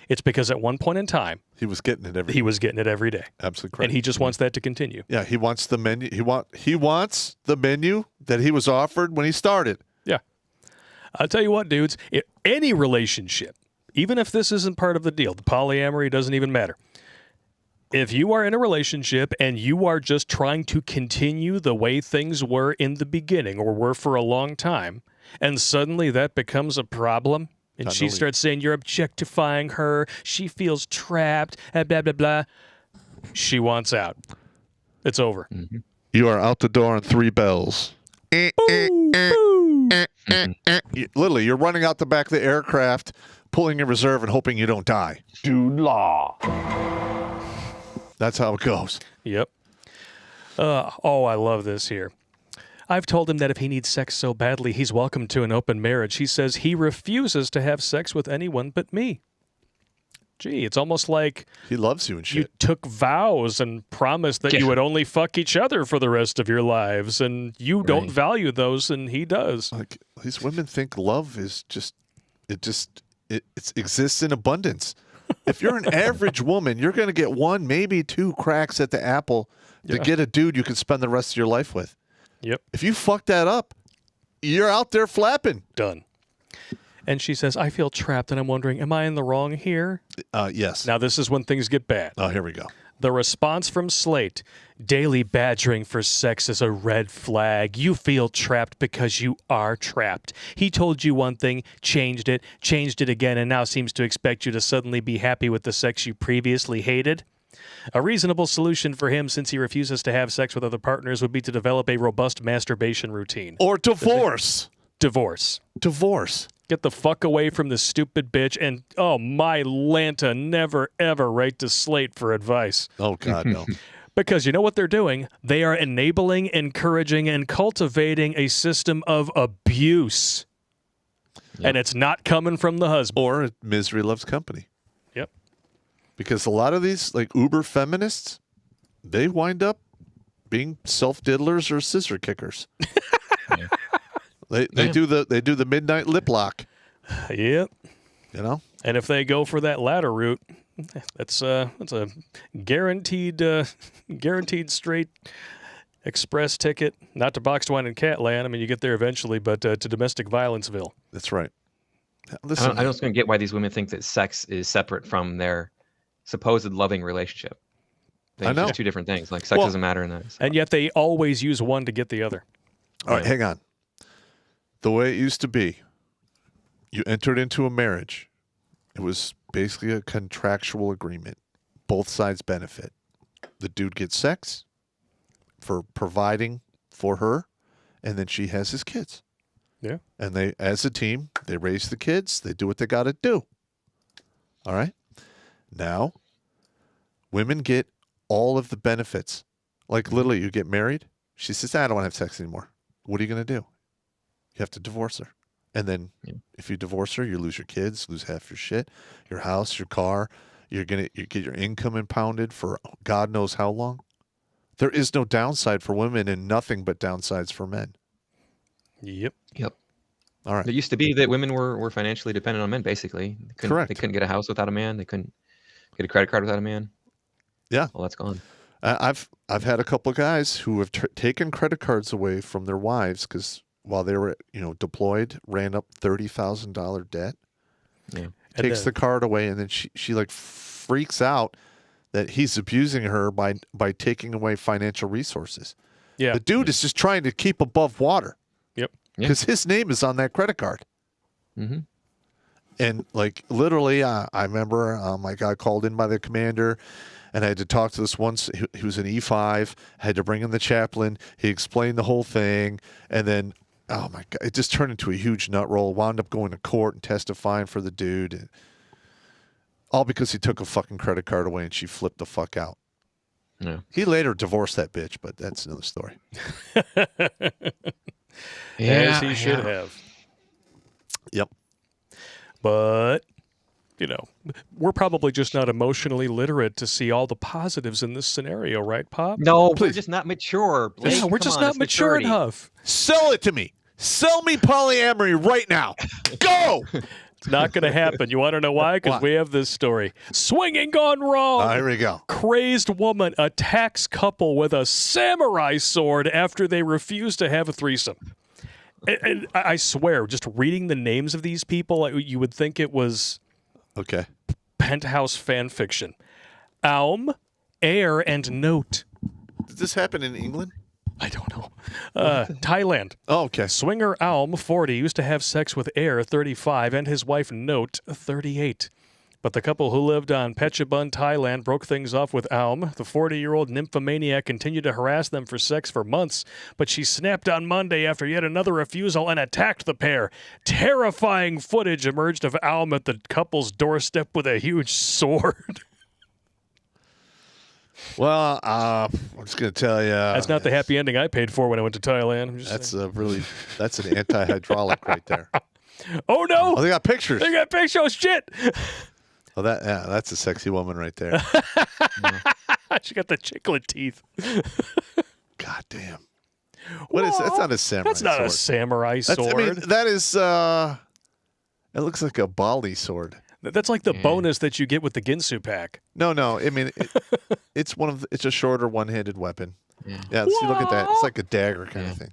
Speaker 1: it's because at one point in time
Speaker 2: He was getting it every
Speaker 1: he was getting it every day.
Speaker 2: Absolutely correct.
Speaker 1: And he just wants that to continue.
Speaker 2: Yeah, he wants the menu. He wants the menu that he was offered when he started.
Speaker 1: Yeah. I'll tell you what, dudes, any relationship, even if this isn't part of the deal, the polyamory doesn't even matter. If you are in a relationship and you are just trying to continue the way things were in the beginning or were for a long time, and suddenly that becomes a problem, and she starts saying you're objectifying her, she feels trapped, blah, blah, blah, she wants out. It's over.
Speaker 2: You are out the door on 3 bells. Literally, you're running out the back of the aircraft, pulling in reserve and hoping you don't die.
Speaker 7: Dude law.
Speaker 2: That's how it goes.
Speaker 1: Yep. I love this here. I've told him that if he needs sex so badly, he's welcome to an open marriage. He says he refuses to have sex with anyone but me. Gee, it's almost like
Speaker 2: He loves you and
Speaker 1: you
Speaker 2: shit.
Speaker 1: took vows and promised that you would only fuck each other for the rest of your lives, and you don't
Speaker 4: Right.
Speaker 1: value those, and he does.
Speaker 2: Like, these women think love is it exists in abundance. If you're an average woman, you're going to get 1, maybe 2 cracks at the apple to get a dude you can spend the rest of your life with.
Speaker 1: Yep,
Speaker 2: If you fuck that up, you're out there flapping.
Speaker 1: done. And she says, I feel trapped, and I'm wondering, am I in the wrong here?
Speaker 2: Yes.
Speaker 1: Now, this is when things get bad.
Speaker 2: Oh, here we go.
Speaker 1: The response from Slate, daily badgering for sex is a red flag. You feel trapped because you are trapped. He told you one thing, changed it again, and now seems to expect you to suddenly be happy with the sex you previously hated. A reasonable solution for him, since he refuses to have sex with other partners, would be to develop a robust masturbation routine.
Speaker 2: Or divorce.
Speaker 1: Divorce.
Speaker 2: Divorce.
Speaker 1: Get the fuck away from this stupid bitch, and oh my Lanta, never ever write to Slate for advice.
Speaker 2: Oh, God, no.
Speaker 1: Because you know what they're doing? They are enabling, encouraging, and cultivating a system of abuse. And it's not coming from the husband.
Speaker 2: Or misery loves company.
Speaker 1: Yep.
Speaker 2: Because a lot of these, like, uber feminists, they wind up being self-diddlers or scissor kickers. They do the midnight lip lock,
Speaker 1: Yep.
Speaker 2: you know?
Speaker 1: And if they go for that latter route, that's a guaranteed straight express ticket, not to boxed wine and Catland. I mean, you get there eventually, but to domestic violenceville.
Speaker 2: That's right. Listen,
Speaker 4: I don't going to get why these women think that sex is separate from their supposed loving relationship. things.
Speaker 2: know.
Speaker 4: Just two different things. Like sex
Speaker 2: Well,
Speaker 4: doesn't matter in that. So.
Speaker 1: And yet they always use one to get the other.
Speaker 2: All right, hang on. The way it used to be, you entered into a marriage. It was basically a contractual agreement. Both sides benefit. The dude gets sex for providing for her, and then she has his kids.
Speaker 1: Yeah.
Speaker 2: And they, as a team, they raise the kids. They do what they got to do. All right? Now, women get all of the benefits. Like, literally, you get married. She says, I don't want to have sex anymore. What are you going to do? You have to divorce her. And then if you divorce her, you lose your kids, lose half your shit, your house, your car. You get your income impounded for God knows how long. There is no downside for women and nothing but downsides for men.
Speaker 1: Yep.
Speaker 2: All right.
Speaker 4: It used to be that women were financially dependent on men, basically.
Speaker 2: Correct.
Speaker 4: They couldn't get a house without a man. They couldn't get a credit card without a man.
Speaker 2: Yeah.
Speaker 4: Well, that's gone.
Speaker 2: I've had a couple of guys who have taken credit cards away from their wives because while they were deployed, ran up $30,000 debt.
Speaker 4: Yeah.
Speaker 2: Takes the card away, and then she like freaks out that he's abusing her by taking away financial resources.
Speaker 1: Yeah.
Speaker 2: The dude is just trying to keep above water.
Speaker 1: Yep.
Speaker 2: Because his name is on that credit card.
Speaker 4: Mm-hmm.
Speaker 2: And like literally, I remember my guy called in by the commander, and I had to talk to this once. He was an E5. I had to bring in the chaplain. He explained the whole thing, and then oh my God, it just turned into a huge nut roll. Wound up going to court and testifying for the dude, and all because he took a fucking credit card away and she flipped the fuck out.
Speaker 4: Yeah.
Speaker 2: He later divorced that bitch, but that's another story.
Speaker 1: As he should have.
Speaker 2: Yep.
Speaker 1: But, we're probably just not emotionally literate to see all the positives in this scenario, right, Pop?
Speaker 4: No,
Speaker 2: Please.
Speaker 4: we're just not mature. Blake.
Speaker 1: Yeah, we're
Speaker 4: Come
Speaker 1: just
Speaker 4: on,
Speaker 1: not
Speaker 4: it's
Speaker 1: mature
Speaker 4: maturity.
Speaker 1: enough.
Speaker 2: Sell it to me. Sell me polyamory right now. Go.
Speaker 1: It's not going to happen. You want to know why? Because we have this story. Swinging gone wrong.
Speaker 2: Here we go.
Speaker 1: Crazed woman attacks couple with a samurai sword after they refuse to have a threesome. And I swear, just reading the names of these people, you would think it was
Speaker 2: Okay.
Speaker 1: penthouse fan fiction. Aum, Air, and Note.
Speaker 2: Did this happen in England?
Speaker 1: I don't know. Thailand.
Speaker 2: Oh, okay.
Speaker 1: Swinger Aum, 40, used to have sex with Air, 35, and his wife Note, 38. But the couple who lived on Phetchabun, Thailand, broke things off with Aum. The 40-year-old nymphomaniac continued to harass them for sex for months, but she snapped on Monday after yet another refusal and attacked the pair. Terrifying footage emerged of Aum at the couple's doorstep with a huge sword.
Speaker 2: Well, I'm just going to tell you.
Speaker 1: That's not the happy ending I paid for when I went to Thailand. I'm just saying.
Speaker 2: That's an anti-hydraulic right there.
Speaker 1: Oh, no!
Speaker 2: Oh, they got pictures.
Speaker 1: They got pictures. Shit!
Speaker 2: Oh, that's a sexy woman right there.
Speaker 1: She got the chiclet teeth.
Speaker 2: God damn. That's not a samurai
Speaker 1: That's not
Speaker 2: sword.
Speaker 1: a samurai sword.
Speaker 2: That is, it looks like a Bali sword.
Speaker 1: That's like the bonus that you get with the Ginsu pack.
Speaker 2: No. I mean, it's a shorter one-handed weapon. Yeah. See, look at that. It's like a dagger kind of thing.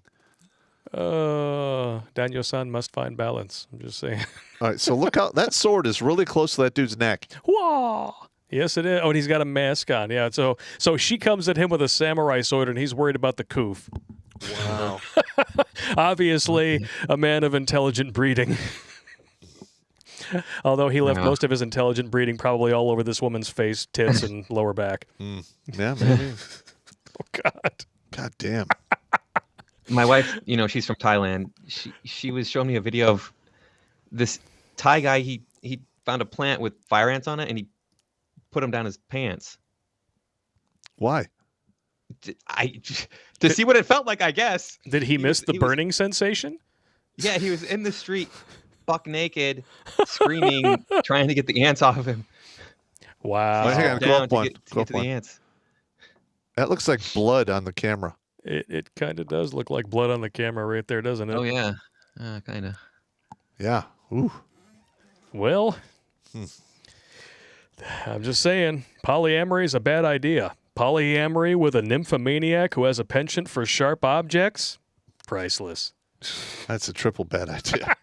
Speaker 1: Daniel-san must find balance. I'm just saying.
Speaker 2: All right. So look how that sword is really close to that dude's neck.
Speaker 1: Whoa! Yes, it is. Oh, and he's got a mask on. Yeah. So she comes at him with a samurai sword, and he's worried about the coof.
Speaker 2: Wow.
Speaker 1: Obviously, a man of intelligent breeding. Although he left most of his intelligent breeding probably all over this woman's face, tits, and lower back.
Speaker 2: Yeah, maybe.
Speaker 1: Oh, God.
Speaker 2: God damn.
Speaker 4: My wife, she's from Thailand. She was showing me a video of this Thai guy. He found a plant with fire ants on it, and he put them down his pants.
Speaker 2: Why?
Speaker 4: To see what it felt like, I guess.
Speaker 1: Did he miss the burning sensation?
Speaker 4: Yeah, he was in the street, buck naked, screaming, trying to get the ants off of him.
Speaker 1: Wow.
Speaker 2: Hang on, go
Speaker 4: Down
Speaker 2: up
Speaker 4: to
Speaker 2: one.
Speaker 4: get
Speaker 2: Go up
Speaker 4: to the
Speaker 2: one.
Speaker 4: ants.
Speaker 2: That looks like blood on the camera.
Speaker 1: It kind of does look like blood on the camera right there, doesn't it?
Speaker 4: Oh yeah, kind of.
Speaker 2: Yeah. Ooh.
Speaker 1: Well, I'm just saying, polyamory is a bad idea. Polyamory with a nymphomaniac who has a penchant for sharp objects? Priceless.
Speaker 2: That's a triple bad idea.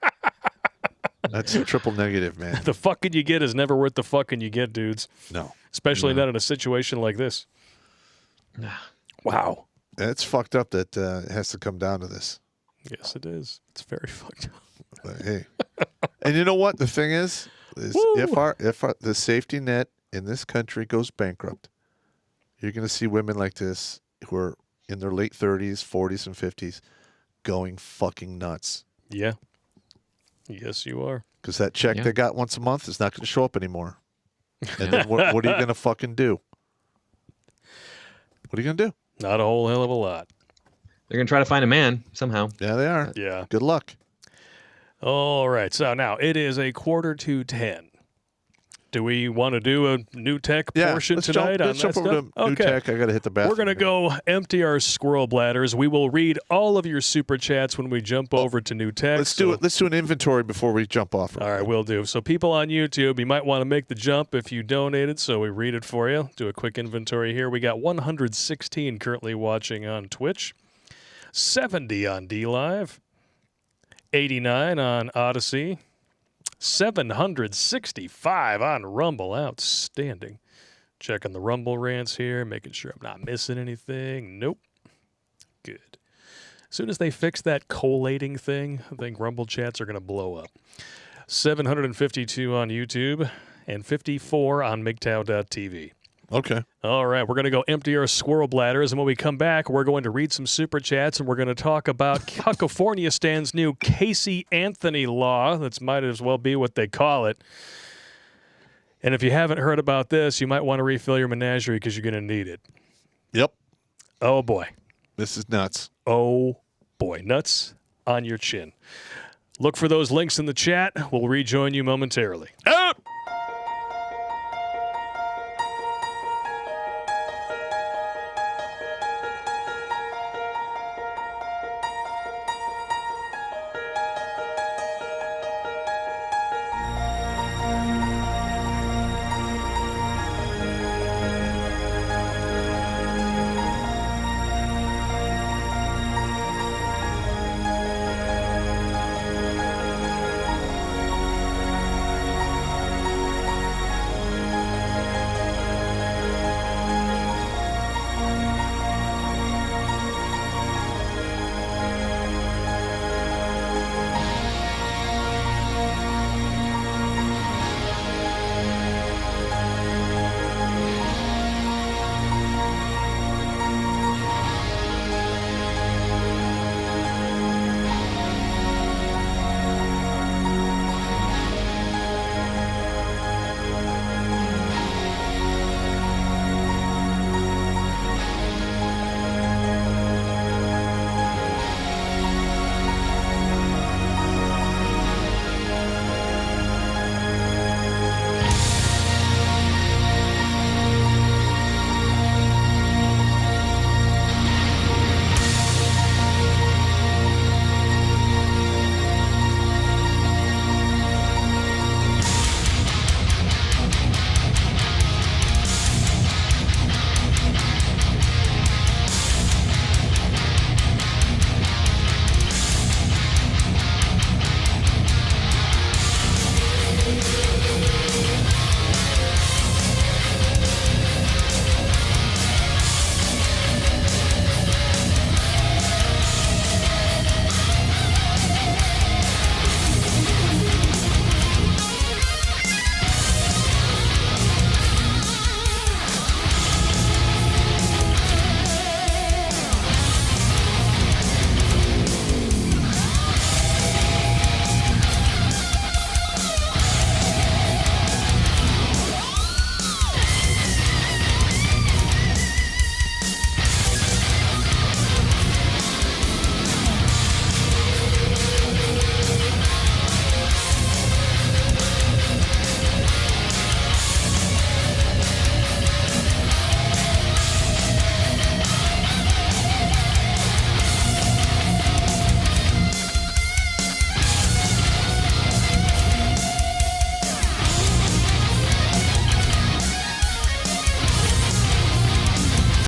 Speaker 2: That's a triple negative, man.
Speaker 1: The fucking you get is never worth the fucking you get, dudes.
Speaker 2: No.
Speaker 1: Especially not in a situation like this. Wow.
Speaker 2: And it's fucked up that it has to come down to this.
Speaker 1: Yes, it is. It's very fucked up.
Speaker 2: But hey, and you know what? The thing is if the safety net in this country goes bankrupt, you're going to see women like this who are in their late 30s, 40s, and 50s going fucking nuts.
Speaker 1: Yeah. Yes, you are.
Speaker 2: Because that check they got once a month is not going to show up anymore. And then what are you going to fucking do? What are you going to do?
Speaker 1: Not a whole hell of a lot.
Speaker 4: They're going to try to find a man somehow.
Speaker 2: Yeah, they are.
Speaker 1: Yeah.
Speaker 2: Good luck.
Speaker 1: All right. So now it is 9:45. Do we want to do a new tech portion tonight
Speaker 2: let's
Speaker 1: on
Speaker 2: jump
Speaker 1: that
Speaker 2: over
Speaker 1: stuff?
Speaker 2: to new tech. I got to hit the bathroom.
Speaker 1: We're going to go empty our squirrel bladders. We will read all of your super chats when we jump over to new tech.
Speaker 2: Let's do it. Let's do an inventory before we jump off.
Speaker 1: All right, we'll do. So people on YouTube, you might want to make the jump if you donated, so we read it for you. Do a quick inventory here. We got 116 currently watching on Twitch, 70 on DLive, 89 on Odyssey, 765 on Rumble. Outstanding. Checking the Rumble rants here, making sure I'm not missing anything. Nope. Good. As soon as they fix that collating thing, I think Rumble chats are going to blow up. 752 on YouTube and 54 on MGTOW.tv.
Speaker 2: Okay.
Speaker 1: All right, we're going to go empty our squirrel bladders, and when we come back, we're going to read some super chats, and we're going to talk about California Stan's new Casey Anthony law. That might as well be what they call it. And if you haven't heard about this, you might want to refill your menagerie because you're going to need it.
Speaker 2: Yep.
Speaker 1: Oh, boy.
Speaker 2: This is nuts.
Speaker 1: Oh, boy. Nuts on your chin. Look for those links in the chat. We'll rejoin you momentarily.
Speaker 6: Oh!